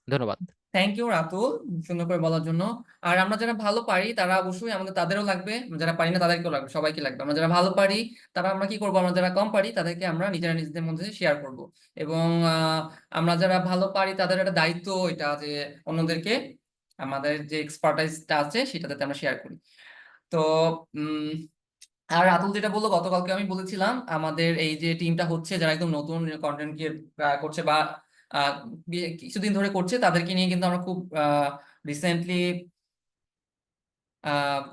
ধন্যবাদ। থ্যাংক ইউ রাতুল, সুন্দর করে বলার জন্য। আর আমরা যারা ভালো পারি তারা অবশ্যই আমাদের, তাদেরও লাগবে, যারা পারি না তাদেরকেও লাগবে, সবাইকে লাগবে। আমরা যারা ভালো পারি তারা আমরা কি করব, আমরা যারা কম পারি তাদেরকে আমরা নিজেরা নিজেদের মধ্যে শেয়ার করব। এবং আমরা যারা ভালো পারি তাদের একটা দায়িত্ব এটা যে অন্যদেরকে আমাদের যে এক্সপার্টাইজটা আছে সেটা যাতে আমরা শেয়ার করি। তো উম আর রাতুল যেটা বললো, গতকালকে আমি বলেছিলাম আমাদের এই যে টিমটা হচ্ছে যারা একদম নতুন কন্টেন্ট ক্রিয়েট করছে বা আহ, কিছুদিন ধরে করছে, তাদেরকে নিয়ে কিন্তু আমরা রিসেন্টলি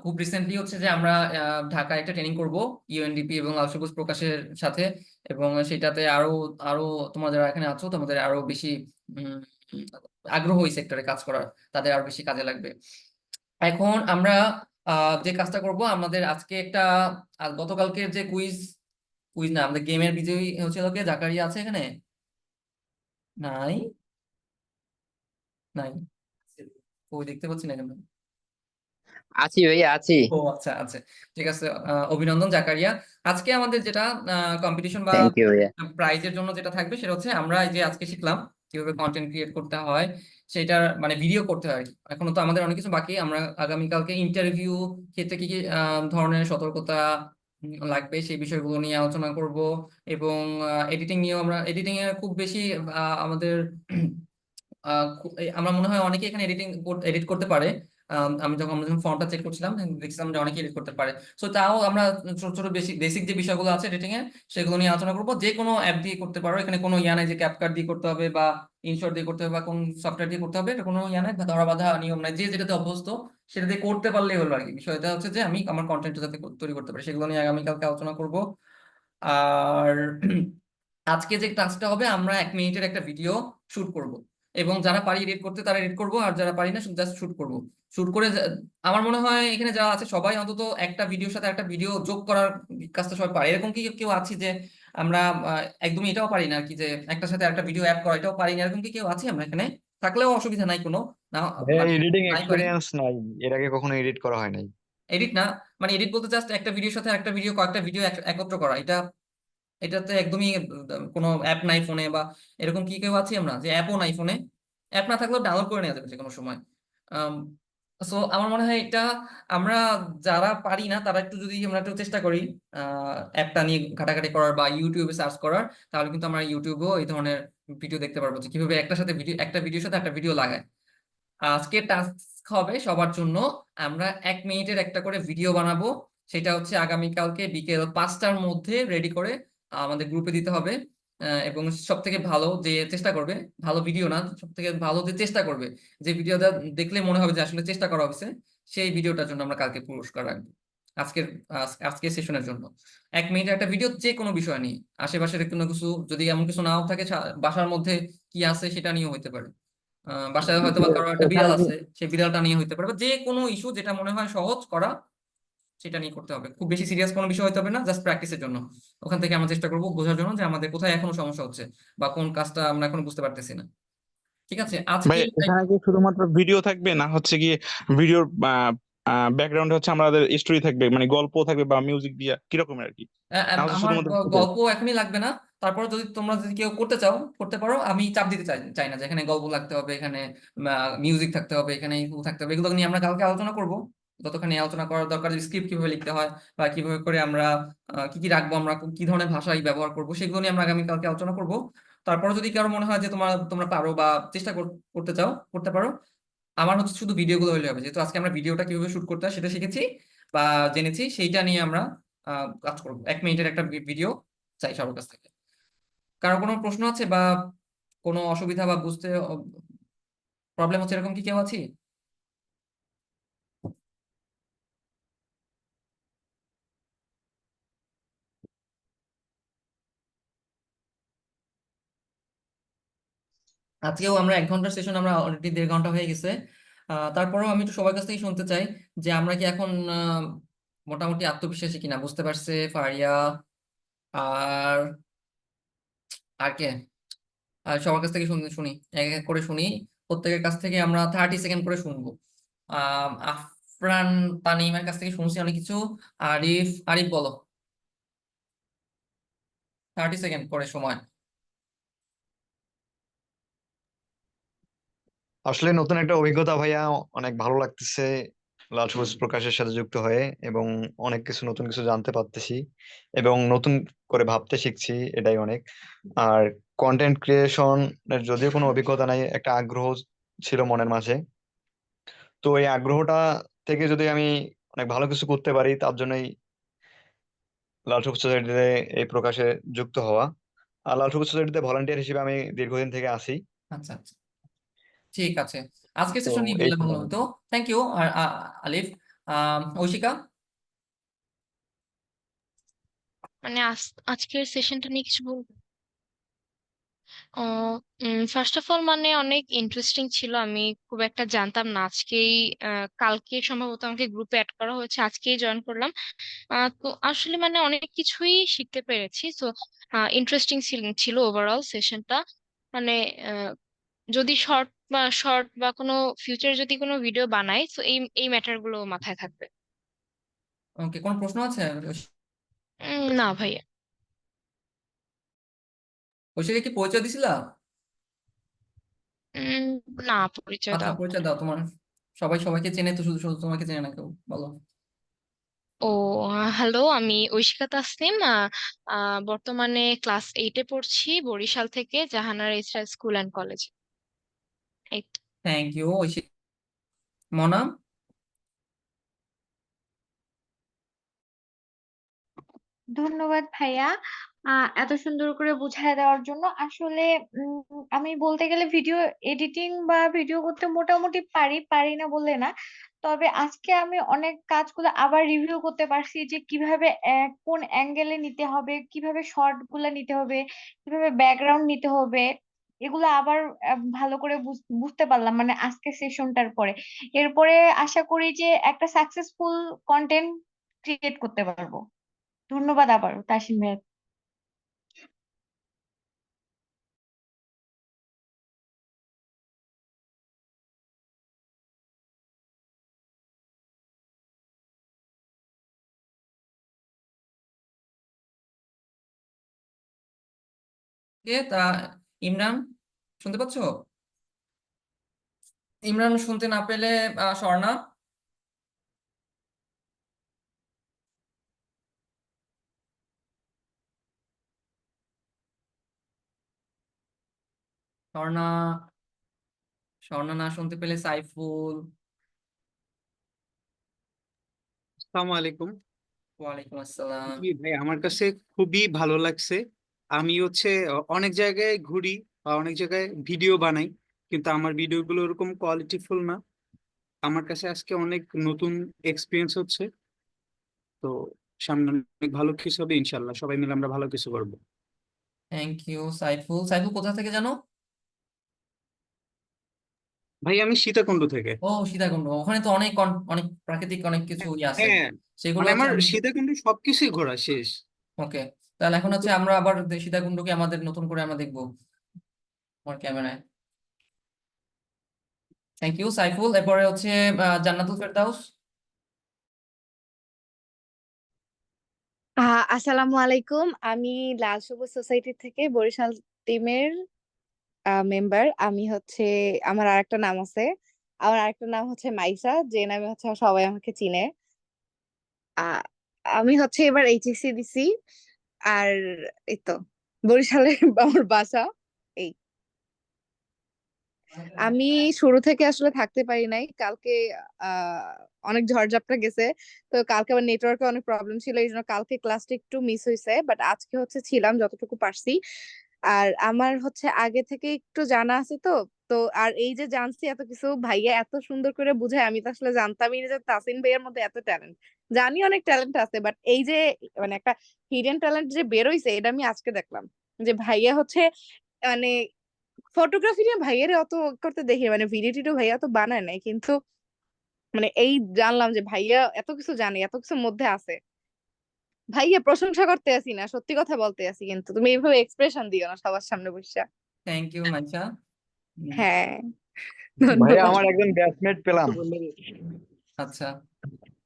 খুব রিসেন্টলি হচ্ছে যে আমরা ঢাকায় একটা ট্রেনিং করব ইউএনডিপি এবং লাল সবুজ প্রকাশের সাথে। এবং সেটাতে আরো আরো তোমরা যারা এখানে আছো তোমাদের আরো বেশি উম, আগ্রহ এই সেক্টরে কাজ করার, তাদের আরো বেশি কাজে লাগবে। এখন আমরা যে কাজটা করব, আমাদের আজকে একটা গতকালকের যে কুইজ কুইজ না, আমাদের গেমের বিজয়ী হচ্ছিল কে? জাকারিয়া আছে এখানে? নাই, নাই, ওই দেখতে পাচ্ছি না কেন? আছি ভাইয়া, আছি। ও আচ্ছা আচ্ছা, ঠিক আছে। অভিনন্দন জাকারিয়া। আজকে আমাদের যেটা কম্পিটিশন বা থ্যাংক ইউ ভাইয়া। প্রাইজের জন্য যেটা থাকবে সেটা হচ্ছে আমরা এই যে আজকে শিখলাম কিভাবে কন্টেন্ট ক্রিয়েট করতে হয়, সেটার মানে ভিডিও করতে হয় আর কি। এখনো তো আমাদের অনেক কিছু বাকি। আমরা আগামীকালকে ইন্টারভিউ ক্ষেত্রে কি কি ধরনের সতর্কতা লাগবে সেই বিষয়গুলো নিয়ে আলোচনা করব। এবং এডিটিং নিয়েও, আমরা এডিটিং এ খুব বেশি আমাদের আমরা মনে হয় অনেকে এখানে এডিট করতে পারে। আমি যখন ফর্মটা চেক করছিলাম দেখছিলাম যে অনেকে এডিট করতে পারে। সো তাও আমরা ছোট ছোট বেসিক যে বিষয়গুলো আছে এডিটিং এর সেগুলো নিয়ে আলোচনা করবো। যে কোনো অ্যাপ দিয়ে করতে পারো, এখানে কোনো ইয়া নাই যে ক্যাপকাট দিয়ে করতে হবে বা ইনশর্ট দিয়ে করতে হবে বা কোন সফটওয়্যার দিয়ে করতে হবে, এটা কোনো ইয়া নাই, ধরা বাঁধা নিয়ম নাই। যে যেটাতে অভ্যস্ত সেটা দিয়ে করতে পারলেই হলো আর কি। বিষয়টা হচ্ছে যে আমি আমার কন্টেন্টটা যাতে তৈরি করতে পারি, সেগুলো নিয়ে আগামীকালকে আলোচনা করব। আর আজকে যে টাস্কটা হবে, আমরা 1 মিনিটের একটা ভিডিও শুট করব, এবং যারা পারি এডিট করতে তারা এডিট করবো, আর যারা পারি না জাস্ট শুট করব। শুট করে আমার মনে হয় এখানে যারা আছে সবাই অন্তত একটা ভিডিওর সাথে একটা ভিডিও যোগ করার কাজটা সবাই পারে। এরকম কি কেউ আছে যে আমরা একদমই এটাও পারি না আর কি, যে একটার সাথে একটা ভিডিও অ্যাড করা এটাও পারি না, এরকম কি কেউ আছি আমরা এখানে? থাকলেও অসুবিধা নাই কোনো, না মানে এডিটিং নাই পারি এক্সপিরিয়েন্স নাই, এর আগে কখনো এডিট করা হয় নাই। এডিট না, মানে এডিট বলতে জাস্ট একটা ভিডিওর সাথে একটা ভিডিও, কয়েকটা ভিডিও একত্র করা, এটাতে একদমই কোনো অ্যাপ নাই ফোনে, বা এরকম কি কেউ আছি আমরা যে অ্যাপও নাই ফোনে? অ্যাপ না থাকলেও ডাউনলোড করে নেওয়া যাবে যে কোনো সময়। সো আমার মনে হয় এটা আমরা যারা পারি না তারা একটু যদি আমরা একটু চেষ্টা করি অ্যাপটা নিয়ে ঘাটাঘাটি করার বা ইউটিউবে সার্চ করার, তাহলে কিন্তু আমরা ইউটিউবেও এই ধরনের ভিডিও দেখতে পারবো যে কিভাবে একটা ভিডিওর সাথে একটা ভিডিও লাগায়। আজকে টাস্ক হবে সবার জন্য, আমরা 1 মিনিটের একটা করে ভিডিও বানাবো। সেটা হচ্ছে আগামীকালকে বিকেল 5টার মধ্যে রেডি করে আমাদের গ্রুপে দিতে হবে। এবং সব থেকে ভালো যে চেষ্টা করবে, ভালো ভিডিও না, সব থেকে ভালো যে চেষ্টা করবে, যে ভিডিওটা দেখলে মনে হবে যে আসলে চেষ্টা করা হয়েছে, সেই ভিডিওটার জন্য আমরা কালকে পুরস্কার রাখবো। আজকের আজকের সেশনের জন্য 1 মিনিটের একটা ভিডিও, যে কোনো বিষয় নিয়ে, আশেপাশের কোনো কিছু, যদি এমন কিছু নাও থাকে, বাসার মধ্যে কি আছে সেটা নিয়েও হতে পারে। বাসায় হয়তো বা কারো একটা বিড়াল আছে, সেই বিড়ালটা নিয়ে হতে পারে, বা যে কোনো ইস্যু যেটা মনে হয় সহজ করা সেটা নিয়ে করতে হবে। খুব বেশি সিরিয়াস কোনো বিষয় হতে হবে না, জাস্ট প্র্যাকটিসের জন্য। ওখান থেকে আমরা চেষ্টা করবো বোঝার জন্য যে আমাদের কোথায় এখনো সমস্যা হচ্ছে বা কোন কাজটা আমরা এখন বুঝতে পারতেছি না। ঠিক আছে, আজকে ভাই এখানে কি শুধুমাত্র ভিডিও থাকবে, না হচ্ছে কি ভিডিওর ব্যাকগ্রাউন্ডে হচ্ছে আমাদের স্টোরি থাকবে, মানে গল্প থাকবে বা মিউজিক দিয়া কিরকম আর কি, না হচ্ছে আমার শুধুমাত্র video? গল্প এখনই লাগবে না। তারপর যদি কেউ করতে চাও করতে পারো, আমি চাপ দিতে চাই না যে এখানে গল্প লাগতে হবে, এখানে মিউজিক থাকতে হবে, এখানে থাকতে হবে। এগুলো নিয়ে আমরা কালকে আলোচনা করব। যতখানি আলোচনা করার দরকার, স্ক্রিপ্ট কিভাবে লিখতে হয় বা কিভাবে করে আমরা কি কি রাখবো, আমরা কি ধরনের ভাষাই ব্যবহার করবো, সেগুলো নিয়ে আমরা আগামী কালকে আলোচনা করব। তারপর যদি কারো মনে হয় যে তোমরা পারো বা চেষ্টা করতে চাও করতে পারো। আমার হচ্ছে শুধু ভিডিওগুলো হলে হবে, যেহেতু আজকে আমরা ভিডিওটা কিভাবে শুট করতে হয় সেটা শিখেছি বা জেনেছি, সেইটা নিয়ে আমরা কাজ করবো। 1 মিনিটের একটা ভিডিও চাই সবার কাছ থেকে। কারো কোনো প্রশ্ন আছে বা কোনো অসুবিধা বা বুঝতে প্রবলেম হচ্ছে, এরকম কি কেউ আছি? আজকেও আমরা 1 ঘন্টার সেশন, আমরা অলরেডি 1.5 ঘন্টা হয়ে গেছে। তারপরেও আমি একটু সবার কাছ থেকে শুনতে চাই যে আমরা কি এখন মোটামুটি আত্মবিশ্বাসী কিনা। বুঝতে পারছে ফারিয়া আর আর কে? সবার কাছ থেকে শুনি, এক এক করে শুনি। প্রত্যেকের কাছ থেকে আমরা 30 সেকেন্ড করে শুনবো। আফরান তানিমের কাছ থেকে শুনছি অনেক কিছু। আরিফ আরিফ বলো, 30 সেকেন্ড করে সময়। আসলে নতুন একটা অভিজ্ঞতা ভাইয়া, অনেক ভালো লাগতেছে লাল সবুজ প্রকাশের সাথে যুক্ত হয়ে, এবং অনেক কিছু নতুন কিছু জানতে পারতেছি এবং নতুন করে ভাবতে শিখছি, এটাই অনেক। আর কন্টেন্ট ক্রিয়েশনের যদিও কোনো অভিজ্ঞতা নাই, একটা আগ্রহ ছিল মনের মাঝে। তো এই আগ্রহটা থেকে যদি আমি অনেক ভালো কিছু করতে পারি, তার জন্যই লাল সবুজ সোসাইটিতে এই প্রকাশে যুক্ত হওয়া। আর লাল সবুজ সোসাইটিতে ভলান্টিয়ার হিসেবে আমি দীর্ঘদিন থেকে আছি। আচ্ছা আচ্ছা, ঠিক আছে। আজকে তো সেশন নিয়ে এই বললে ছিল ভালো আর হতো। কি। Thank you. আর আলিফ, ঐশিকা। মানে আজকের সেশনটা নিয়ে কিছু বলবো? ফার্স্ট অফ অল মানে অনেক ইন্টারেস্টিং ছিল, আমি খুব একটা জানতাম না। আজকেই কালকে সম্ভবত আমাকে গ্রুপে অ্যাড করা হয়েছে, আজকেই জয়েন করলাম। তো আসলে মানে অনেক কিছুই শিখতে পেরেছি। তো ইন্টারেস্টিং ছিল ওভারঅল সেশনটা। মানে আহ, যদি শর্ট বা কোনো ফিউচার যদি কোনো ভিডিও বানাই, তো এই এই ম্যাটার গুলো মাথায় থাকবে। ওকে, কোনো প্রশ্ন আছে? না ভাইয়া। ঐশিকা কি পরিচয় দিছিলা? উম, না, পরিচয় আচ্ছা, দাও। পরিচয় দাও তোমার। সবাই সবাইকে চেনে তো, শুধু শুধু তোমাকে চেনে না কেউ, বলো। ও, হ্যালো, আমি ঐশিকা তাসনিম। বর্তমানে ক্লাস 8-এ পড়ছি, বরিশাল থেকে Jahanara Israel school and college. এই তো। Thank you Oishika. মনা? ধন্যবাদ ভাইয়া এত সুন্দর করে বুঝায় দেওয়ার জন্য। আসলে আমি বলতে গেলে ভিডিও এডিটিং বা ভিডিও করতে মোটামুটি পারি, পারি না বললে না। তবে আজকে আমি অনেক কাজগুলো আবার রিভিউ করতে পারছি যে কিভাবে কোন অ্যাঙ্গেলে নিতে হবে, কিভাবে শর্ট গুলা নিতে হবে, কিভাবে ব্যাকগ্রাউন্ড নিতে হবে, এগুলো আবার ভালো করে বুঝতে পারলাম মানে আজকে সেশনটার পরে। এরপরে আশা করি যে একটা সাকসেসফুল কন্টেন্ট ক্রিয়েট করতে পারবো। ধন্যবাদ আবারও তাসিম ভাইয়া। কে তা? ইমরান, শুনতে পাচ্ছ? ইমরান শুনতে না পেলে স্বর্ণা। স্বর্ণা, স্বর্ণা না শুনতে পেলে সাইফুল। আসসালামু আলাইকুম। ওয়ালাইকুম আসসালাম। জি ভাই, আমার কাছে খুবই ভালো লাগছে। আমি অনেক জায়গায় ঘুরি বা অনেক জায়গায় ভিডিও বানাই, কিন্তু আমার ভিডিওগুলো ওরকম কোয়ালিটিফুল না। আমার কাছে আজকে অনেক নতুন এক্সপিরিয়েন্স হচ্ছে। তো সামনে অনেক ভালো কিছু হবে ইনশাল্লাহ, সবাই মিলে আমরা ভালো কিছু করবো। Thank you Saiful. সাইফুল কোথা থেকে জানো? ভাই আমি সীতাকুণ্ড থেকে। ও সীতাকুণ্ড, ওখানে তো অনেক অনেক প্রাকৃতিক অনেক কিছু আছে, হ্যাঁ, সেগুলো মানে হচ্ছে আমার আমি। সীতাকুণ্ড সবকিছুই ঘোরা শেষ। ওকে, তাহলে এখন কিন্তু হচ্ছে আমরা আবার সীতাকুণ্ডকে আমাদের নতুন করে আমরা দেখবো আমার ক্যামেরায়। Thank you Saiful. এরপরে হচ্ছে জান্নাতুল ফেরদাউস। আসসালামু আলাইকুম। আমি লাল সবুজ সোসাইটি থেকে বরিশাল টিমের মেম্বার। আমি হচ্ছে, আমার আরেকটা নাম আছে, আমার আরেকটা নাম হচ্ছে মাইসা, যে নামে হচ্ছে সবাই আমাকে চিনে। আহ, আমি হচ্ছে এবার এইচএসসি দিছি। আর এই তো বরিশালে আমার বাসা। এই, আমি শুরু থেকে আসলে থাকতে পারি নাই কালকে। আহ অনেক ঝড়ঝাপটা গেছে, তো কালকে আবার নেটওয়ার্কে অনেক প্রবলেম ছিল, এই জন্য কালকে ক্লাসটা একটু মিস হয়েছে, বাট আজকে হচ্ছে ছিলাম যতটুকু পারছি। আর আমার হচ্ছে আগে থেকে একটু জানা আছে তো। তো আর এই যে জানছি এত কিছু, ভাইয়া এত সুন্দর করে বুঝায়, আমি তো আসলে জানতামই না যে তাসিন ভাইয়ের মধ্যে এত ট্যালেন্ট। জানি অনেক ট্যালেন্ট আছে, বাট এই যে মানে একটা হিডেন ট্যালেন্ট যে বেরোইছে, এটা আমি আজকে দেখলাম। যে ভাইয়া হচ্ছে মানে ফটোগ্রাফি নিয়ে ভাইয়ের অত করতে দেখি, মানে ভিডিও টিডিও ভাইয়া তো বানায় নাই, কিন্তু মানে এই জানলাম যে ভাইয়া এত কিছু জানে, এত কিছুর মধ্যে আছে। ভাইয়া প্রশংসা করতে আসি না, সত্যি কথা বলতে আসি, কিন্তু তুমি এইভাবে এক্সপ্রেশন দিও না সবার সামনে বসে। Thank you Maisha. হ্যাঁ, ভাইয়া ধন্যবাদ। আমার একজন ব্যাচমেট পেলাম। আচ্ছা,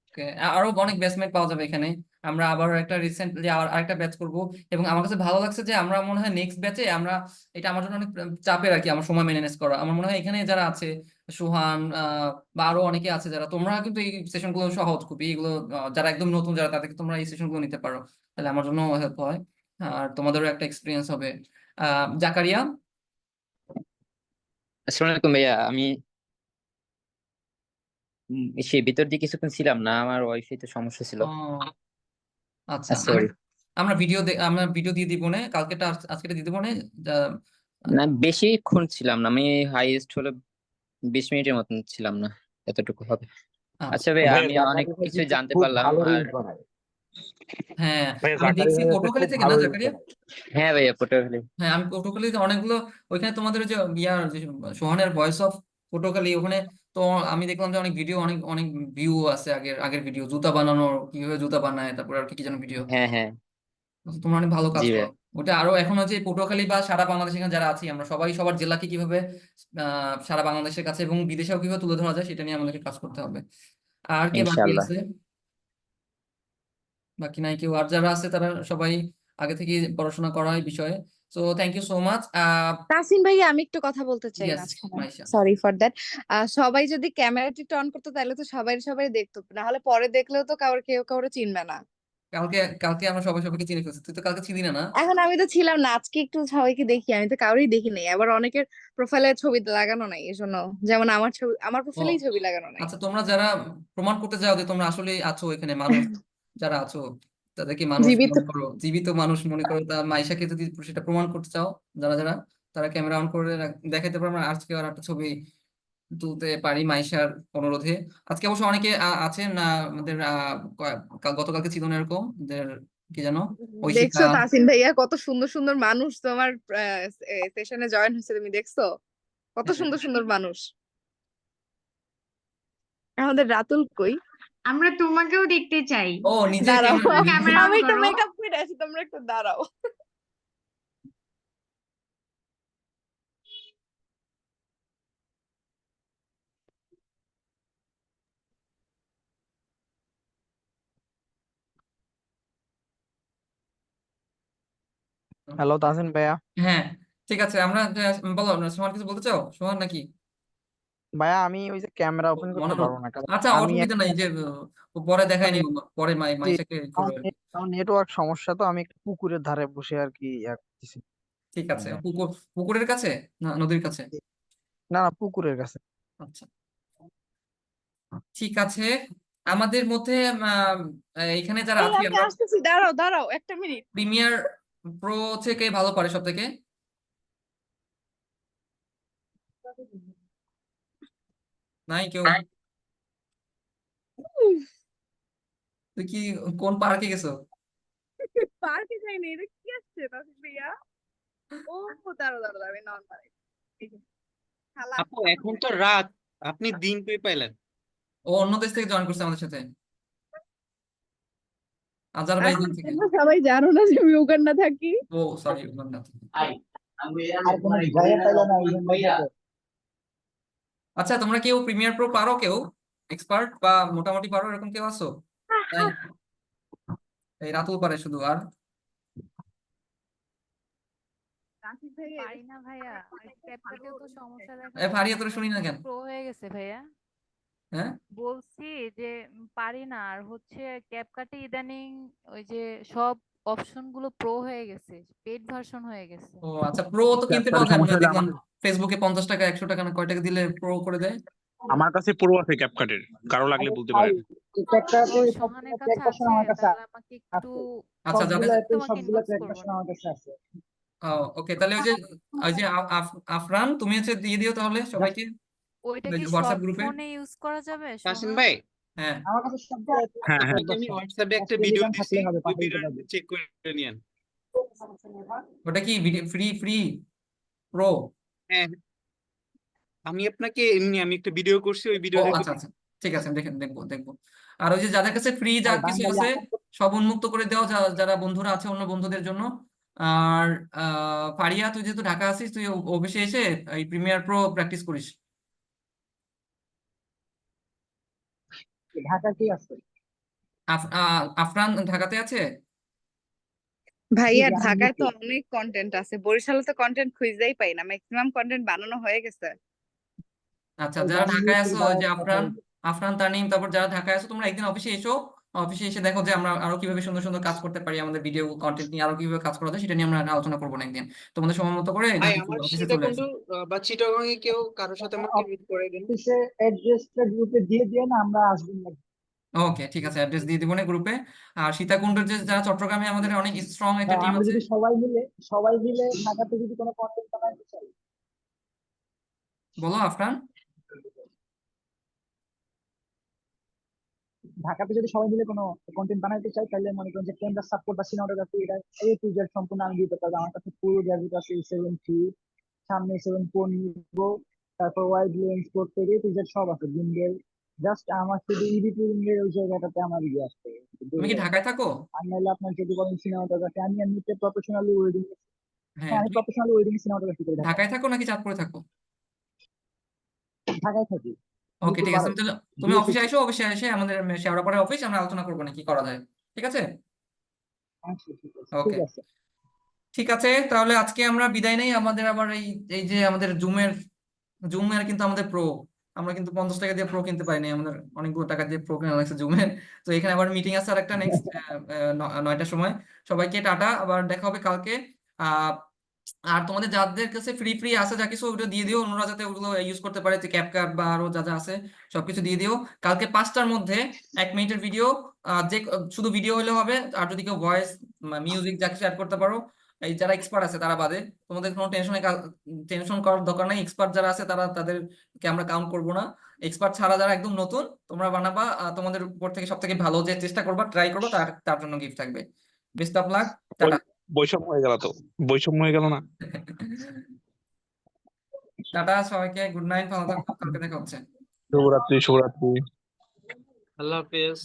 ওকে, আরো অনেক ব্যাচমেট পাওয়া যাবে এখানে। আমরা আবার একটা রিসেন্টলি আরেকটা ব্যাচ করব, এবং আমার কাছে ভালো লাগছে যে আমরা মনে হয় নেক্সট ব্যাচে আমরা, এটা আমার জন্য অনেক চাপের আর কি, আমার সময় ম্যানেজ করা। আমার মনে হয় এখানে যারা আছে, সুহান বা আরো অনেকে আছে যারা, তোমরা কিন্তু এই সেশন গুলো সহজ খুবই, এগুলো যারা একদম নতুন যারা, তাদেরকে তোমরা এই সেশন গুলো নিতে পারো, তাহলে আমার জন্য হেল্প হয় আর তোমাদেরও একটা এক্সপিরিয়েন্স হবে। জাকারিয়া। আসসালামু আলাইকুম ভাইয়া। আমি সে ভিতর দিয়ে কিছুক্ষণ ছিলাম না, আমার ওয়াইফাই তো সমস্যা ছিল। ও আচ্ছা, সরি। আমরা ভিডিও দিয়ে দিব না কালকেটা, আজকে দিয়ে দিব না। না, বেশিক্ষণ ছিলাম না, আমি হাইয়েস্ট হলো 20 মিনিটের মতন ছিলাম না, এতটুকু হবে। আচ্ছা, আচ্ছা ভাইয়া, ভাইয়া আমি অনেক জাকারিয়া ভাই কিছু কিন্তু জানতে খুব পারলাম। ভালো আর রিলস বানায়। হ্যাঁ, ভাইয়া আমি দেখছি জাকারিয়া ভাই হচ্ছে পটুয়াখালী খুব থেকে না ভালো রিলস জাকারিয়া? বানায়। হ্যাঁ ভাইয়া, পটুয়াখালী। হ্যাঁ, আমি পটুয়াখালীতে অনেকগুলো, ওইখানে তোমাদের ওই যে ইয়ার যে সোহানের ভয়েস অফ পটুয়াখালী, ওখানে তো আমি দেখলাম যে অনেক ভিডিও, অনেক অনেক ভিউ আছে, আগের আগের ভিডিও জুতা বানানোর, কিভাবে জুতা বানায়, তারপর আর কি কি যেন ভিডিও। হ্যাঁ হ্যাঁ। তোমরা অনেক ভালো কাজ জি করো। ভাইয়া। ওটা আরো এখন হচ্ছে পটুয়াখালী বা সারা বাংলাদেশে এখানে যারা আছি আমরা সবাই, সবার জেলাকে কিভাবে সারা বাংলাদেশের কাছে এবং বিদেশেও কিভাবে তুলে ধরা যায়, সেটা নিয়ে আমাদেরকে কাজ করতে হবে। আর কে বাকি ইনশাআল্লাহ। আছে? বাকি নাই কেউ? আর যারা আছে তারা সবাই আগে থেকে পড়াশোনা করা এই বিষয়ে। So thank you so much. Tasin ভাইয়া, আমি একটু কথা বলতে চাই ইয়েস মাঝখানে, মাইশা। Sorry for that. সবাই যদি ক্যামেরাটি একটু অন করতো তাহলে তো সবাই সবাই দেখতো, না হলে পরে দেখলেও তো কেউ কাউরে চিনবে না। কালকে কালকে আমরা সবাই সবাইকে চিনে ফেলছি, তুই তো কালকে ছিলি না না? এখন আমি তো ছিলাম না, আজকে একটু সবাইকে দেখি, আমি তো কাউরেই দেখি নাই, আবার অনেকের প্রোফাইলে ছবি লাগানো নাই এই জন্য। যেমন আমার ছবি, আমার ও প্রোফাইলেই ছবি লাগানো নাই। আচ্ছা, তোমরা যারা প্রমাণ করতে চাও যে তোমরা আসলে আছো এখানে, মানুষ যারা আছো, তাদেরকে মানুষ জীবিত মনে করো, জীবিত মানুষ মনে করো। তা মাইশাকে যদি সেটা প্রমাণ করতে চাও, যারা যারা, তারা ক্যামেরা অন করে দেখাইতে পারো। আমরা আজকে আর একটা ছবি তুলতে পারি মাইশার অনুরোধে। আজকে অবশ্য অনেকে আছেন, আমাদের গতকালকে ছিল না এরকম, আমাদের কি জানো, ঐশিকা। দেখছো তাসিন ভাইয়া কত সুন্দর সুন্দর মানুষ তোমার সেশনে জয়েন হয়েছে, তুমি দেখছো কত হ্যাঁ, সুন্দর সুন্দর মানুষ। আমাদের রাতুল কই? আমরা তোমাকেও দেখতে চাই। ও নিজে দাঁড়াও, ক্যামেরা অন আমি একটু করো। মেকআপ করে আসি, তোমরা একটু দাঁড়াও। হ্যালো তাসিন ভাইয়া। হ্যাঁ, ঠিক আছে। আমরা বলো, সোহান কিছু বলতে চাও? সোহান নাকি ভাইয়া আমি ওই যে ক্যামেরা ওপেন করতে মনোরম? পারবো না, কারণ আচ্ছা, আমি অসুবিধা একটা নাই, যে পরে দেখাই নিও, পরে জি, মাইশাকে করো আর কি। নেটওয়ার্ক সমস্যা, তো আমি একটু পুকুরের ধারে বসে আর কি করতেছি। ঠিক আছে, পুকুরের কাছে না নদীর কাছে? না না, পুকুরের কাছে। আচ্ছা, ঠিক আছে। আমাদের মধ্যে এখানে যারা এই আছি আমি আমরা, আসতেছি, দাঁড়াও দাঁড়াও একটা মিনিট। প্রিমিয়ার প্রো থেকে ভালো পারে সব থেকে? নাই কেউ? তুই কি কোন পার্কে গেছো? পার্কে যাইনি, এটা কি আসছে তাসিন ভাইয়া? ও দাঁড়াও দাঁড়াও দাঁড়াও, আমি নর্মাল খালা। আপু এখন তো রাত, আপনি দিন পেয়ে পাইলেন। ও অন্য দেশ থেকে জয়েন করছে আমাদের সাথে, আর আজারবাইজান থেকে। তোমরা সবাই জানো না যে আমি উগান্ডা থাকি। ও সরি, উগান্ডা থেকে। আর কোনো জায়গা পাইলে না এই জন্য বলতে। আচ্ছা, তোমরা কেউ প্রিমিয়ার প্রো পারো? কেউ এক্সপার্ট বা মোটামুটি পারো এরকম কেউ আছো? তাই এই রাতুল পারে শুধু, আর তাসিন ভাইয়া পারি না ভাইয়া, ক্যাপকাটেও তো সমস্যা দেখা ফারিয়া যাচ্ছে, তোর শুনি না কেন? প্রো হয়ে গেছে ভাইয়া। হ্যাঁ, বলছি যে পারি না, আর হচ্ছে ক্যাপকাটে ইদানিং ওই যে সব অপশন গুলো প্রো হয়ে গেছে, পেড ভার্সন হয়ে গেছে। ও আচ্ছা, প্রো তো কিনতে পাওয়া যায় মনে হয়, দেখলাম ফেসবুকে 50 টাকা 100 টাকা না কয় টাকা দিলে প্রো করে দেয়। আমার কাছে প্রো আছে ক্যাপকাটের, কারো লাগলে বলতে পারেন। সোহানের কাছে আছে, তাহলে আমাকে একটু আচ্ছা, যাদের তোমাকে ইনবক্স করবো না। ওকে, তাহলে ওই যে আফরান, তুমি হচ্ছে দিয়ে দিও তাহলে সবাইকে ওইটা কি সব হোয়াটসঅ্যাপ গ্রুপে। ফোনে ইউজ করা যাবে তাসিন সোহান? ভাই, হ্যাঁ, হ্যাঁ হ্যাঁ, আমি হোয়াটসঅ্যাপে একটা ভিডিও দিছি, ওই ভিডিওটা চেক করে নিয়েন। ওটা কি ফ্রি ফ্রি প্রো? হ্যাঁ, আমি আপনাকে এমনি আমি একটা ভিডিও করছি, ওই ও ভিডিও আচ্ছা আচ্ছা, ঠিক আছে, দেখেন, দেখবো দেখবো। আর ওই যে যাদের কাছে ফ্রি যা কিছু আছে সব উন্মুক্ত করে দেওয়া, যারা বন্ধুরা আছে অন্য বন্ধুদের জন্য। আর ফারিয়া, তুই যেহেতু ঢাকা আছিস, তুই অফিসে এসে এই প্রিমিয়ার প্রো প্র্যাকটিস করিস। ঢাকা কি আছে? আফরান ঢাকাতে আছে? ভাইয়া ঢাকায় তো অনেক কন্টেন্ট আছে, বরিশালে তো কন্টেন্ট খুঁজেই পাই না, ম্যাক্সিমাম কন্টেন্ট বানানো হয়ে গেছে। আচ্ছা, যারা ঢাকায় আছো, ওই যে আফরান তানিম, তারপর যারা ঢাকায় আছো, তোমরা একদিন অফিসে এসো। অফিসে এসে দেখো যে আমরা আরো কিভাবে সুন্দর সুন্দর কাজ করতে পারি, আমাদের ভিডিও কন্টেন্ট নিয়ে আরো কিভাবে কাজ করা যায় সেটা নিয়ে আমরা আলোচনা করবো না একদিন। তোমাদের সময় মতো করে ভাই, ঢাকা আমার অফিসে চলে সীতাকুণ্ড আসো। বা চিটাগং এ কেউ কারোর সাথে আমাকে মিট করে দিন। অ্যাড্রেসটা গ্রুপে দিয়ে দিয়ে না, আমরা আসবো না। ওকে, ঠিক আছে, অ্যাড্রেস দিয়ে দিব না গ্রুপে। আর সীতাকুণ্ডের যে যারা চট্টগ্রামে আমাদের অনেক স্ট্রং একটা টিম আমরা আছে। যদি সবাই মিলে ঢাকাতে যদি কোনো কন্টেন্ট বানাইতে চাই, বলো আফরান। ঢাকাতে যদি সবাই মিলে কোনো কন্টেন্ট বানাইতে চাই, তাহলে মনে করেন যে ক্যামেরা সাপোর্ট বা সিনেমাটোগ্রাফি, এটা A to Z সম্পূর্ণ আমি দিতে পারবো। আমার কাছে পুরো গ্যাজেট আছে, 7 3, সামনে 7 4 নিব, তারপর ওয়াইড লেন্স করতে A to Z সব আছে, গিম্বল। জাস্ট আমার শুধু এডিটিং এর ওই জায়গাটাতে আমার ইয়ে আসছে। তুমি কি ঢাকায় থাকো? আর নাহলে আপনার যদি বলেন সিনেমাটোগ্রাফি, আমি এমনিতে প্রফেশনালি ওয়েডিং, হ্যাঁ, আমি তুমি প্রফেশনালি ওয়েডিং সিনেমাটোগ্রাফি করি ঢাকায়। ঢাকায় থাকো নাকি চাঁদপুরে থাকো? ঢাকায় থাকি। ওকে, ঠিক আছে, দ্বিতীয়বার তুমি বিয়ে অফিসে করছি। অফিসে এসে আমাদের শেওড়াপাড়া অফিস, আমরা আলোচনা করবো না কি করা যায়। ঠিক আছে, আচ্ছা, ঠিক আছে, ওকে, ঠিক আছে। ঠিক আছে। তাহলে আজকে আমরা বিদায় নেই। আমাদের আবার এই যে আমাদের জুমের কিন্তু আমাদের প্রো, আমরা কিন্তু 50 টাকা দিয়ে প্রো কিনতে পারিনি, আমাদের অনেকগুলো টাকা দিয়ে প্রো কেনা লাগছে জুমের। তো এখানে আবার মিটিং আছে আরেকটা নেক্সট 9টার সময়। সবাইকে টাটা, আবার দেখা হবে কালকে। আর তোমাদের যাদের কাছে ফ্রি ফ্রি আছে যা কিছু ওগুলো দিয়ে দিও, অন্যরা যাতে ওগুলো ইউজ করতে পারে, ক্যাপকাট বা আরো যা যা আছে সবকিছু দিয়ে দিও। কালকে 5টার মধ্যে 1 মিনিটের ভিডিও, যে শুধু ভিডিও হলে হবে, আর যদি কেউ ভয়েস মিউজিক যা কিছু অ্যাড করতে পারো, এই যারা এক্সপার্ট আছে তারা বাদে, তোমাদের কোনো টেনশন করার দরকার নাই। এক্সপার্ট যারা আছে তাদেরকে আমরা কাউন্ট করবো না। এক্সপার্ট ছাড়া যারা একদম নতুন তোমরা বানাবা, তোমাদের উপর থেকে সব থেকে ভালো যে চেষ্টা করবা, ট্রাই করবা, তার তার জন্য গিফট থাকবে। Best of luck, tata. বৈষম্য হয়ে গেল তো, বৈষম্য হয়ে গেল না? টাটা সবাইকে, গুড নাইট, ভালো থাকো, কালকে দেখা হচ্ছে। শুভরাত্রি, শুভরাত্রি। আল্লাহ হাফেজ।